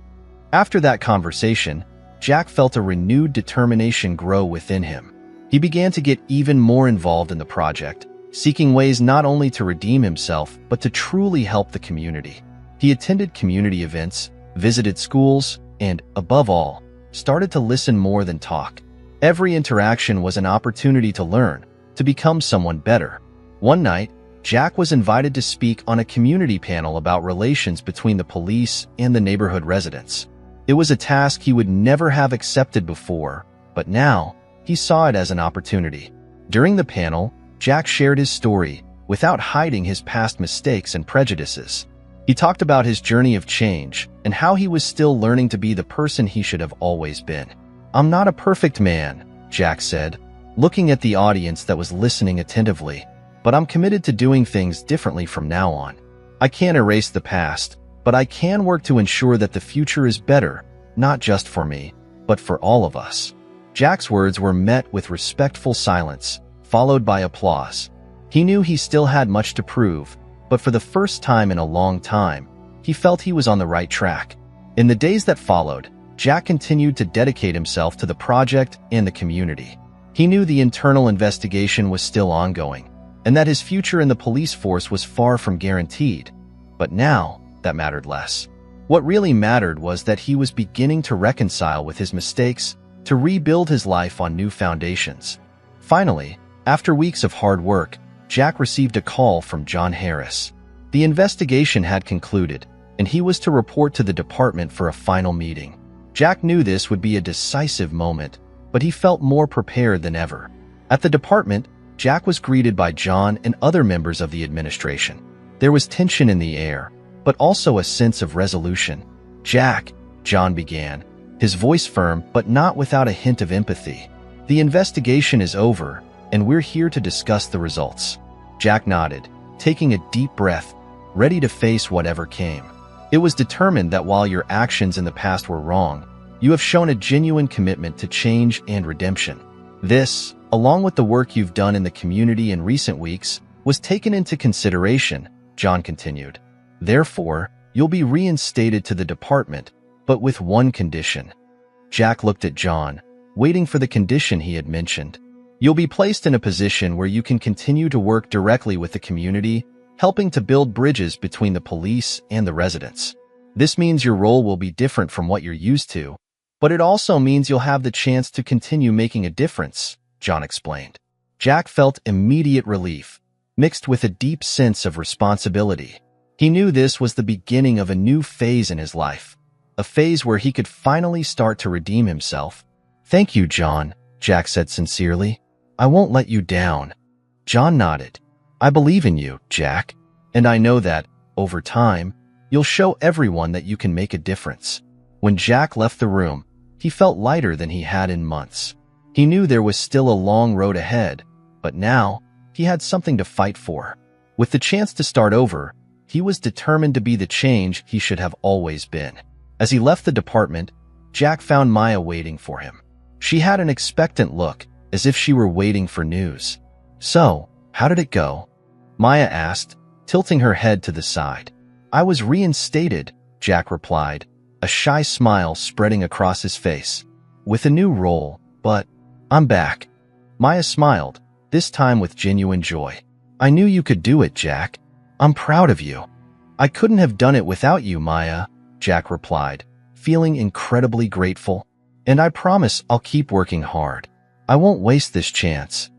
After that conversation, Jack felt a renewed determination grow within him. He began to get even more involved in the project, seeking ways not only to redeem himself, but to truly help the community. He attended community events, visited schools, and, above all, started to listen more than talk. Every interaction was an opportunity to learn, to become someone better. One night, Jack was invited to speak on a community panel about relations between the police and the neighborhood residents. It was a task he would never have accepted before, but now, he saw it as an opportunity. During the panel, Jack shared his story, without hiding his past mistakes and prejudices. He talked about his journey of change, and how he was still learning to be the person he should have always been. "I'm not a perfect man," Jack said, looking at the audience that was listening attentively, "but I'm committed to doing things differently from now on. I can't erase the past, but I can work to ensure that the future is better, not just for me, but for all of us." Jack's words were met with respectful silence, followed by applause. He knew he still had much to prove, but for the first time in a long time, he felt he was on the right track. In the days that followed, Jack continued to dedicate himself to the project and the community. He knew the internal investigation was still ongoing, and that his future in the police force was far from guaranteed. But now, that mattered less. What really mattered was that he was beginning to reconcile with his mistakes, to rebuild his life on new foundations. Finally, after weeks of hard work, Jack received a call from John Harris. The investigation had concluded, and he was to report to the department for a final meeting. Jack knew this would be a decisive moment, but he felt more prepared than ever. At the department, Jack was greeted by John and other members of the administration. There was tension in the air, but also a sense of resolution. "Jack," John began, his voice firm but not without a hint of empathy. "The investigation is over, and we're here to discuss the results." Jack nodded, taking a deep breath, ready to face whatever came. It was determined that while your actions in the past were wrong, you have shown a genuine commitment to change and redemption. This, along with the work you've done in the community in recent weeks, was taken into consideration, John continued. "Therefore, you'll be reinstated to the department, but with one condition." Jack looked at John, waiting for the condition he had mentioned. "You'll be placed in a position where you can continue to work directly with the community, helping to build bridges between the police and the residents. This means your role will be different from what you're used to, but it also means you'll have the chance to continue making a difference," John explained. Jack felt immediate relief, mixed with a deep sense of responsibility. He knew this was the beginning of a new phase in his life, a phase where he could finally start to redeem himself. "Thank you, John," Jack said sincerely. "I won't let you down." John nodded. "I believe in you, Jack, and I know that, over time, you'll show everyone that you can make a difference." When Jack left the room, he felt lighter than he had in months. He knew there was still a long road ahead, but now, he had something to fight for. With the chance to start over, he was determined to be the change he should have always been. As he left the department, Jack found Maya waiting for him. She had an expectant look, as if she were waiting for news. "So, how did it go?" Maya asked, tilting her head to the side. "I was reinstated," Jack replied, a shy smile spreading across his face. "With a new role, but I'm back." Maya smiled, this time with genuine joy. "I knew you could do it, Jack. I'm proud of you." "I couldn't have done it without you, Maya," Jack replied, feeling incredibly grateful. "And I promise I'll keep working hard. I won't waste this chance."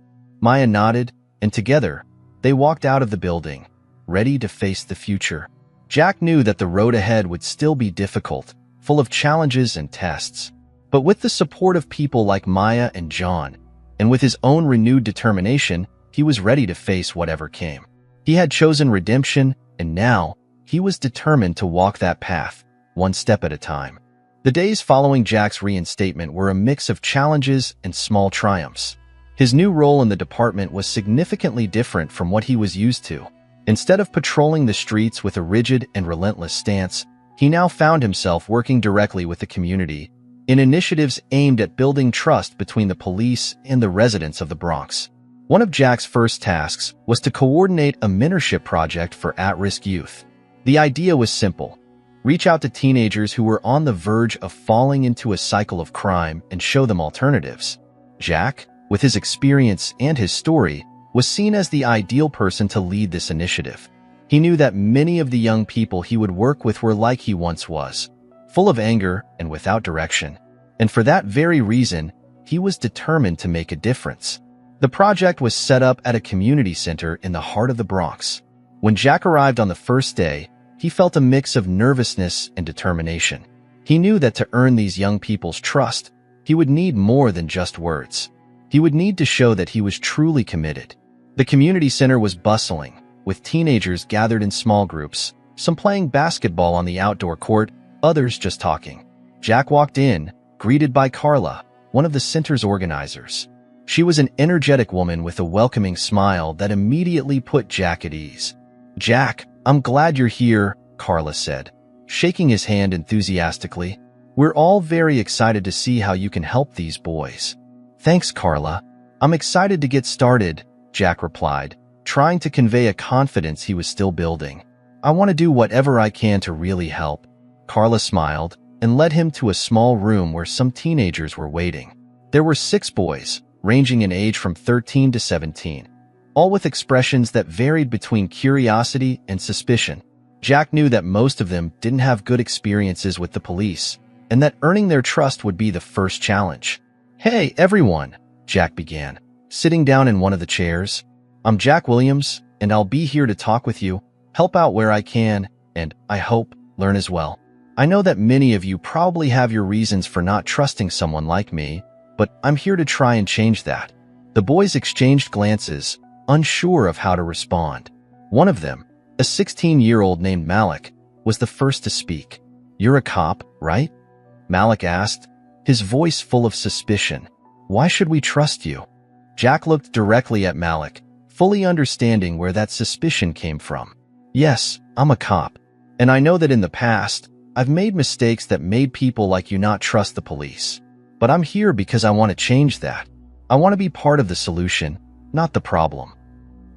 Maya nodded, and together, they walked out of the building, ready to face the future. Jack knew that the road ahead would still be difficult, full of challenges and tests. But with the support of people like Maya and John, and with his own renewed determination, he was ready to face whatever came. He had chosen redemption, and now, he was determined to walk that path, one step at a time. The days following Jack's reinstatement were a mix of challenges and small triumphs. His new role in the department was significantly different from what he was used to. Instead of patrolling the streets with a rigid and relentless stance, he now found himself working directly with the community in initiatives aimed at building trust between the police and the residents of the Bronx. One of Jack's first tasks was to coordinate a mentorship project for at-risk youth. The idea was simple: Reach out to teenagers who were on the verge of falling into a cycle of crime and show them alternatives. Jack, with his experience and his story, was seen as the ideal person to lead this initiative. He knew that many of the young people he would work with were like he once was, full of anger and without direction. And for that very reason, he was determined to make a difference. The project was set up at a community center in the heart of the Bronx. When Jack arrived on the first day, he felt a mix of nervousness and determination. He knew that to earn these young people's trust, he would need more than just words. He would need to show that he was truly committed. The community center was bustling, with teenagers gathered in small groups, some playing basketball on the outdoor court, others just talking. Jack walked in, greeted by Carla, one of the center's organizers. She was an energetic woman with a welcoming smile that immediately put Jack at ease. "Jack, I'm glad you're here," Carla said, shaking his hand enthusiastically. "We're all very excited to see how you can help these boys." "Thanks, Carla. I'm excited to get started," Jack replied, trying to convey a confidence he was still building. "I want to do whatever I can to really help." Carla smiled and led him to a small room where some teenagers were waiting. There were 6 boys, ranging in age from 13 to 17, all with expressions that varied between curiosity and suspicion. Jack knew that most of them didn't have good experiences with the police, and that earning their trust would be the first challenge. "Hey, everyone," Jack began, sitting down in one of the chairs. "I'm Jack Williams, and I'll be here to talk with you, help out where I can, and, I hope, learn as well. I know that many of you probably have your reasons for not trusting someone like me, but I'm here to try and change that." The boys exchanged glances, unsure of how to respond. One of them, a 16-year-old named Malik, was the first to speak. "You're a cop, right?" Malik asked, his voice full of suspicion. "Why should we trust you?" Jack looked directly at Malik, fully understanding where that suspicion came from. "Yes, I'm a cop, and I know that in the past, I've made mistakes that made people like you not trust the police. But I'm here because I want to change that. I want to be part of the solution, not the problem."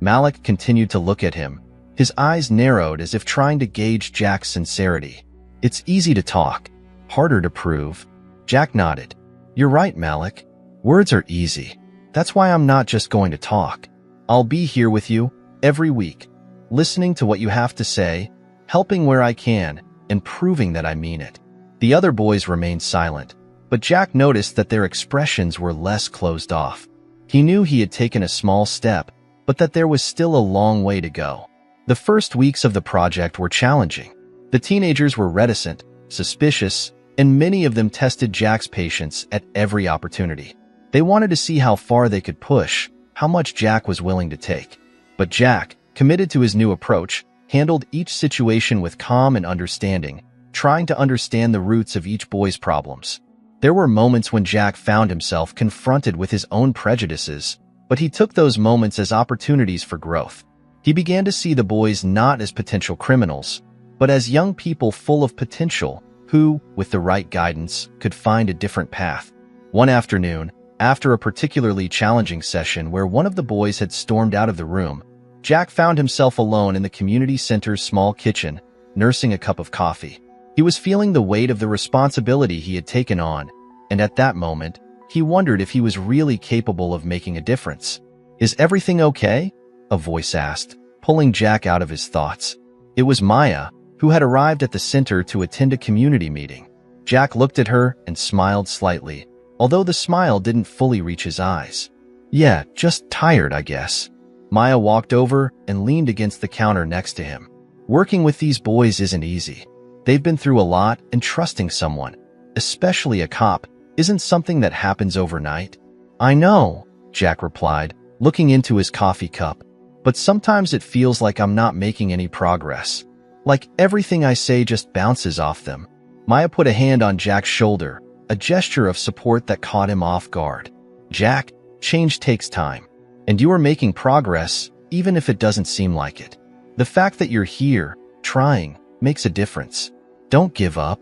Malik continued to look at him, his eyes narrowed as if trying to gauge Jack's sincerity. "It's easy to talk, harder to prove." Jack nodded. "You're right, Malik. Words are easy. That's why I'm not just going to talk. I'll be here with you, every week, listening to what you have to say, helping where I can, and proving that I mean it." The other boys remained silent, but Jack noticed that their expressions were less closed off. He knew he had taken a small step, but that there was still a long way to go. The first weeks of the project were challenging. The teenagers were reticent, suspicious, and many of them tested Jack's patience at every opportunity. They wanted to see how far they could push, how much Jack was willing to take. But Jack, committed to his new approach, handled each situation with calm and understanding, trying to understand the roots of each boy's problems. There were moments when Jack found himself confronted with his own prejudices, but he took those moments as opportunities for growth. He began to see the boys not as potential criminals, but as young people full of potential who, with the right guidance, could find a different path. One afternoon, after a particularly challenging session where one of the boys had stormed out of the room, Jack found himself alone in the community center's small kitchen, nursing a cup of coffee. He was feeling the weight of the responsibility he had taken on, and at that moment, he wondered if he was really capable of making a difference. "Is everything okay?" a voice asked, pulling Jack out of his thoughts. It was Maya, who had arrived at the center to attend a community meeting. Jack looked at her and smiled slightly, although the smile didn't fully reach his eyes. "Yeah, just tired, I guess." Maya walked over and leaned against the counter next to him. "Working with these boys isn't easy. They've been through a lot, and trusting someone, especially a cop, isn't something that happens overnight." "I know," Jack replied, looking into his coffee cup, "but sometimes it feels like I'm not making any progress. Like everything I say just bounces off them." Maya put a hand on Jack's shoulder, a gesture of support that caught him off guard. "Jack, change takes time, and you are making progress, even if it doesn't seem like it. The fact that you're here, trying, makes a difference. Don't give up."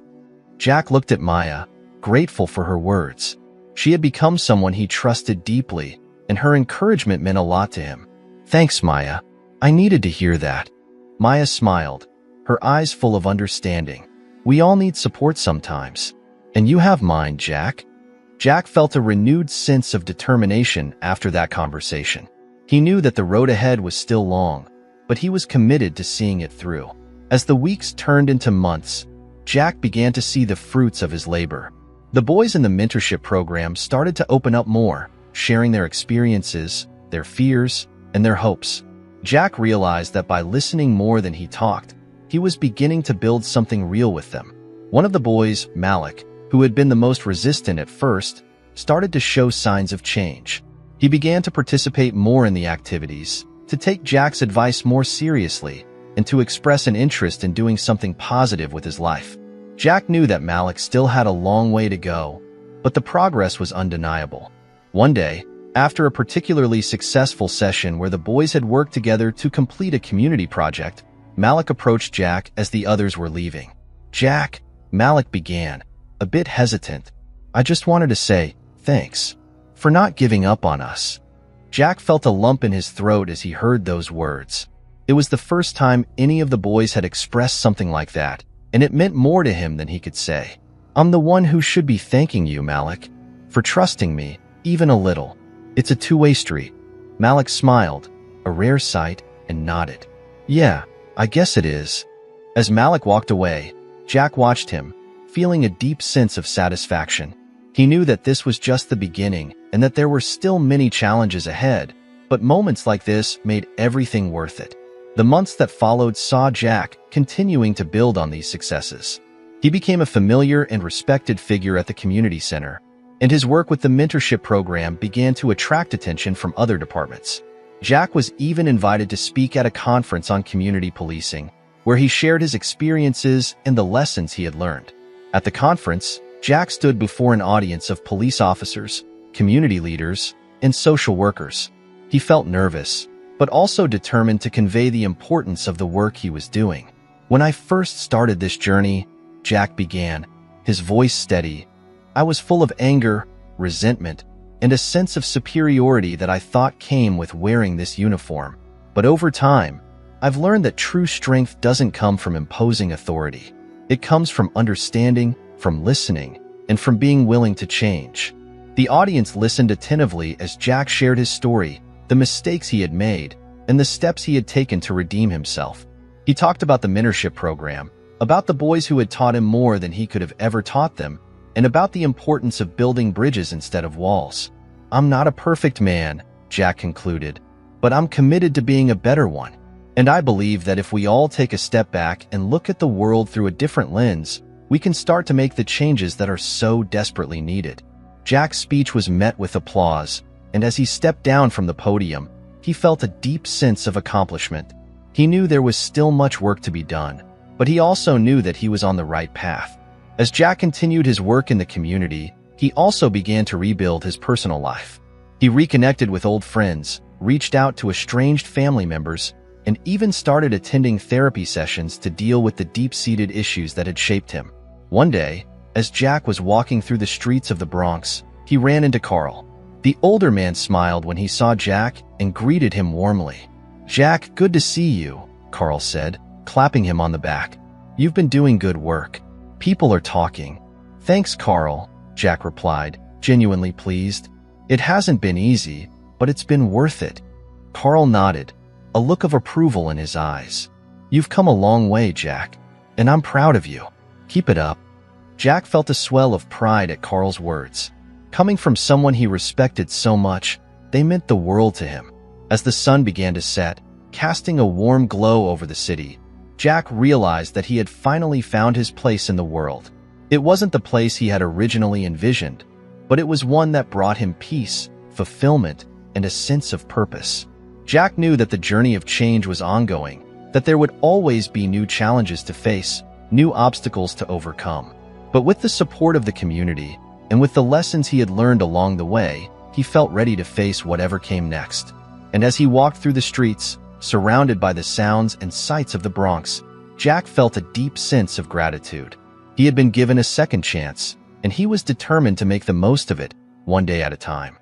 Jack looked at Maya, grateful for her words. She had become someone he trusted deeply, and her encouragement meant a lot to him. "Thanks, Maya. I needed to hear that." Maya smiled, her eyes full of understanding. We all need support sometimes. And you have mine, Jack. Jack felt a renewed sense of determination after that conversation. He knew that the road ahead was still long, but he was committed to seeing it through. As the weeks turned into months, Jack began to see the fruits of his labor. The boys in the mentorship program started to open up more, sharing their experiences, their fears, and their hopes. Jack realized that by listening more than he talked, he was beginning to build something real with them. One of the boys, Malik, who had been the most resistant at first, started to show signs of change. He began to participate more in the activities, to take Jack's advice more seriously, and to express an interest in doing something positive with his life. Jack knew that Malik still had a long way to go, but the progress was undeniable. One day, after a particularly successful session where the boys had worked together to complete a community project, Malik approached Jack as the others were leaving. "Jack," Malik began, a bit hesitant, "I just wanted to say thanks for not giving up on us." Jack felt a lump in his throat as he heard those words. It was the first time any of the boys had expressed something like that, and it meant more to him than he could say. "I'm the one who should be thanking you, Malik, for trusting me, even a little. It's a two-way street." Malik smiled, a rare sight, and nodded. "Yeah, I guess it is." As Malik walked away, Jack watched him, feeling a deep sense of satisfaction. He knew that this was just the beginning and that there were still many challenges ahead, but moments like this made everything worth it. The months that followed saw Jack continuing to build on these successes. He became a familiar and respected figure at the community center, and his work with the mentorship program began to attract attention from other departments. Jack was even invited to speak at a conference on community policing, where he shared his experiences and the lessons he had learned. At the conference, Jack stood before an audience of police officers, community leaders, and social workers. He felt nervous, but also determined to convey the importance of the work he was doing. "When I first started this journey," Jack began, his voice steady, "I was full of anger, resentment, and a sense of superiority that I thought came with wearing this uniform. But over time, I've learned that true strength doesn't come from imposing authority. It comes from understanding, from listening, and from being willing to change." The audience listened attentively as Jack shared his story, the mistakes he had made, and the steps he had taken to redeem himself. He talked about the mentorship program, about the boys who had taught him more than he could have ever taught them, and about the importance of building bridges instead of walls. "I'm not a perfect man," Jack concluded, "but I'm committed to being a better one. And I believe that if we all take a step back and look at the world through a different lens, we can start to make the changes that are so desperately needed." Jack's speech was met with applause, and as he stepped down from the podium, he felt a deep sense of accomplishment. He knew there was still much work to be done, but he also knew that he was on the right path. As Jack continued his work in the community, he also began to rebuild his personal life. He reconnected with old friends, reached out to estranged family members, and even started attending therapy sessions to deal with the deep-seated issues that had shaped him. One day, as Jack was walking through the streets of the Bronx, he ran into Carl. The older man smiled when he saw Jack and greeted him warmly. "Jack, good to see you," Carl said, clapping him on the back. "You've been doing good work. People are talking." "Thanks, Carl," Jack replied, genuinely pleased. "It hasn't been easy, but it's been worth it." Carl nodded, a look of approval in his eyes. "You've come a long way, Jack, and I'm proud of you. Keep it up." Jack felt a swell of pride at Carl's words. Coming from someone he respected so much, they meant the world to him. As the sun began to set, casting a warm glow over the city, Jack realized that he had finally found his place in the world. It wasn't the place he had originally envisioned, but it was one that brought him peace, fulfillment, and a sense of purpose. Jack knew that the journey of change was ongoing, that there would always be new challenges to face, new obstacles to overcome. But with the support of the community, and with the lessons he had learned along the way, he felt ready to face whatever came next. And as he walked through the streets, surrounded by the sounds and sights of the Bronx, Jack felt a deep sense of gratitude. He had been given a second chance, and he was determined to make the most of it, one day at a time.